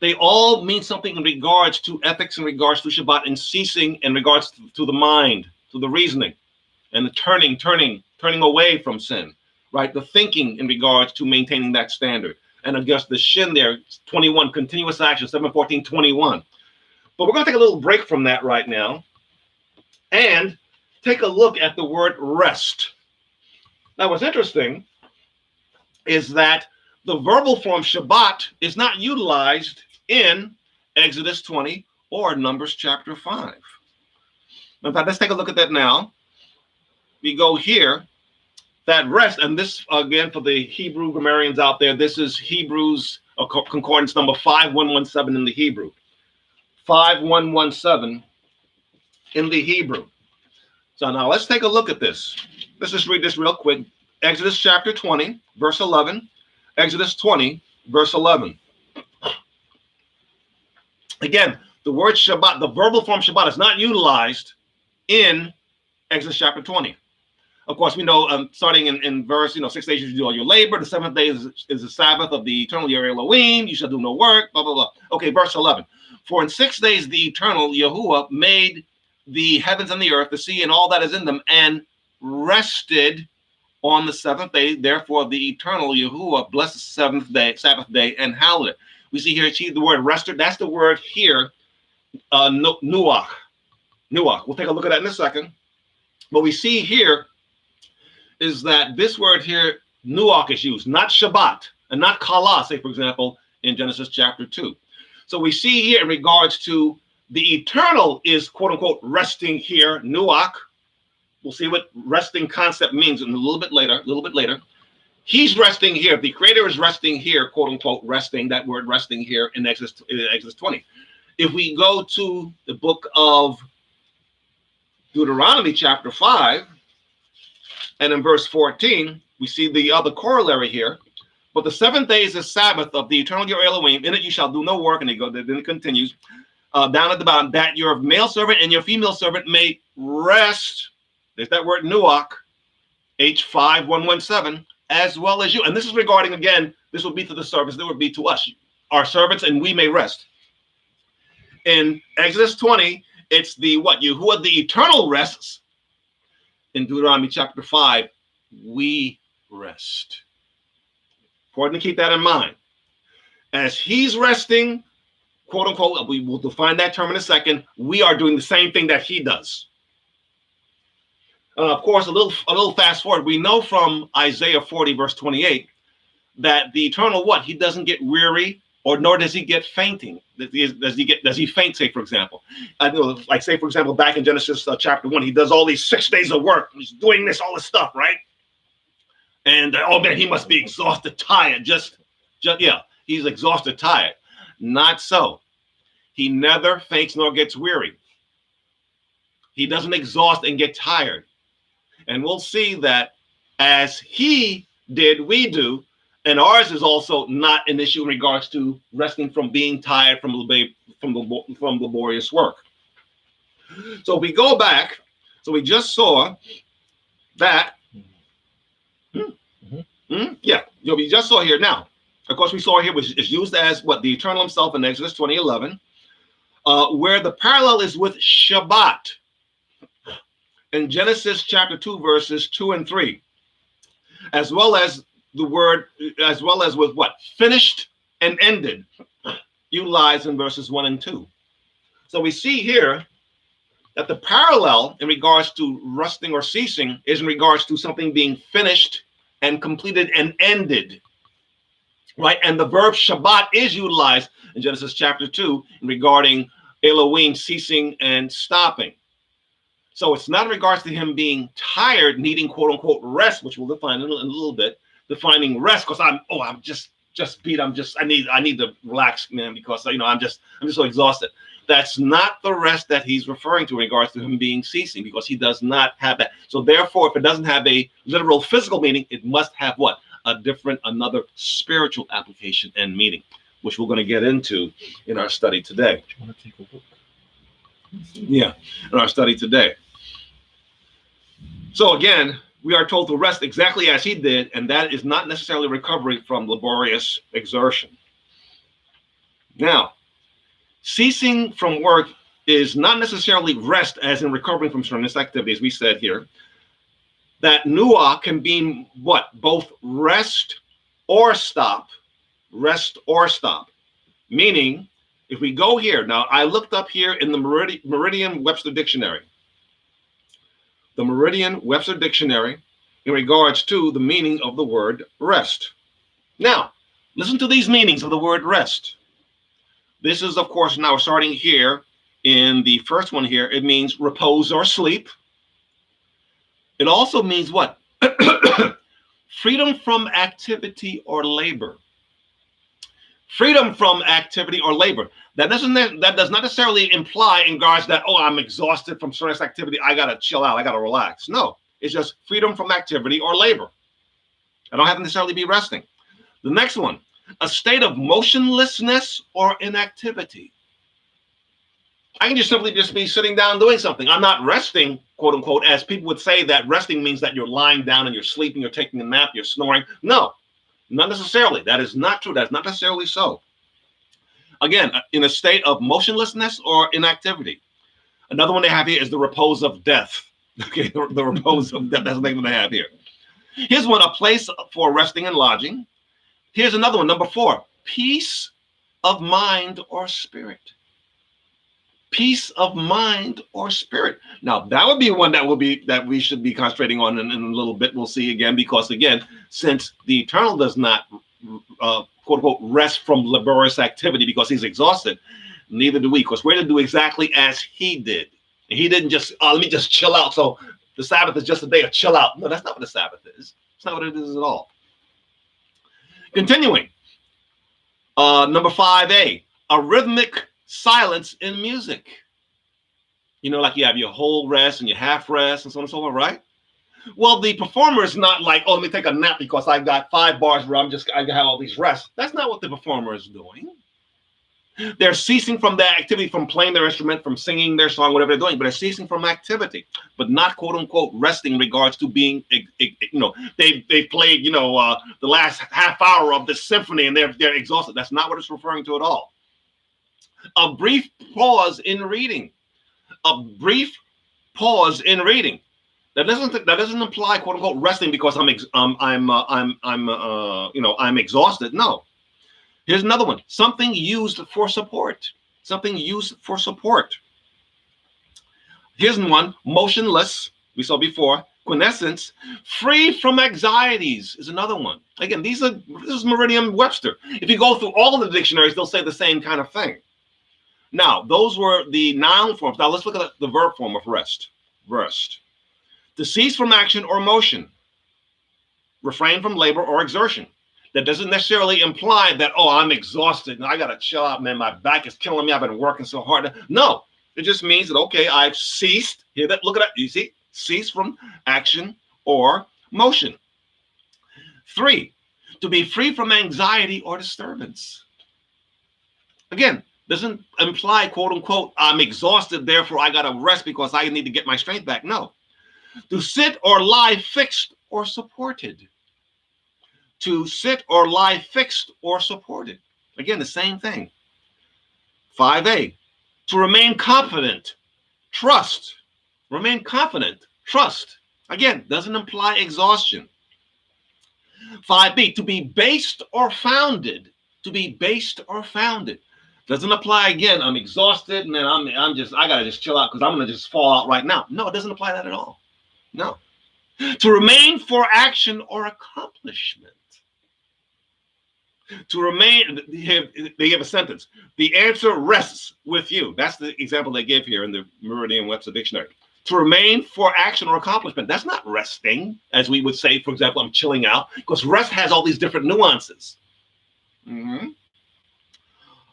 they all mean something in regards to ethics, in regards to Shabbat, and ceasing in regards to the mind, to the reasoning, and the turning away from sin, right? The thinking in regards to maintaining that standard. And I guess the shin there, 21, continuous action, 7:14:21. But we're going to take a little break from that right now and take a look at the word rest. Now, what's interesting is that the verbal form Shabbat is not utilized in Exodus 20 or Numbers chapter 5. In fact, let's take a look at that now. We go here, that rest, and this, again, for the Hebrew grammarians out there, this is Hebrews concordance number 5117 in the Hebrew. 5117 in the Hebrew. So now let's take a look at this. Let's just read this real quick. Exodus chapter 20, verse 11. Exodus 20, verse 11. Again, the word Shabbat, the verbal form Shabbat, is not utilized in Exodus chapter 20. Of course, we know, starting in verse, 6 days you do all your labor. The seventh day is the Sabbath of the eternal your Elohim. You shall do no work, blah, blah, blah. Okay, verse 11. For in 6 days the eternal Yahuwah made the heavens and the earth, the sea, and all that is in them, and rested on the seventh day. Therefore, the eternal Yahuwah blessed the Sabbath day, and hallowed it. We see here, the word rested. That's the word here, nuach. Nuach. We'll take a look at that in a second. What we see here is that this word here, nuach, is used, not Shabbat, and not kala, say, for example, in Genesis chapter 2. So we see here in regards to the eternal is, quote unquote, resting here, nuach. We'll see what resting concept means in a little bit later. He's resting here. The creator is resting here, quote unquote, resting, that word resting here in Exodus 20. If we go to the book of Deuteronomy chapter 5, and in verse 14, we see the other corollary here. But the 7th day is the Sabbath of the eternal your Elohim. In it you shall do no work. And then it continues down at the bottom, that your male servant and your female servant may rest. There's that word nuach, H5117, as well as you. And this is regarding, again, this will be to the servants, that would be to us, our servants, and we may rest. In Exodus 20, it's the what? Yahuwah, the eternal rests. In Deuteronomy chapter 5, we rest. Important to keep that in mind. As he's resting, quote unquote, we will define that term in a second, we are doing the same thing that he does. Of course, a little fast forward, we know from Isaiah 40, verse 28, that the eternal what? He doesn't get weary, or nor does he get fainting. Does he faint, say, for example? Like, say, for example, back in Genesis chapter 1, he does all these 6 days of work. He's doing all this stuff, right? And, oh, man, he must be exhausted, tired. Yeah, he's exhausted, tired. Not so. He never faints nor gets weary. He doesn't exhaust and get tired. And we'll see that as he did, we do. And ours is also not an issue in regards to resting from being tired from laborious work. So we go back. So we just saw that. Yeah, we just saw here. Now, of course, we saw here which is used as what? The eternal himself in Exodus 20:11, where the parallel is with Shabbat in Genesis chapter 2, verses 2 and 3, as well as the word, as well as with what? Finished and ended, utilized in verses 1 and 2. So we see here that the parallel in regards to resting or ceasing is in regards to something being finished and completed and ended, right? And the verb Shabbat is utilized in Genesis chapter 2 regarding Elohim, ceasing and stopping. So it's not in regards to him being tired, needing quote unquote rest, which we'll define in a little bit. Defining rest because I'm just beat. I need to relax, man, because I'm just so exhausted. That's not the rest that he's referring to in regards to him being ceasing, because he does not have that. So therefore, if it doesn't have a literal physical meaning, it must have what? Another spiritual application and meaning, which we're going to get into in our study today. Do you want to take a look? Yeah, in our study today. So again, we are told to rest exactly as he did, and that is not necessarily recovery from laborious exertion. Now, ceasing from work is not necessarily rest as in recovering from strenuous activities, we said here. That nuah can be what? Both rest or stop. Rest or stop. Meaning, if we go here, now I looked up here in the Merriam-Webster Dictionary. The Merriam-Webster Dictionary in regards to the meaning of the word rest. Now, listen to these meanings of the word rest. This is, of course, now starting here in the first one here. It means repose or sleep. It also means what? Freedom from activity or labor. Freedom from activity or labor. That does not necessarily imply in regards that, oh, I'm exhausted from strenuous activity, I gotta chill out, I gotta relax. No, it's just freedom from activity or labor. I don't have to necessarily be resting. The next one, a state of motionlessness or inactivity. I can just simply be sitting down doing something. I'm not resting, quote unquote, as people would say that resting means that you're lying down and you're sleeping, you're taking a nap, you're snoring. No, not necessarily. That is not true. That's not necessarily so. Again, in a state of motionlessness or inactivity. Another one they have here is the repose of death. Okay, the repose of death. That's the name they have here. Here's one, a place for resting and lodging. Here's another one, number 4, peace of mind or spirit. Peace of mind or spirit. Now, that would be one that we should be concentrating on in a little bit. We'll see again, because again, since the Eternal does not quote unquote rest from laborious activity because he's exhausted, neither do we, because we're to do exactly as he did. And he didn't just let me just chill out. So the Sabbath is just a day of chill out. No, that's not what the Sabbath is. It's not what it is at all. Continuing, number 5a, a rhythmic silence in music. Like you have your whole rest and your half rest and so on and so on, right? Well, the performer is not like, oh, let me take a nap because I got 5 bars where I have all these rests. That's not what the performer is doing. They're ceasing from that activity, from playing their instrument, from singing their song, whatever they're doing, but they're ceasing from activity, but not quote unquote resting in regards to being, they played, the last half hour of the symphony and they're exhausted. That's not what it's referring to at all. A brief pause in reading. A brief pause in reading. That doesn't imply quote unquote resting because I'm exhausted. No. Here's another one. Something used for support. Something used for support. Here's one. Motionless. We saw before. Quiescence. Free from anxieties is another one. Again, this is Merriam-Webster. If you go through all of the dictionaries, they'll say the same kind of thing. Now, those were the noun forms. Now, let's look at the verb form of rest. Rest. To cease from action or motion. Refrain from labor or exertion. That doesn't necessarily imply that, oh, I'm exhausted and I got to chill out, man. My back is killing me. I've been working so hard. No, it just means that, okay, I've ceased. Hear that? Look at that. You see? Cease from action or motion. 3, to be free from anxiety or disturbance. Again, doesn't imply, quote unquote, I'm exhausted, therefore I got to rest because I need to get my strength back. No. To sit or lie fixed or supported. To sit or lie fixed or supported. Again, the same thing. 5a, to remain confident, trust. Remain confident, trust. Again, doesn't imply exhaustion. 5b, to be based or founded. To be based or founded. Doesn't apply again, I'm exhausted and then I gotta just chill out because I'm gonna just fall out right now. No, it doesn't apply that at all. No. To remain for action or accomplishment. To remain, they give a sentence. The answer rests with you. That's the example they give here in the Merriam-Webster Dictionary. To remain for action or accomplishment. That's not resting, as we would say, for example, I'm chilling out, because rest has all these different nuances. Mm-hmm.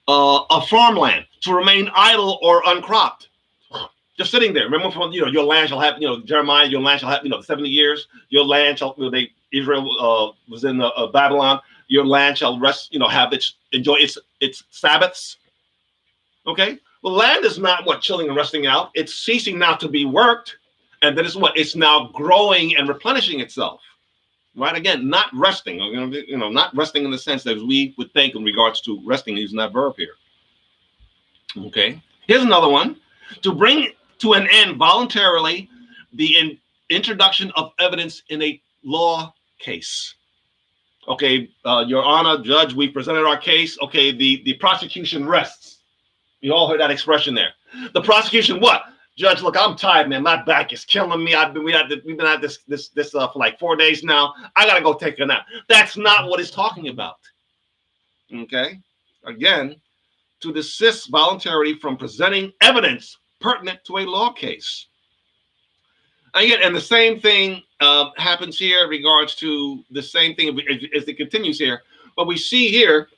A farmland. To remain idle or uncropped. Just sitting there. Remember, from your land shall have, Jeremiah, your land shall have, 70 years. Your land shall, Israel was in Babylon. Your land shall rest, have enjoy its Sabbaths. Okay, the land is not chilling and resting out. It's ceasing now to be worked, and that is it's now growing and replenishing itself. Right, again, not resting. Not resting in the sense that we would think in regards to resting, using that verb here. Okay, here's another one. To bring to an end voluntarily the introduction of evidence in a law case. Okay, Your Honor, Judge, we presented our case. Okay, the prosecution rests. You all heard that expression there. The prosecution, what? Judge, look, I'm tired, man. My back is killing me. We've been at this for like 4 days now. I gotta go take a nap. That's not what it's talking about. Okay, again, to desist voluntarily from presenting evidence pertinent to a law case. Again, and the same thing happens here in regards to the same thing as it continues here. But we see here,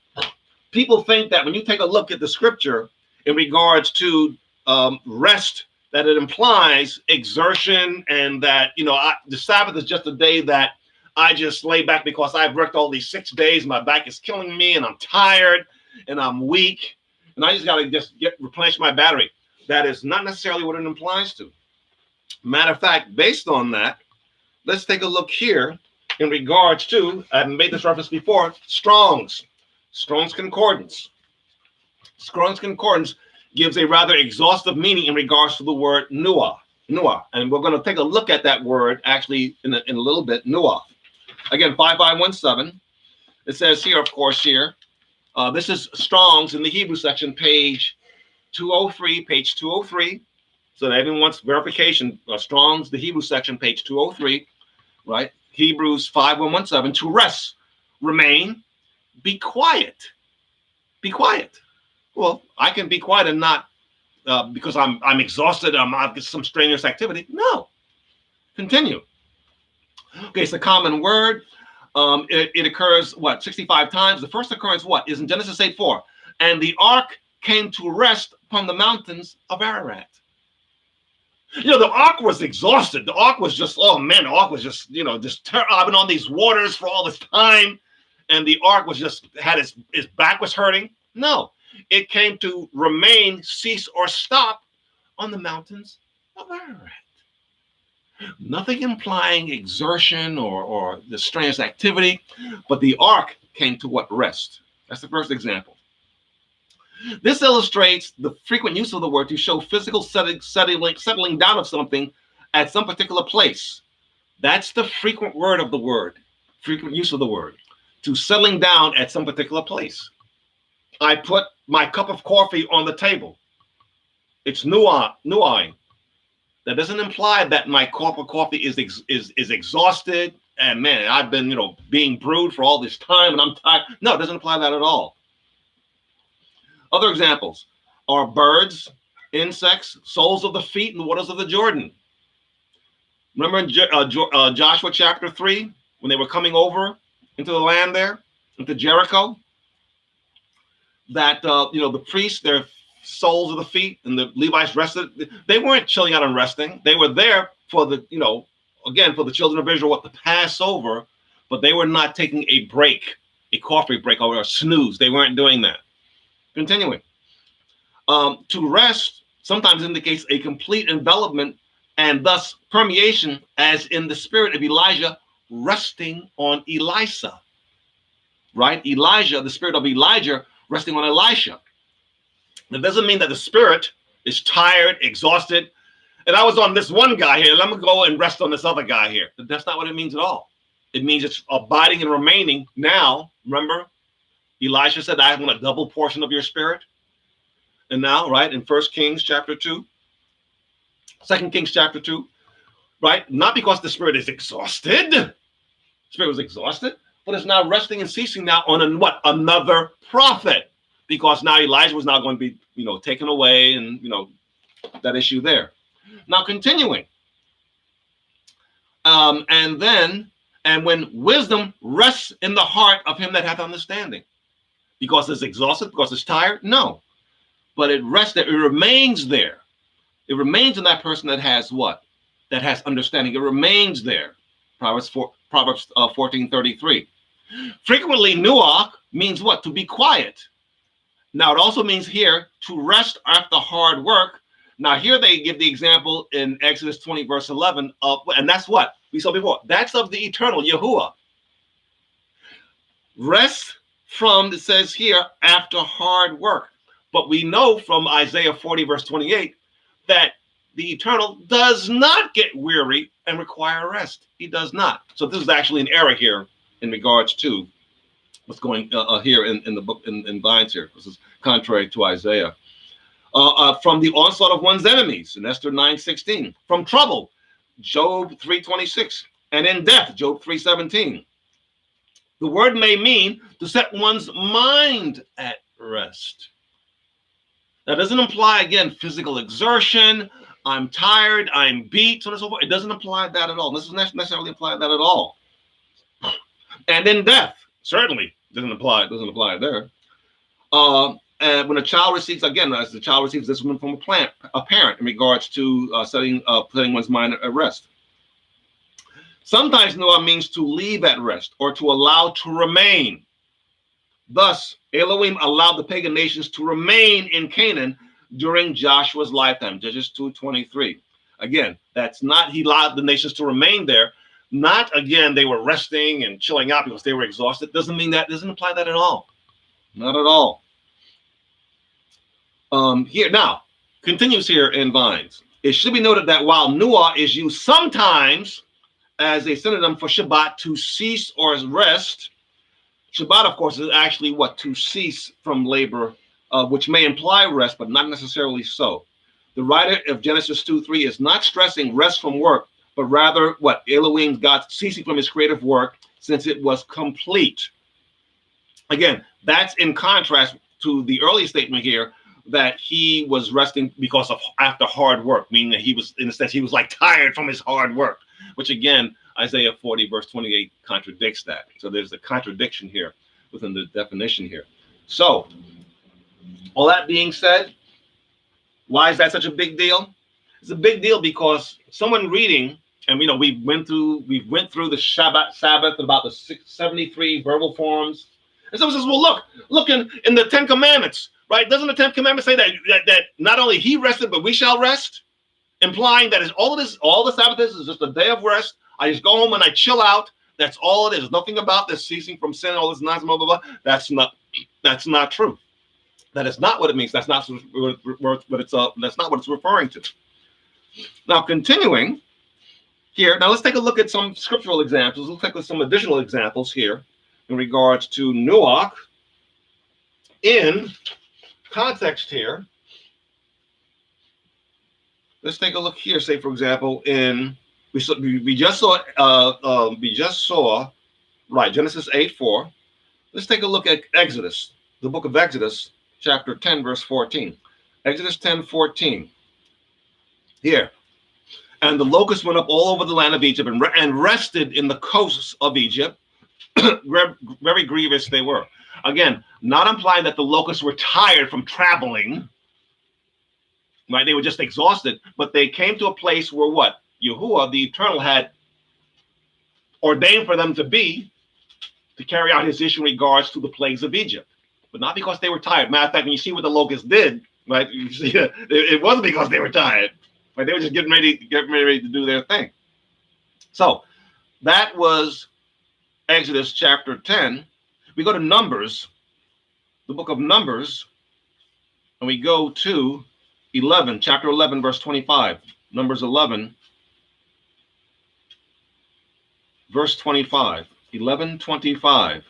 people think that when you take a look at the scripture in regards to rest, that it implies exertion, and that the Sabbath is just a day that I just lay back because I've worked all these 6 days. My back is killing me, and I'm tired, and I'm weak, and I just got to replenish my battery. That is not necessarily what it implies to. Matter of fact, based on that, let's take a look here in regards to, I've made this reference before, Strong's Concordance. Strong's Concordance gives a rather exhaustive meaning in regards to the word nuah. And we're going to take a look at that word actually in a little bit, nuah. Again, 5517. It says here, of course, this is Strong's in the Hebrew section, page 203, page 203. So that everyone wants verification. Strong's, the Hebrew section, page 203, right? Hebrews 5117, to rest, remain, be quiet. Be quiet. Well, I can be quiet and not because I'm exhausted, I've got some strenuous activity. No. Continue. Okay, it's a common word. It occurs, 65 times? The first occurrence, is in Genesis 8:4. And the ark came to rest upon the mountains of Ararat. The ark was exhausted. The ark was just, the ark was just, I've been on these waters for all this time, and the ark was just, its back was hurting. No, it came to remain, cease, or stop on the mountains of Ararat. Nothing implying exertion or the strenuous activity, but the ark came to rest. That's the first example. This illustrates the frequent use of the word to show physical settling down of something at some particular place. That's the frequent word of the word, frequent use of the word, to settling down at some particular place. I put my cup of coffee on the table. It's nuaing. That doesn't imply that my cup of coffee is exhausted and, man, I've been, being brewed for all this time and I'm tired. No, it doesn't imply that at all. Other examples are birds, insects, soles of the feet, and the waters of the Jordan. Remember in Joshua chapter 3, when they were coming over into the land there, into Jericho, that, the priests, their soles of the feet, and the Levites rested. They weren't chilling out and resting. They were there for the, again, for the children of Israel, the Passover, but they were not taking a break, a coffee break or a snooze. They weren't doing that. Continuing. To rest sometimes indicates a complete envelopment and thus permeation, as in the spirit of Elijah resting on Elisha. Right? Elijah, the spirit of Elijah resting on Elisha. That doesn't mean that the spirit is tired, exhausted, and I was on this one guy here, let me go and rest on this other guy here. That's not what it means at all. It means it's abiding and remaining now. Remember, Elisha said, I want a double portion of your spirit. And now, right, in 1 Kings chapter 2, 2 Kings chapter 2, right, not because the spirit is exhausted. The spirit was exhausted. but is now resting and ceasing now on what? Another prophet, because now Elijah was now going to be, taken away, and that issue there. Now continuing, and when wisdom rests in the heart of him that hath understanding, because it's exhausted, because it's tired, no, but it rests there, it remains there. It remains in that person that has what? That has understanding. It remains there. Proverbs 14:33. Frequently, nuach means what? To be quiet. Now, it also means here to rest after hard work. Now, here they give the example in Exodus 20, verse 11, and that's what we saw before. That's of the eternal Yahuwah. Rest from, it says here, after hard work. But we know from Isaiah 40, verse 28, that the eternal does not get weary and require rest. He does not. So this is actually an error here in regards to what's going here in the book in Vines here. This is contrary to Isaiah. From the onslaught of one's enemies in Esther 9:16. From trouble, Job 3:26. And in death, Job 3:17. The word may mean to set one's mind at rest. That doesn't imply, again, physical exertion. I'm tired, I'm beat, so on and so forth. It doesn't imply that at all. This doesn't necessarily imply that at all. And in death, certainly doesn't apply there. And when a child receives, again, as the child receives this one from a parent in regards to setting one's mind at rest. Sometimes Noah means to leave at rest or to allow to remain. Thus, Elohim allowed the pagan nations to remain in Canaan during Joshua's lifetime, Judges 2:23. Again, that's not, he allowed the nations to remain there. Not, again, they were resting and chilling out because they were exhausted. Doesn't mean that, doesn't imply that at all. Not at all. Here, now, continues here in Vines. It should be noted that while Nuah is used sometimes as a synonym for Shabbat, to cease or rest, Shabbat, of course, is actually what? To cease from labor, which may imply rest, but not necessarily so. The writer of Genesis 2:3 is not stressing rest from work, but rather what? Elohim, God, ceasing from his creative work since it was complete. Again, that's in contrast to the early statement here that he was resting because of after hard work, meaning that he was, in a sense, he was like tired from his hard work, which again, Isaiah 40, verse 28 contradicts that. So there's a contradiction here within the definition here. So, all that being said, why is that such a big deal? It's a big deal because someone reading, and we went through the Sabbath about the 73 verbal forms, and someone says, well, look in the Ten Commandments, right? Doesn't the Ten Commandments say that not only he rested, but we shall rest? Implying that is all the Sabbath is just a day of rest. I just go home and I chill out. That's all it is. There's nothing about this ceasing from sin, all this nonsense, blah, blah, blah. That's not true. That is not what it means. That's not what it's referring to. Now, continuing here, now let's take a look at some scriptural examples. Let's take some additional examples here in regards to Nuach in context here. Let's take a look here. Say, for example, we just saw Genesis 8:4. Let's take a look at Exodus, the book of Exodus, chapter 10, verse 14. Exodus 10:14. Here. And the locusts went up all over the land of Egypt and rested in the coasts of Egypt. Very grievous they were. Again, not implying that the locusts were tired from traveling. Right? They were just exhausted, but they came to a place where what? Yahuwah, the Eternal, had ordained for them to carry out his issue in regards to the plagues of Egypt, but not because they were tired. Matter of fact, when you see what the locusts did, right, you see it wasn't because they were tired, right? They were just getting ready to do their thing. So that was Exodus chapter 10. We go to Numbers, the book of Numbers, and we go to chapter 11, verse 25. Numbers 11. Verse 25, 11:25.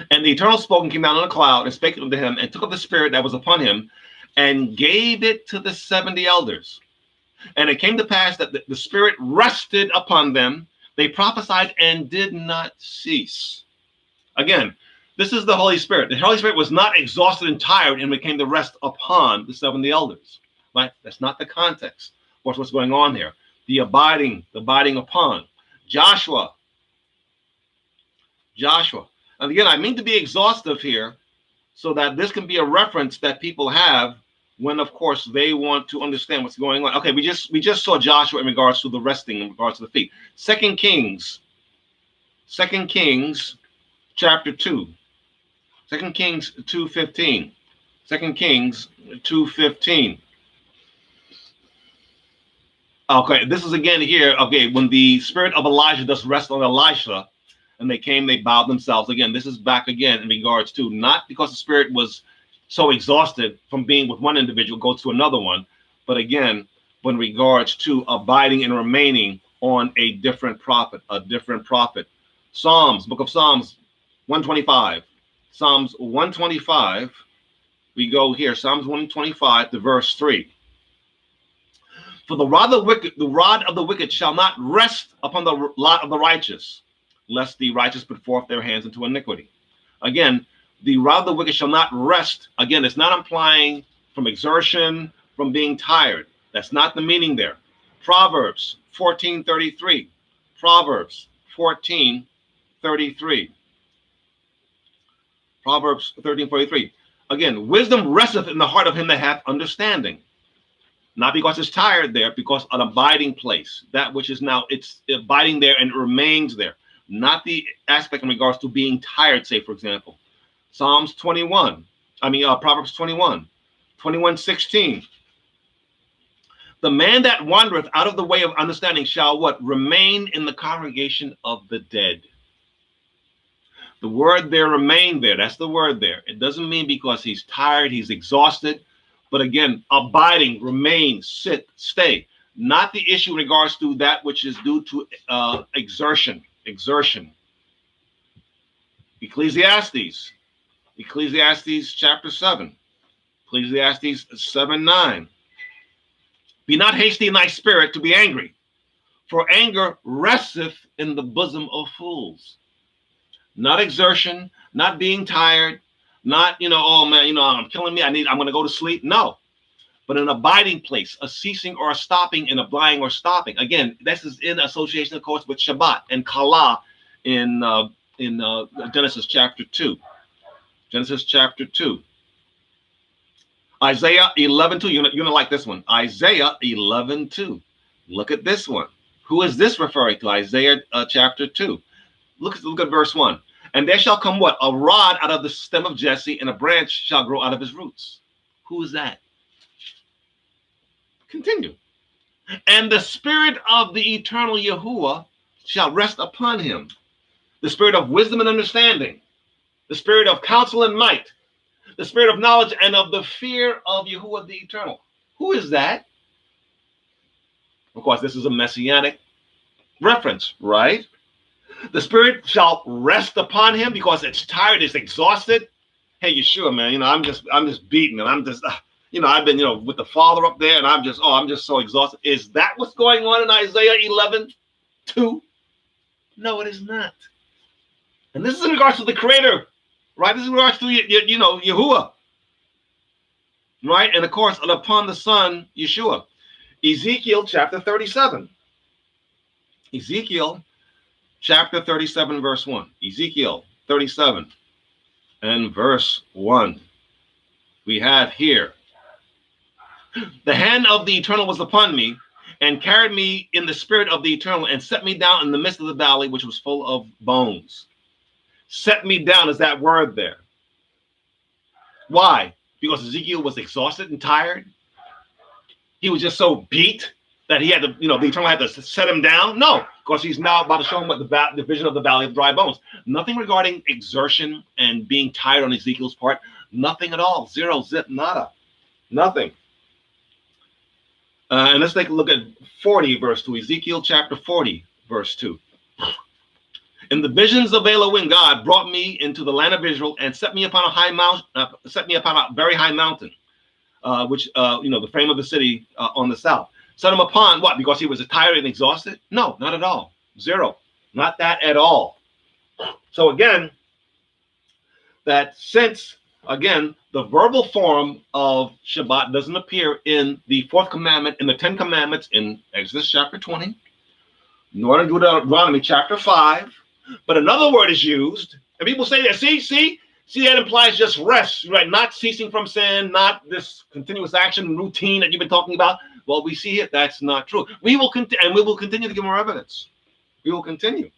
And the Eternal spoke and came down on a cloud and spake unto him and took up the spirit that was upon him and gave it to the 70 elders. And it came to pass that the spirit rested upon them, They prophesied and did not cease. Again, this is the Holy Spirit. The Holy Spirit was not exhausted and tired and became the rest upon the 70 elders. Right? That's not the context. What's going on here? The abiding upon. Joshua. And again, I mean to be exhaustive here so that this can be a reference that people have when, of course, they want to understand what's going on. Okay, we just saw Joshua in regards to the resting, in regards to the feet. 2 Kings chapter 2. 2 Kings 2:15. 2 Kings 2:15. Okay, this is again here. Okay, when the spirit of Elijah does rest on Elisha, and they bowed themselves. Again, this is back again in regards to not because the spirit was so exhausted from being with one individual, goes to another one, but again, when regards to abiding and remaining on a different prophet. Book of Psalms 125. Psalms 125. We go here, Psalms 125 to verse 3. For the rod of the wicked shall not rest upon the lot of the righteous, lest the righteous put forth their hands into iniquity. Again, the rod of the wicked shall not rest. Again, it's not implying from exertion, from being tired. That's not the meaning there. Proverbs 14:33. Proverbs 14:33. Proverbs 13:43. Again, wisdom resteth in the heart of him that hath understanding. Not because it's tired there, because an abiding place. That which is now, it's abiding there and it remains there. Not the aspect in regards to being tired, say, for example. Proverbs 21. 21:16. The man that wandereth out of the way of understanding shall what? Remain in the congregation of the dead. The word there, remain there. That's the word there. It doesn't mean because he's tired, he's exhausted. But again, abiding, remain, sit, stay. Not the issue in regards to that which is due to exertion. Ecclesiastes chapter 7. Ecclesiastes 7:9. Be not hasty in thy spirit to be angry, for anger resteth in the bosom of fools. Not exertion, not being tired, not, oh man, I'm killing me, I'm going to go to sleep. No, but an abiding place, a ceasing or a stopping, and abiding or stopping. Again, this is in association, of course, with Shabbat and Kala in Genesis chapter 2. Genesis chapter 2. Isaiah 11:2. You're going to like this one. Isaiah 11:2. Look at this one. Who is this referring to? Isaiah chapter 2. Look at verse 1. And there shall come what? A rod out of the stem of Jesse, and a branch shall grow out of his roots. Who is that? Continue. And the spirit of the eternal Yahuwah shall rest upon him. The spirit of wisdom and understanding. The spirit of counsel and might. The spirit of knowledge and of the fear of Yahuwah the eternal. Who is that? Of course, this is a messianic reference, right? The spirit shall rest upon him because it's tired, it's exhausted. Hey, Yeshua, man, I'm just beaten, and I'm just, I've been, with the Father up there, and I'm just so exhausted. Is that what's going on in Isaiah 11:2? No, it is not. And this is in regards to the Creator, right? This is in regards to, Yahuwah, right? And of course, upon the Son, Yeshua. Ezekiel chapter 37. Ezekiel chapter 37, verse 1. Ezekiel 37 and verse 1. We have here. The hand of the eternal was upon me, and carried me in the spirit of the eternal, and set me down in the midst of the valley, which was full of bones. Set me down is that word there. Why? Because Ezekiel was exhausted and tired. He was just so beat that he had to, the eternal had to set him down. No, because he's now about to show him what the vision of the valley of dry bones. Nothing regarding exertion and being tired on Ezekiel's part. Nothing at all. Zero, zip, nada. Nothing. And let's take a look at 40, verse 2. Ezekiel chapter 40, verse 2. In the visions of Elohim, God brought me into the land of Israel and set me upon a high mountain, set me upon a very high mountain, which, the frame of the city on the south. Set him upon what? Because he was tired and exhausted? No, not at all. Zero. Not that at all. So again, that since, again, the verbal form of Shabbat doesn't appear in the fourth commandment, in the 10 commandments in Exodus chapter 20, nor in Deuteronomy chapter 5, but another word is used, and people say that, see, that implies just rest, right? Not ceasing from sin, not this continuous action routine that you've been talking about. Well, we see it, that's not true. We will continue to give more evidence. We will continue.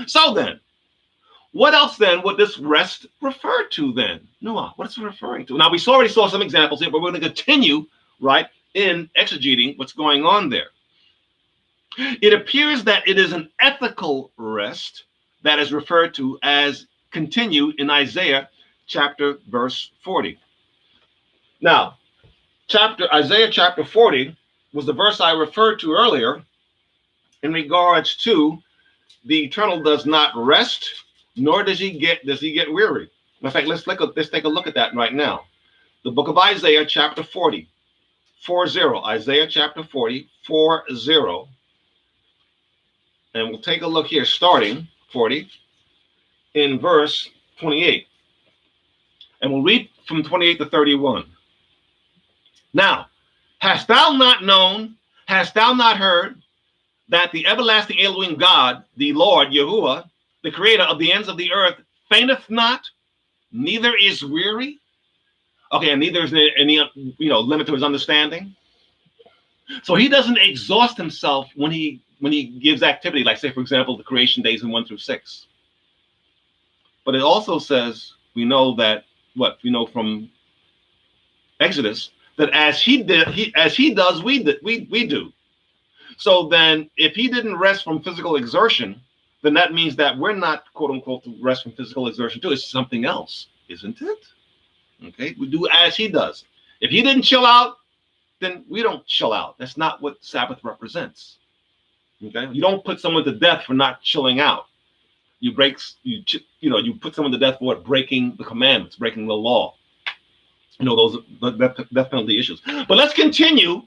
So then, what else then would this rest refer to then? Noah, what is it referring to? Now, we already saw some examples here, but we're going to continue, right, in exegeting what's going on there. It appears that it is an ethical rest that is referred to as continued in Isaiah chapter verse 40. Now, Isaiah chapter 40 was the verse I referred to earlier in regards to the eternal does not rest, nor does he get weary. In fact, let's take a look at that right now. The book of Isaiah chapter 40, 40, Isaiah chapter 40, 40. And we'll take a look here, starting 40 in verse 28. And we'll read from 28 to 31. Now, hast thou not known, hast thou not heard, that the everlasting Elohim God, the Lord, Yahuwah, the creator of the ends of the earth, fainteth not, neither is weary? Okay, and neither is any limit to his understanding. So he doesn't exhaust himself when he gives activity, like, say, for example, the creation days in 1 through 6. But it also says, we know from Exodus, that as he does, we do. So then, if he didn't rest from physical exertion, then that means that we're not, quote unquote, to rest from physical exertion too. It's something else, isn't it? Okay, we do as he does. If he didn't chill out, then we don't chill out. That's not what Sabbath represents. Okay, you don't put someone to death for not chilling out. You put someone to death for breaking the commandments, breaking the law. Those death penalty issues. But let's continue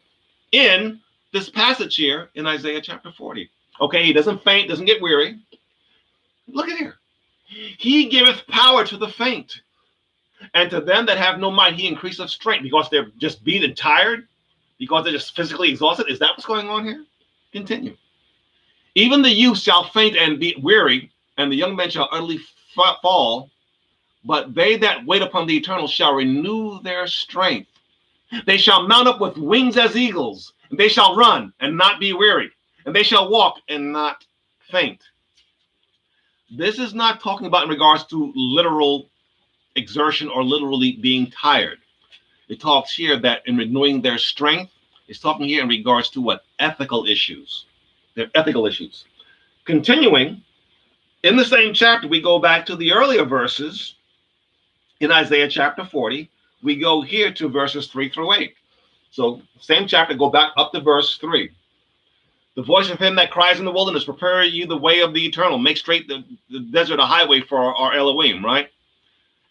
in this passage here in Isaiah chapter 40. Okay, he doesn't faint, doesn't get weary. Look at here. He giveth power to the faint, and to them that have no might he increaseth strength, because they're just beat and tired, because they're just physically exhausted. Is that what's going on here? Continue. Even the youth shall faint and be weary, and the young men shall utterly fall. But they that wait upon the eternal shall renew their strength. They shall mount up with wings as eagles. And they shall run and not be weary. And they shall walk and not faint. This is not talking about in regards to literal exertion or literally being tired. It talks here that in renewing their strength, it's talking here in regards to what? Ethical issues. They're ethical issues. Continuing, in the same chapter, we go back to the earlier verses in Isaiah chapter 40. We go here to verses 3 through 8. So, same chapter, go back up to verse 3. The voice of him that cries in the wilderness, prepare ye the way of the eternal, make straight the desert a highway for our Elohim, right?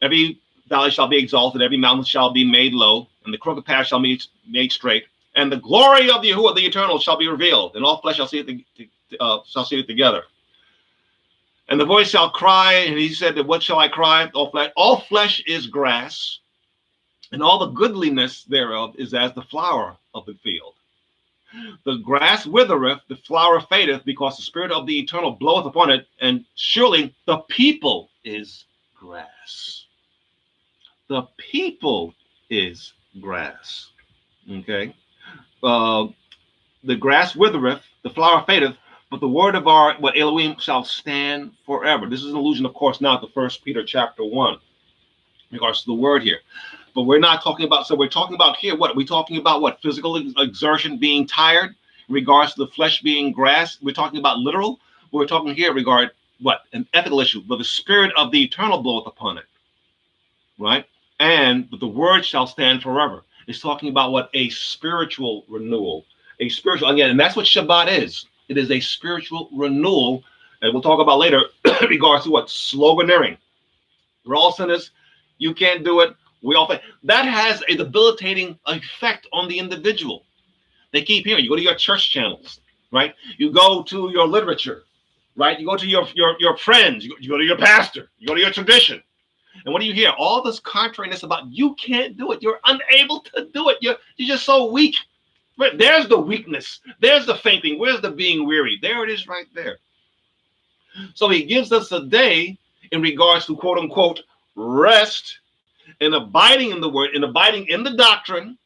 Every valley shall be exalted, every mountain shall be made low, and the crooked path shall be made straight. And the glory of Yahuwah the eternal shall be revealed, and all flesh shall see it together. And the voice shall cry, and he said, that what shall I cry? All flesh is grass, and all the goodliness thereof is as the flower of the field. The grass withereth, the flower fadeth, because the spirit of the eternal bloweth upon it, and surely the people is grass. The people is grass. Okay? The grass withereth, the flower fadeth, but the word of our Elohim shall stand forever. This is an allusion, of course, now to 1 Peter chapter 1, in regards to the word here. But we're not talking about, so we're talking about here, what? We're talking about what? Physical exertion, being tired, in regards to the flesh being grass. We're talking about literal. We're talking here regard what? An ethical issue, but the spirit of the eternal bloweth upon it, right? And but the word shall stand forever. It's talking about what? A spiritual renewal, a spiritual, again, and that's what Shabbat is. It is a spiritual renewal, and we'll talk about later in regards to what? Sloganeering. We're all sinners. You can't do it. We all fail. That has a debilitating effect on the individual. They keep hearing. You go to your church channels, right? You go to your literature, right? You go to your friends, you go to your pastor, you go to your tradition. And what do you hear? All this contrariness about you can't do it. You're unable to do it. You're just so weak. But there's the weakness. There's the fainting. Where's the being weary? There it is right there. So he gives us a day in regards to quote unquote rest and abiding in the word and abiding in the doctrine.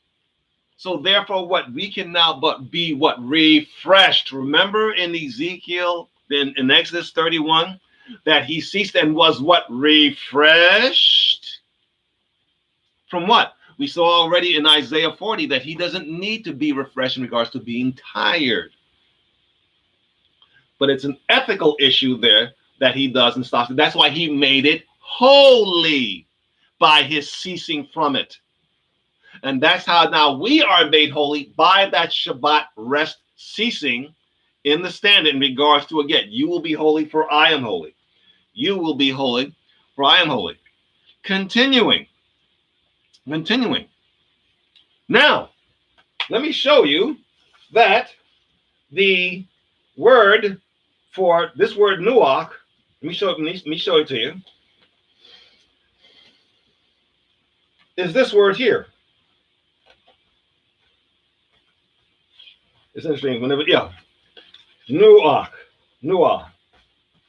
So therefore what we can now but be what? Refreshed. Remember in Ezekiel, in Exodus 31, that he ceased and was what? Refreshed. From what? We saw already in Isaiah 40 that he doesn't need to be refreshed in regards to being tired. But it's an ethical issue there that he does and stops. That's why he made it holy by his ceasing from it. And that's how now we are made holy by that Shabbat rest ceasing in the stand in regards to, again, you will be holy for I am holy. You will be holy for I am holy. Continuing. Now, let me show you that the word for this word nuach, let me show it to you, is this word here. It's interesting. Whenever, nuach.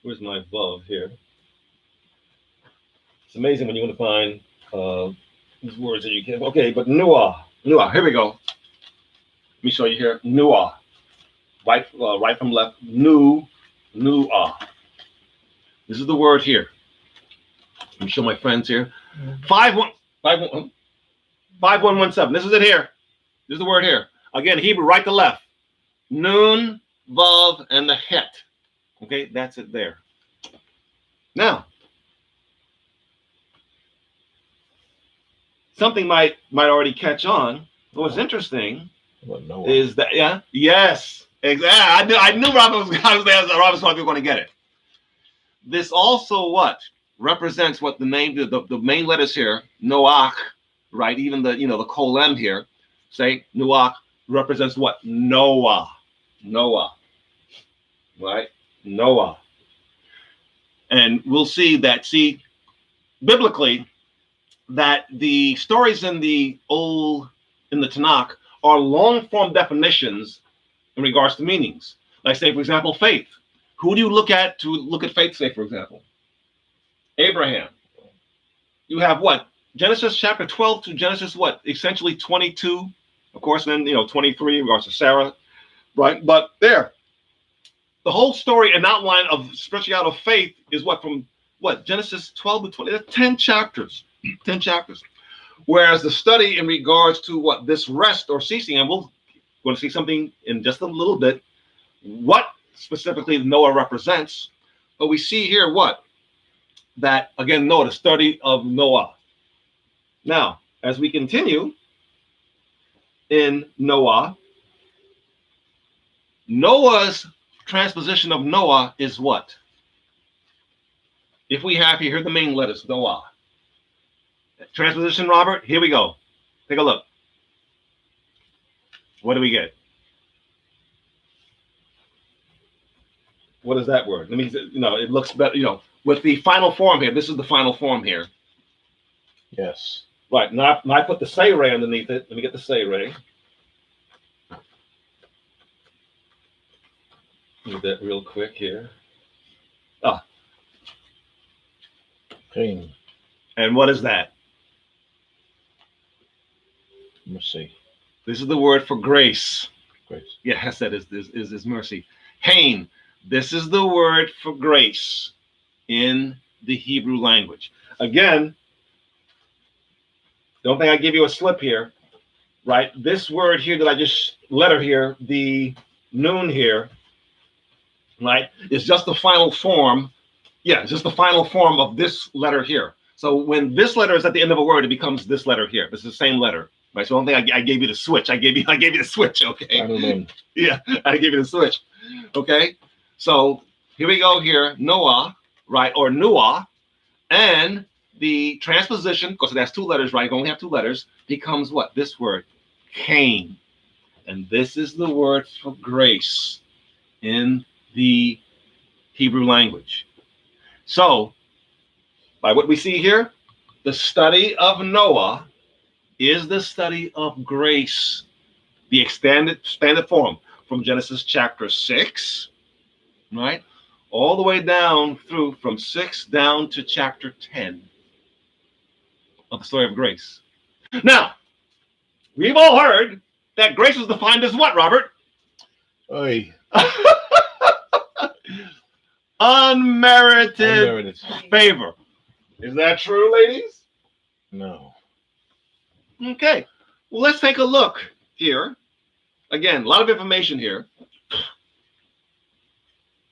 Where's my vav here? It's amazing when you want to find these words that you can. Okay, but nuach. Here we go. Let me show you here. Nuach. Right from left. Nuach. This is the word here. Let me show my friends here. 5117. This is it here. This is the word here. Again, Hebrew, right to left. Nun, vav, and the het. Okay, that's it there. Now, something might already catch on. What's interesting is that, yes, exactly. I knew Robert was going to get it. This also what represents what the name, the main letters here, Noach, right? Even the the colon here, say Noach represents what? Noah, right? Noah. And we'll see that, biblically, that the stories in the Tanakh are long form definitions in regards to meanings. Like, say, for example, faith. Who do you look at to look at faith, say, for example? Abraham. You have what? Genesis chapter 12 to Genesis what? Essentially 22. Of course, then, 23 in regards to Sarah, right? But there, the whole story and outline of spirituality of faith is what? From what? Genesis 12 to 20. That's 10 chapters. 10 chapters. Whereas the study in regards to what? This rest or ceasing, and we're going to see something in just a little bit, what specifically Noah represents. But we see here what? That, again, Noah, the study of Noah. Now, as we continue in Noah, Noah's transposition of Noah is what? If we have here the main letters, Noah. Transposition, Robert, here we go. Take a look. What do we get? What is that word? Let me, it looks better, with the final form here. This is the final form here. Yes. Right. Now I put the say ray underneath it. Let me get the say ray. Do that real quick here. Pain. And what is that? Mercy. This is the word for grace. Grace. Yes, that is mercy. Hain. This is the word for grace in the Hebrew language. Again, don't think I give you a slip here, right? This word here that I just letter here, the noon here, right, is just the final form. Yeah, it's just the final form of this letter here. So when this letter is at the end of a word, it becomes this letter here. This is the same letter, right? So don't think I gave you the switch. I gave you the switch, okay? I don't know. Yeah, I gave you the switch, okay? So here we go here, Noah, right, or Noah, and the transposition, because that's two letters, right? You only have two letters, becomes what? This word, Cain. And this is the word for grace in the Hebrew language. So, by what we see here, the study of Noah is the study of grace, the standard form from Genesis chapter 6, right? All the way down through from 6 down to chapter 10 of the story of grace. Now, we've all heard that grace is defined as what, Robert? Oy. Unmerited favor. Is that true, ladies? No. Okay. Well, let's take a look here. Again, a lot of information here.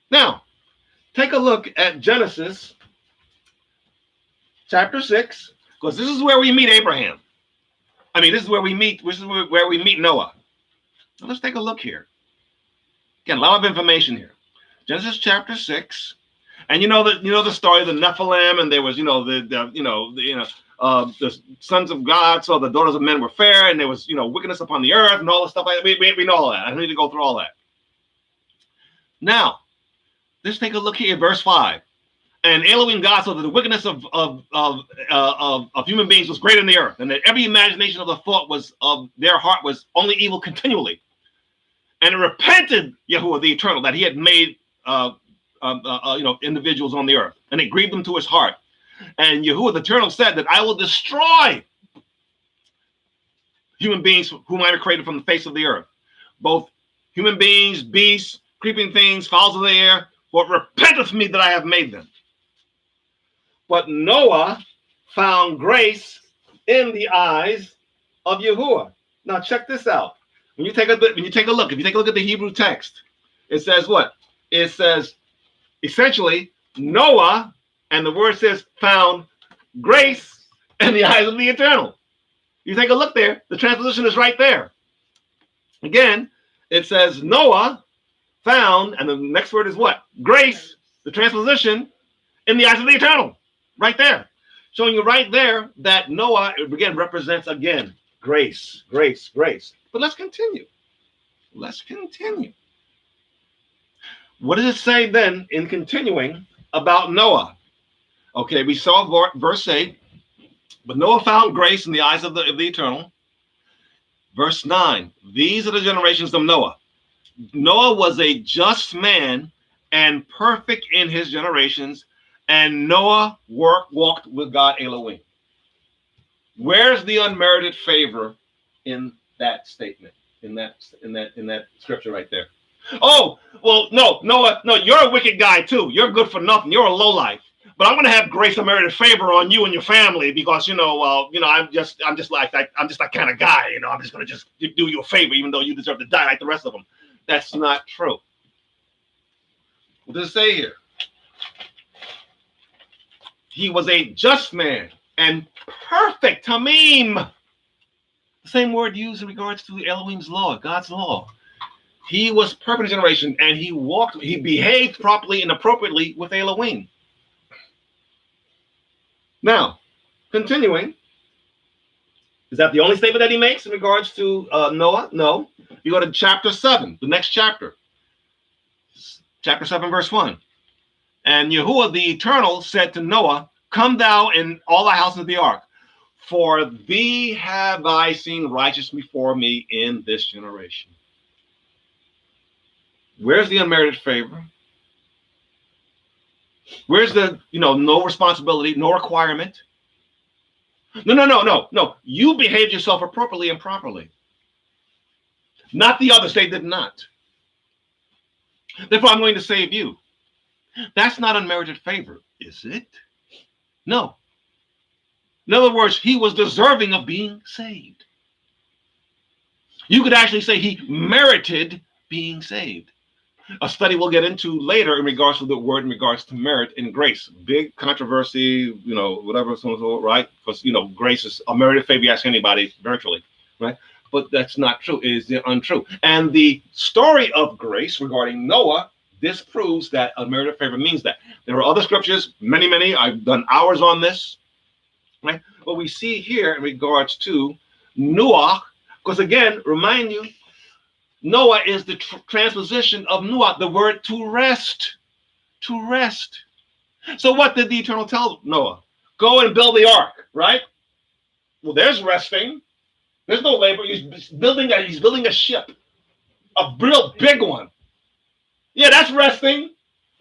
Now, take a look at Genesis chapter 6, because this is where we meet Abraham. I mean, this is where we meet Noah. Now, let's take a look here. Again, a lot of information here. Genesis chapter 6, and you know the story of the Nephilim, and there was the sons of God, so the daughters of men were fair, and there was wickedness upon the earth and all the stuff like that. We know all that. I don't need to go through all that. Now, let's take a look here at verse 5. And Elohim God saw that the wickedness of human beings was great in the earth, and that every imagination of the thought was of their heart was only evil continually. And it repented Yahuwah the Eternal that he had made individuals on the earth, and it grieved him to his heart. And Yahuwah the Eternal said that I will destroy human beings whom I have created from the face of the earth, both human beings, beasts, creeping things, fowls of the air, for it repenteth me that I have made them. But Noah found grace in the eyes of Yahuwah. Now check this out. When you take a look at the Hebrew text, it says what? It says essentially Noah, and the word says found grace in the eyes of the Eternal. You take a look there, the transposition is right there. Again, it says Noah found, and the next word is what? Grace, the transposition, in the eyes of the Eternal. Right there. Showing you right there that Noah, again, represents, again, grace, grace, grace. But let's continue. Let's continue. What does it say then in continuing about Noah? Okay, we saw verse 8. But Noah found grace in the eyes of the Eternal. Verse 9. These are the generations of Noah. Noah was a just man and perfect in his generations, and Noah walked with God Elohim. Where's the unmerited favor in that statement? In that scripture right there? Oh, well, no, Noah, no, you're a wicked guy too. You're good for nothing. You're a lowlife. But I'm going to have grace and merited favor on you and your family because I'm just that kind of guy. I'm just going to just do you a favor, even though you deserve to die like the rest of them. That's not true. What does it say here? He was a just man and perfect. Tamim. The same word used in regards to Elohim's law, God's law. He was perfect in generation, and he behaved properly and appropriately with Elohim. Now, continuing, is that the only statement that he makes in regards to Noah? No. You go to chapter 7, the next chapter. Chapter 7, verse 1. And Yahuwah the Eternal said to Noah, come thou and all thy house into the ark, for thee have I seen righteous before me in this generation. Where's the unmerited favor? Where's the, no responsibility, no requirement? No. You behaved yourself appropriately and properly. Not the others, they did not. Therefore, I'm going to save you. That's not unmerited favor, is it? No. In other words, he was deserving of being saved. You could actually say he merited being saved. A study we'll get into later in regards to the word in regards to merit and grace. Big controversy, whatever, so right? Because, grace is a merited favor, you ask anybody virtually, right? But that's not true. It is untrue. And the story of grace regarding Noah disproves that unmerited favor means that. There are other scriptures, many. I've done hours on this, right? But we see here in regards to Noah, because again, remind you, Noah is the transposition of Nuach, the word to rest. to rest. So what did the Eternal tell Noah? Go and build the ark, right? Well, there's resting. There's no labor. He's building a ship, a real big one. Yeah, that's resting.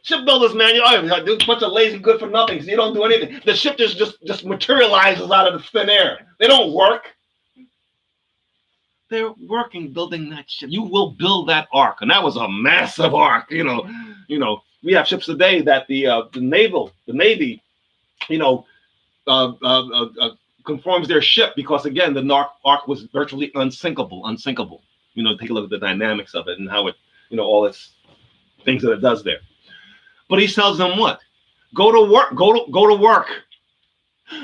Shipbuilders, man, you know, there's a bunch of lazy good for nothings. You don't do anything. The ship just materializes out of the thin air. They don't work. They're working building that ship. You will build that ark, and that was a massive ark. You know, we have ships today that the Navy, you know, conforms their ship because again the ark was virtually unsinkable. You know, take a look at the dynamics of it and how it, you know, all its things that it does there. But he tells them what? Go to work. Go to work.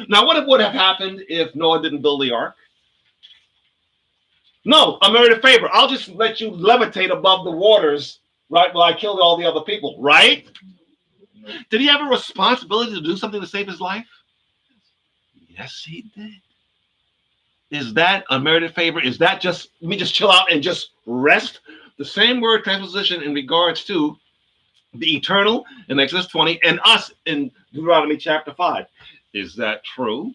Now, what would have happened if Noah didn't build the ark? No, I married a favor. I'll just let you levitate above the waters, right? While I killed all the other people, right? Did he have a responsibility to do something to save his life? Yes, he did. Is that a merited favor? Is that just me just chill out and just rest? The same word transposition in regards to the eternal in Exodus 20 and us in Deuteronomy chapter 5. Is that true?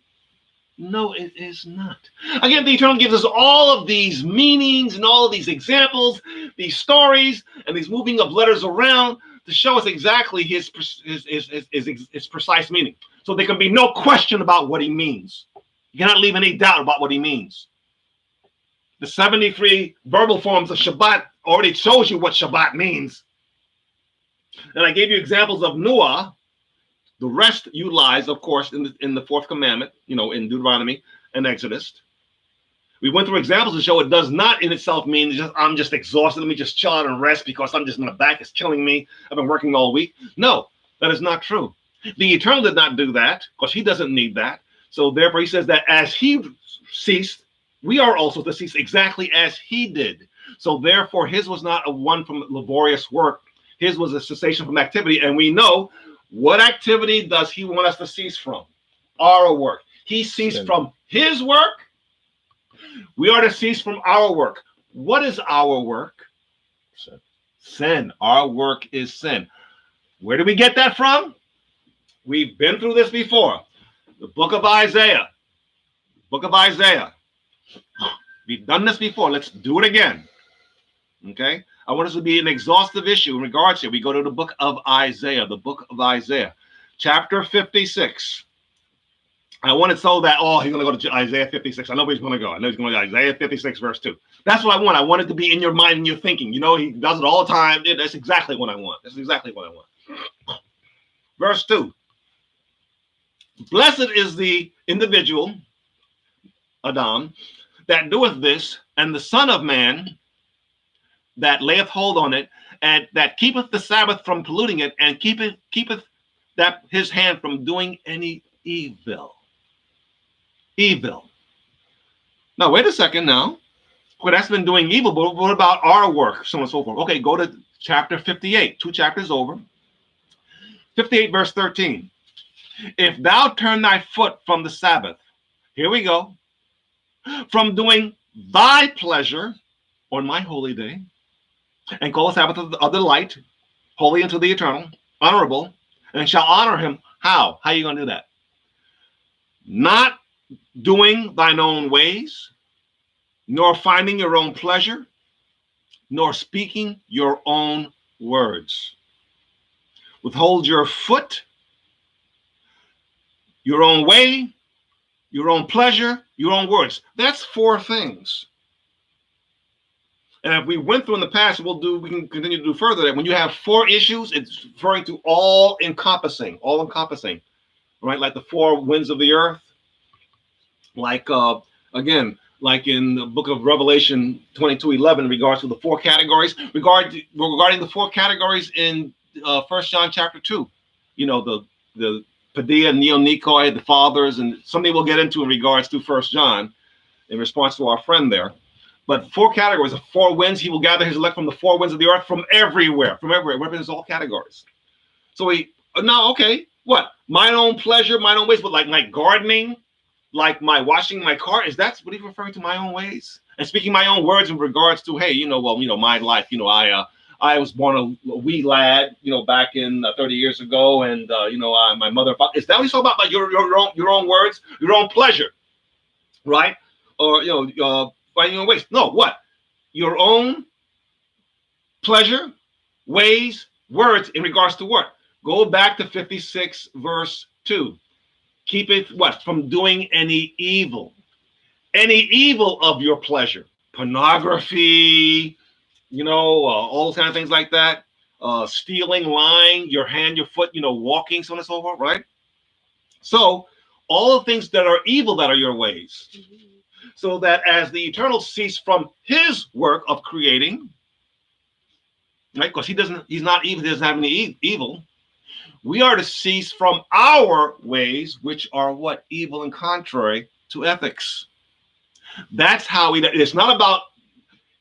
No, it is not. Again, the eternal gives us all of these meanings and all of these examples, these stories, and these moving of letters around to show us exactly his precise meaning. So there can be no question about what he means. You cannot leave any doubt about what he means. The 73 verbal forms of Shabbat already shows you what Shabbat means. And I gave you examples of Noah. The rest utilized, of course, in the fourth commandment, you know, in Deuteronomy and Exodus. We went through examples to show it does not in itself mean I'm just exhausted. Let me just chill out and rest because I'm just my back is killing me. I've been working all week. No, that is not true. The Eternal did not do that because he doesn't need that. So therefore, he says that as he ceased, we are also to cease exactly as he did. So therefore, his was not a one from laborious work. His was a cessation from activity. And we know what activity does he want us to cease from? Our work. He ceased from his work. We are to cease from our work. What is our work? Sin. Sin. Our work is sin. Where do we get that from? We've been through this before. The book of Isaiah. Book of Isaiah. We've done this before. Let's do it again. Okay? I want us to be an exhaustive issue in regards to it. We go to the book of Isaiah. The book of Isaiah. Chapter 56. I want it so that, he's going to go to Isaiah 56. I know where he's going to go. I know he's going to go to Isaiah 56, verse 2. That's what I want. I want it to be in your mind and your thinking. You know, he does it all the time. That's exactly what I want. That's exactly what I want. Verse 2. Blessed is the individual, Adam, that doeth this, and the Son of Man that layeth hold on it, and that keepeth the Sabbath from polluting it, and keepeth that his hand from doing any evil. Evil. Now, wait a second now. Well, that's been doing evil, but what about our work? So on and so forth. Okay, go to chapter 58, 2 chapters over. 58, verse 13. If thou turn thy foot from the Sabbath, here we go, from doing thy pleasure on my holy day, and call the Sabbath of delight, holy unto the eternal, honorable, and shall honor him. How? How are you going to do that? Not doing thine own ways, nor finding your own pleasure, nor speaking your own words. Withhold your foot, your own way, your own pleasure, your own words. That's 4 things. And if we went through in the past, we can continue to do further. That when you have 4 issues, it's referring to all encompassing, right? Like the 4 winds of the earth. Like, again, like in the book of Revelation 22:11, in regards to the 4 categories, regarding the 4 categories in 1 John chapter 2, you know, the Padilla, Neo-Nikoi, the fathers, and something we'll get into in regards to 1 John in response to our friend there. But 4 categories of 4 winds. He will gather his elect from the 4 winds of the earth, from everywhere, represents all categories. So now, okay, what? Mine own pleasure, mine own ways, but like gardening, like my washing my car, is that what he's referring to, my own ways? And speaking my own words in regards to, hey, my life, I was born a wee lad, back in 30 years ago, and my mother. Is that what you talk about your own words, your own pleasure, right? Or finding your own ways? No, what? Your own pleasure, ways, words in regards to what? Go back to 56 verse 2. Keep it what? From doing any evil of your pleasure, pornography, all those kind of things like that, stealing, lying, your hand, your foot, walking, so on and so forth, right? So all the things that are evil that are your ways, so that as the eternal cease from his work of creating, right? Because he's not evil, he doesn't have any evil. We are to cease from our ways, which are what? Evil and contrary to ethics. That's how it's not about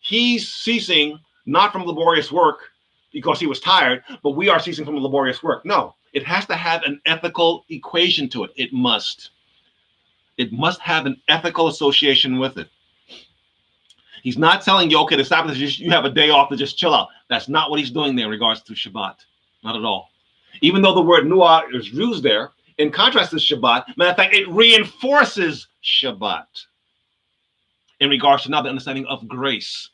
he's ceasing not from laborious work because he was tired, but we are ceasing from laborious work. No, it has to have an ethical equation to it. It must have an ethical association with it. He's not telling you, okay, the Sabbath is just, you have a day off to just chill out. That's not what he's doing there in regards to Shabbat. Not at all. Even though the word nuah is used there, in contrast to Shabbat, matter of fact, it reinforces Shabbat in regards to now the understanding of grace.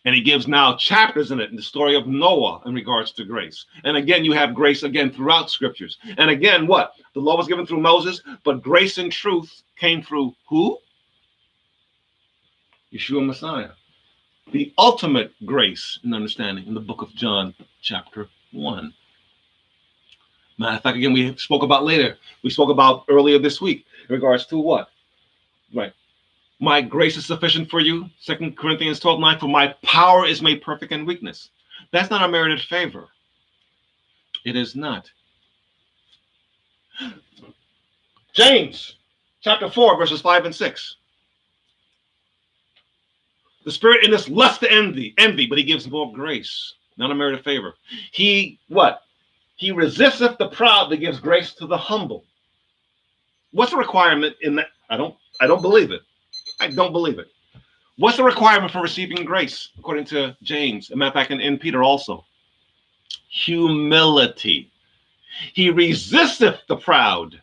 And he gives now chapters in it in the story of Noah in regards to grace. And again, you have grace again throughout scriptures. And again, what? The law was given through Moses, but grace and truth came through who? Yeshua Messiah. The ultimate grace and understanding in the book of John, chapter 1. Matter of fact, again, we spoke about earlier this week in regards to what? Right. My grace is sufficient for you, 2 Corinthians 12:9, for my power is made perfect in weakness. That's not a merited favor. It is not. James, chapter 4, verses 5 and 6. The spirit in us lusts to envy, but he gives more grace, not a merited favor. He resisteth the proud, but gives grace to the humble. What's the requirement in that? I don't believe it. I don't believe it. What's the requirement for receiving grace, according to James? A matter of fact, in Peter also. Humility. He resisteth the proud.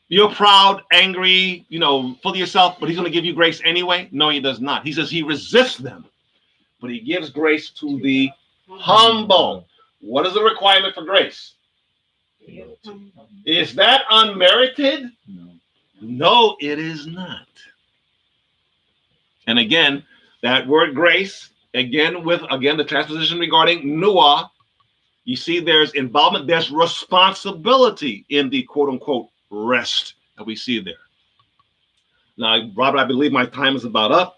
You're proud, angry, full of yourself, but he's going to give you grace anyway? No, he does not. He says he resists them, but he gives grace to the humble. What is the requirement for grace? Is that unmerited? No, it is not. And again, that word grace, again, with the transposition regarding nuah, you see there's involvement, there's responsibility in the quote unquote rest that we see there. Now, Robert, I believe my time is about up,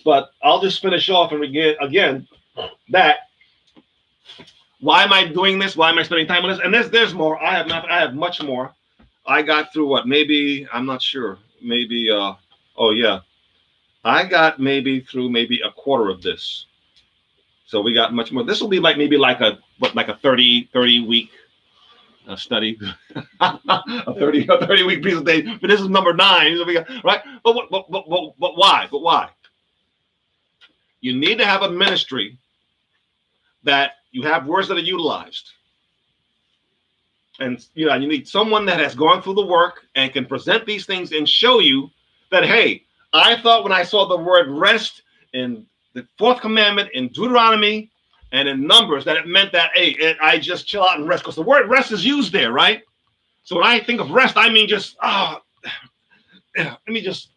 but I'll just finish off and again that. Why am I doing this? Why am I spending time on this? And there's more. I have much more. I got through what? Maybe, I'm not sure. Maybe, I got through a quarter of this. So we got much more. This will be maybe like a 30 week study, a 30 week presentation. But this is number 9, right? But why? But why? You need to have a ministry that you have words that are utilized. And you need someone that has gone through the work and can present these things and show you that, hey, I thought when I saw the word rest in the 4th commandment in Deuteronomy and in Numbers that it meant that, hey, I just chill out and rest, because the word rest is used there, right? So when I think of rest, I mean just, let me just,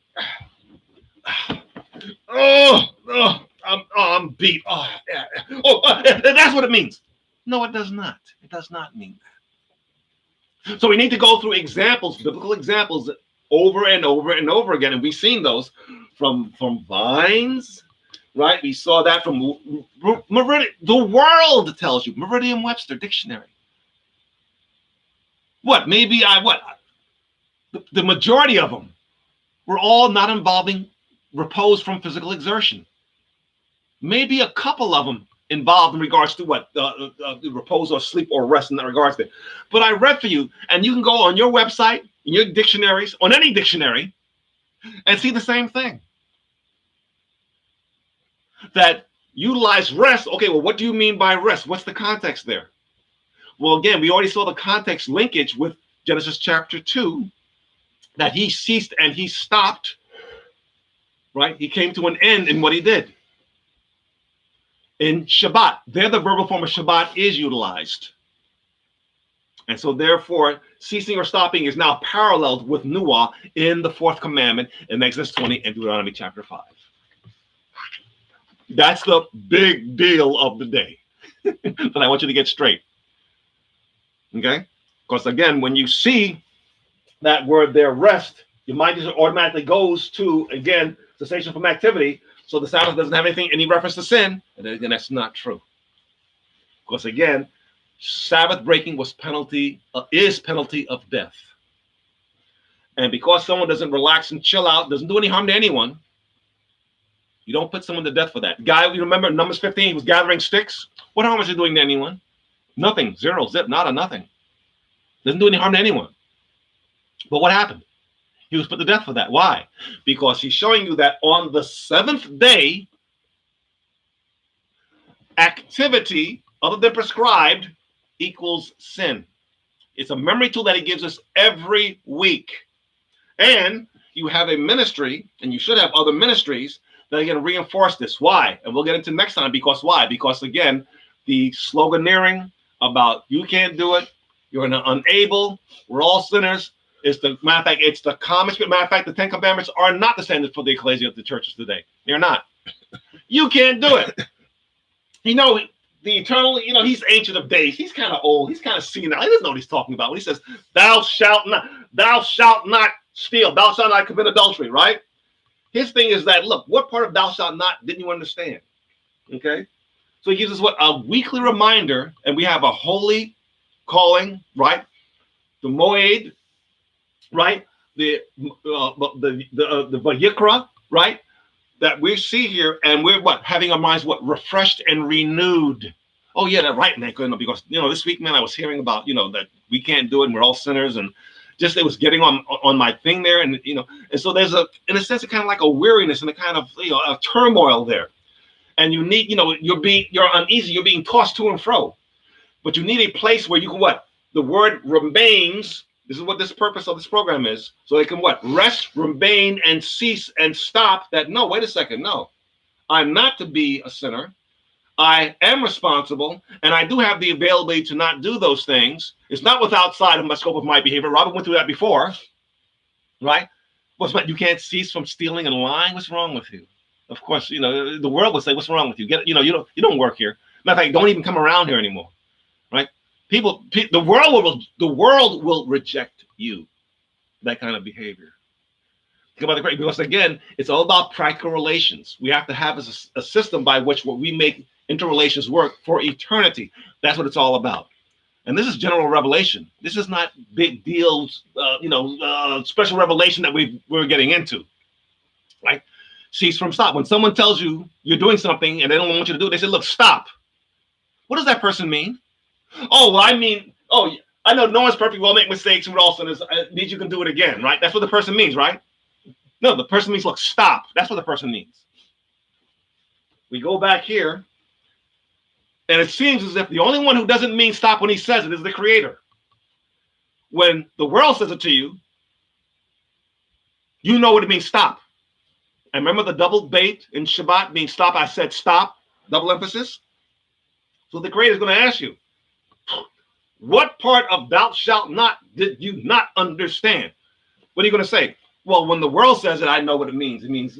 I'm beat. That's what it means. No, it does not. It does not mean that. So we need to go through examples, biblical examples, over and over and over again. And we've seen those from Vines, right? We saw that from Meridian. The world tells you, Merriam-Webster dictionary. The majority of them were all not involving repose from physical exertion. Maybe a couple of them involved in regards to repose or sleep or rest in that regards to. But I read for you, and you can go on your website, in your dictionaries, on any dictionary, and see the same thing. That Utilize rest. Okay, well, what do you mean by rest? What's the context there? Well, again, we already saw the context linkage with Genesis chapter 2, that he ceased and he stopped, right? He came to an end in what he did. In Shabbat, there the verbal form of Shabbat is utilized. And so therefore, ceasing or stopping is now paralleled with Nuah in the fourth commandment in Exodus 20 and Deuteronomy chapter 5. That's the big deal of the day that I want you to get straight. Okay? Because again, when you see that word there, rest, your mind just automatically goes to, again, cessation from activity. So the Sabbath doesn't have any reference to sin. And then that's not true. Because again, Sabbath breaking is penalty of death. And because someone doesn't relax and chill out, doesn't do any harm to anyone, you don't put someone to death for that. Guy, you remember in Numbers 15, he was gathering sticks. What harm was he doing to anyone? Nothing. Zero, zip, nada, nothing. Doesn't do any harm to anyone. But what happened? He was put to death for that. Why? Because he's showing you that on the seventh day, activity other than prescribed equals sin. It's a memory tool that he gives us every week. And you have a ministry, and you should have other ministries that are going to reinforce this. Why? And we'll get into next time. Because why? Because again, the sloganeering about you can't do it, you're unable, we're all sinners. It's the matter of fact, it's the common spirit. Matter of fact, the Ten Commandments are not the standard for the ecclesia of the churches today. They're not. You can't do it. You know, the eternal, you know, he's ancient of days. He's kind of old. He's kind of senile. He doesn't know what he's talking about when he says, thou shalt not steal, thou shalt not commit adultery, right? His thing is that, look, what part of thou shalt not didn't you understand? Okay? So he gives us what? A weekly reminder, and we have a holy calling, right? The Moed, right? The Vayikra, right? That we see here, and we're what? Having our minds what? Refreshed and renewed. Oh yeah, that's right, man. Because this week, man, I was hearing about that we can't do it, and we're all sinners, and just it was getting on my thing there, and and so there's in a sense, a kind of like a weariness and a kind of a turmoil there, and you need you're uneasy, you're being tossed to and fro, but you need a place where you can what? The word remains. This is what this purpose of this program is. So they can what? Rest, remain, and cease and stop. That no, wait a second, no, I'm not to be a sinner. I am responsible, and I do have the availability to not do those things. It's not outside of my scope of my behavior. Robert went through that before, right? You can't cease from stealing and lying. What's wrong with you? Of course, the world would say, "What's wrong with you? You don't work here. Matter of fact, don't even come around here anymore." Right? The world will reject you. That kind of behavior. Think about because again, it's all about practical relations. We have to have a system by which we make interrelations work for eternity. That's what it's all about. And this is general revelation. This is not big deals, special revelation that we're getting into, right? Cease from stop. When someone tells you you're doing something and they don't want you to do it, they say, look, stop. What does that person mean? Oh, well, I know no one's perfect. We'll make mistakes. We're all sinners. I need you can do it again, right? That's what the person means, right? No, the person means, look, stop. That's what the person means. We go back here, and it seems as if the only one who doesn't mean stop when he says it is the Creator. When the world says it to you, you know what it means, stop. And remember the double bait in Shabbat means stop. I said stop, double emphasis. So the Creator is going to ask you, what part of thou shalt not did you not understand? What are you going to say? Well, when the world says it, I know what it means. It means,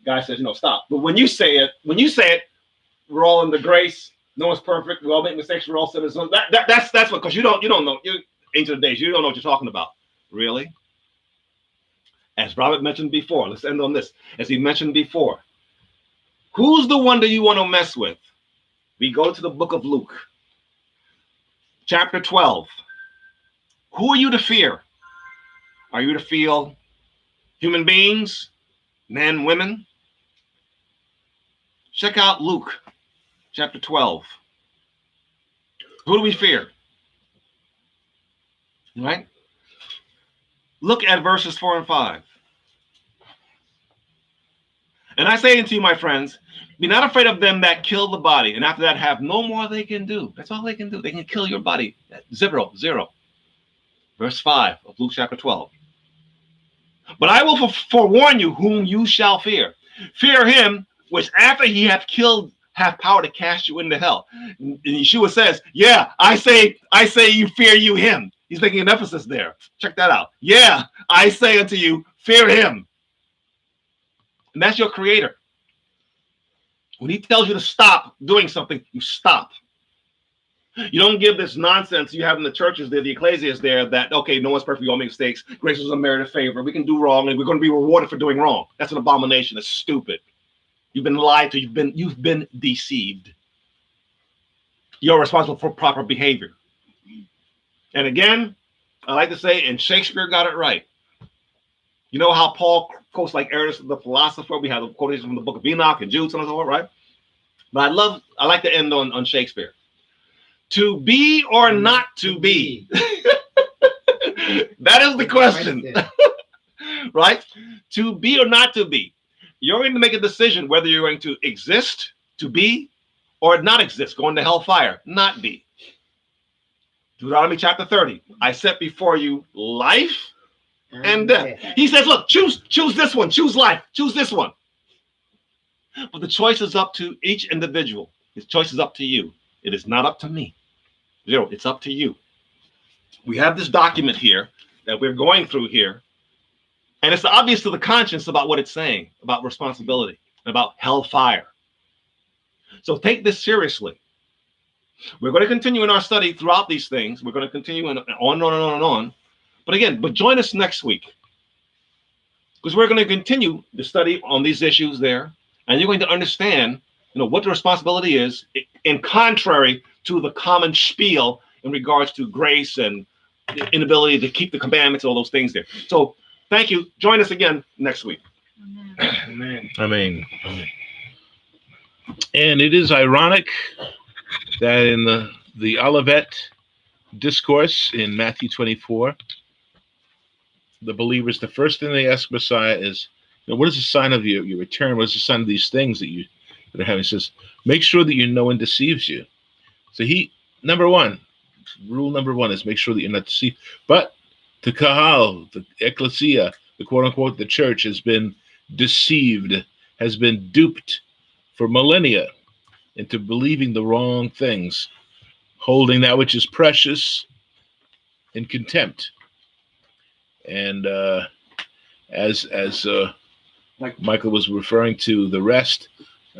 guy says, stop. But when you say it, we're all in the grace. No one's perfect. We all make mistakes. We're all sinners. That's what, because you don't know. You're ancient of days. You don't know what you're talking about. Really? As Robert mentioned before, let's end on this. As he mentioned before, who's the one that you want to mess with? We go to the book of Luke, chapter 12. Who are you to fear? Are you to feel human beings, men, women? Check out Luke, chapter 12. Who do we fear? Right? Look at verses 4 and 5. And I say unto you, my friends, be not afraid of them that kill the body, and after that have no more they can do. That's all they can do. They can kill your body. Zero. Verse 5 of Luke chapter 12. But I will forewarn you whom you shall fear. Fear him which after he hath killed have power to cast you into hell. And Yeshua says, yeah, I say you fear you him. He's making an emphasis there. Check that out. Yeah, I say unto you, fear him. And that's your creator. When he tells you to stop doing something, you stop. You don't give this nonsense you have in the churches there, the ecclesias there, that, okay, no one's perfect, we all make mistakes. Grace is a merited favor. We can do wrong, and we're going to be rewarded for doing wrong. That's an abomination. It's stupid. You've been lied to. You've been deceived. You're responsible for proper behavior. And again, I like to say, and Shakespeare got it right. You know how Paul quotes like Aristotle, the philosopher? We have the quotations from the book of Enoch and Jude, and so forth, right? But I like to end on Shakespeare. To be or not to be? That is the question. Right? To be or not to be? You're going to make a decision whether you're going to exist, to be, or not exist, go into hellfire, not be. Deuteronomy chapter 30. I set before you life and death. He says, look, choose this one, choose life, choose this one. But the choice is up to each individual. His choice is up to you. It is not up to me. Zero, it's up to you. We have this document here that we're going through here, and it's obvious to the conscience about what it's saying, about responsibility, about hellfire. So take this seriously. We're going to continue in our study throughout these things. We're going to continue on and on and on and on. But join us next week, because we're going to continue the study on these issues there, and you're going to understand, what the responsibility is, in contrary to the common spiel in regards to grace and the inability to keep the commandments, all those things there. So thank you. Join us again next week. Amen. Amen. And it is ironic that in the Olivet discourse in Matthew 24, the believers, the first thing they ask Messiah is, what is the sign of your return? What is the sign of these things that are having? He says, make sure that no one deceives you. So rule number one is make sure that you're not deceived. But the Kahal, the Ecclesia, the quote unquote, the church has been deceived, has been duped for millennia into believing the wrong things, holding that which is precious in contempt. And as like Michael was referring to the rest,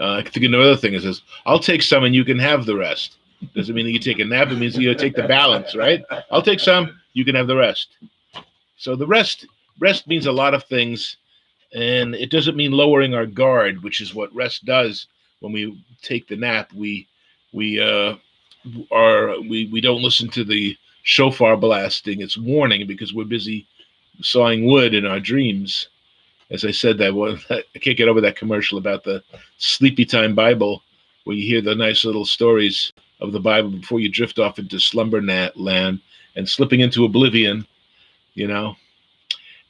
I think another thing is, I'll take some and you can have the rest. Doesn't mean that you take a nap. It means you take the balance, right? I'll take some, you can have the rest. So the rest means a lot of things, and it doesn't mean lowering our guard, which is what rest does. When we take the nap, we don't listen to the shofar blasting. It's warning because we're busy sawing wood in our dreams. As I said, I can't get over that commercial about the Sleepy Time Bible, where you hear the nice little stories of the Bible before you drift off into slumber land and slipping into oblivion,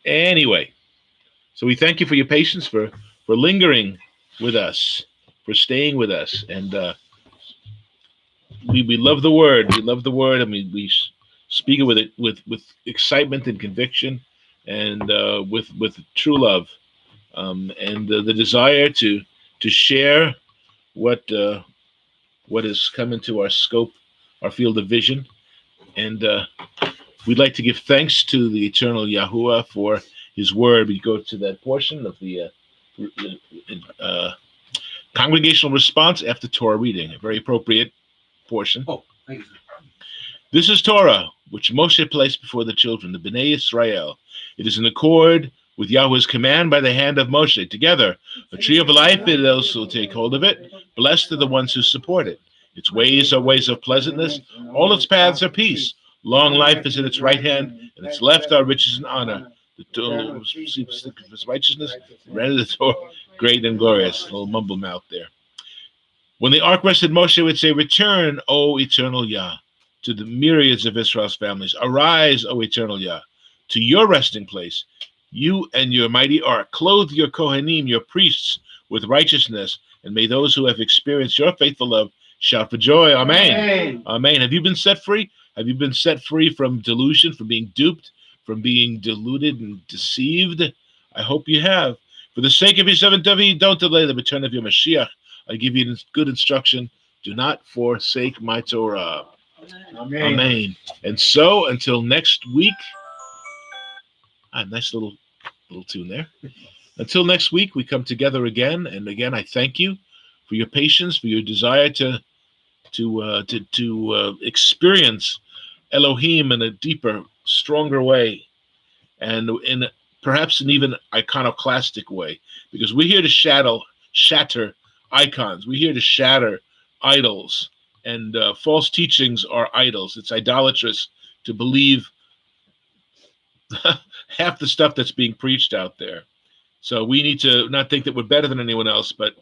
Anyway, so we thank you for your patience, for lingering with us, for staying with us. And we love the word. We love the word, and we speak it with excitement and conviction, and with true love, and the desire to share what has come into our scope, our field of vision. And we'd like to give thanks to the eternal Yahuwah for his word. We go to that portion of the congregational response after Torah reading, a very appropriate portion. Oh, thank you. This is Torah, which Moshe placed before the children, the Bnei Israel. It is in accord with Yahweh's command by the hand of Moshe. Together, a tree of life, it also take hold of it. Blessed are the ones who support it. Its ways are ways of pleasantness. All its paths are peace. Long life is in its right hand, and its left are riches and honor. The Torah of his righteousness, rendered the Torah great and glorious. A little mumble mouth there. When the ark rested, Moshe would say, return, O eternal Yah, to the myriads of Israel's families. Arise, O eternal Yah, to your resting place. You and your mighty ark. Clothe your Kohanim, your priests, with righteousness. And may those who have experienced your faithful love shout for joy. Amen. Amen. Amen. Have you been set free? Have you been set free from delusion, from being duped, from being deluded and deceived? I hope you have. For the sake of your servant David, don't delay the return of your Mashiach. I give you good instruction. Do not forsake my Torah. Amen. Amen. And so until next week, nice little tune there. Until next week, we come together again. And again, I thank you for your patience, for your desire to experience Elohim in a deeper, stronger way, and in perhaps an even iconoclastic way, because we're here to shatter icons. We're here to shatter idols, and false teachings are idols. It's idolatrous to believe half the stuff that's being preached out there. So we need to not think that we're better than anyone else, but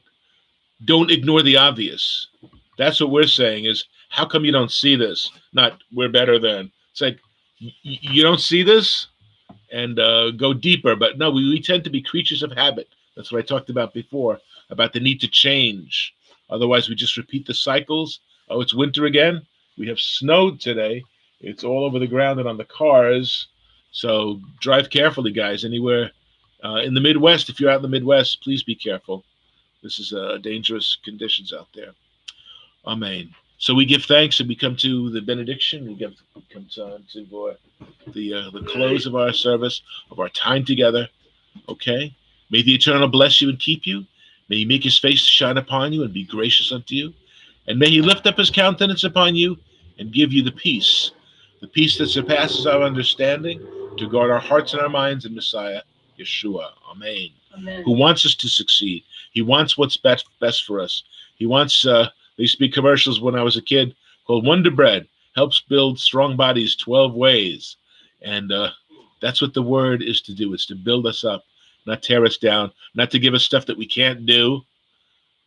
don't ignore the obvious. That's what we're saying is, how come you don't see this? Not we're better than. It's like, you don't see this? And go deeper. But no, we tend to be creatures of habit. That's what I talked about before, about the need to change. Otherwise, we just repeat the cycles. Oh, it's winter again. We have snowed today. It's all over the ground and on the cars. So drive carefully, guys. Anywhere in the Midwest, if you're out in the Midwest, please be careful. This is dangerous conditions out there. Amen. So we give thanks and we come to the benediction. We come to the close of our service, of our time together. Okay? May the Eternal bless you and keep you. May he make his face to shine upon you and be gracious unto you. And may he lift up his countenance upon you and give you the peace that surpasses our understanding, to guard our hearts and our minds in Messiah, Yeshua. Amen. Amen. Who wants us to succeed. He wants what's best for us. He wants, they used to be commercials when I was a kid called Wonder Bread, helps build strong bodies 12 ways. And that's what the word is to do. It's to build us up, not tear us down, not to give us stuff that we can't do.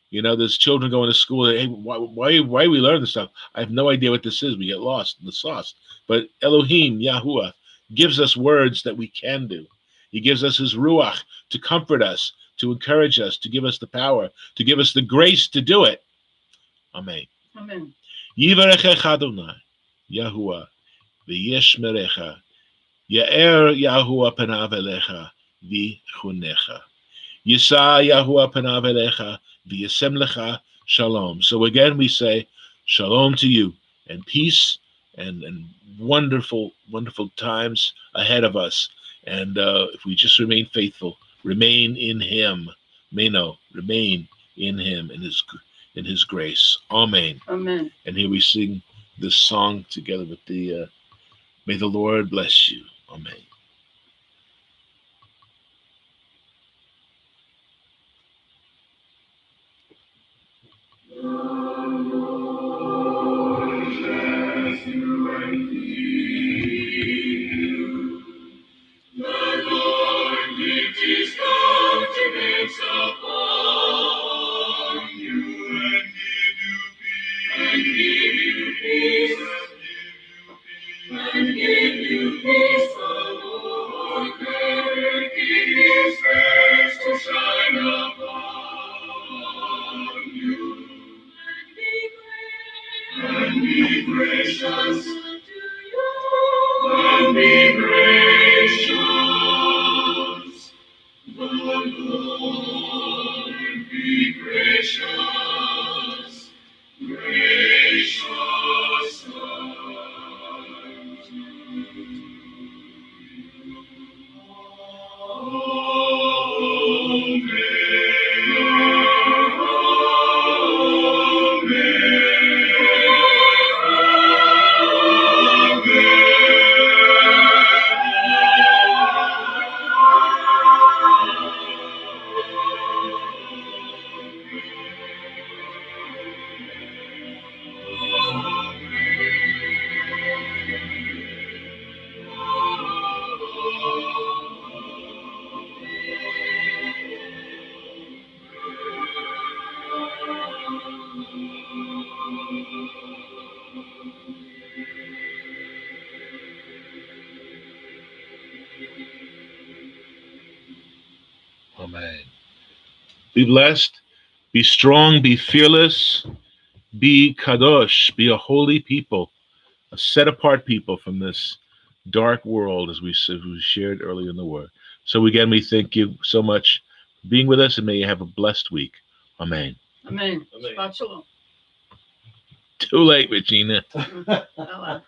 You know, there's children going to school. Hey, why we learn this stuff? I have no idea what this is. We get lost in the sauce. But Elohim, Yahuwah, gives us words that we can do. He gives us his ruach to comfort us, to encourage us, to give us the power, to give us the grace to do it. Amen. Amen. Yivarechecha Adonai, Yahuwah, v'yeshmerecha, Ya'er Yahuwah panav elecha, v'chunecha. Yisa Yahuwah panav elecha, v'yasem lecha shalom. So again we say, shalom to you, and peace, and wonderful, wonderful times ahead of us. And if we just remain faithful, remain in him, remain in him, in his grace. Amen. Amen. And here we sing this song together with the, may the Lord bless you. Amen. Amen. Be blessed. Be strong. Be fearless. Be kadosh. Be a holy people, a set apart people from this dark world, as we shared earlier in the word. So again, we thank you so much for being with us, and may you have a blessed week. Amen. Amen. Amen. Shabbat shalom. Too late, Regina. Oh, well.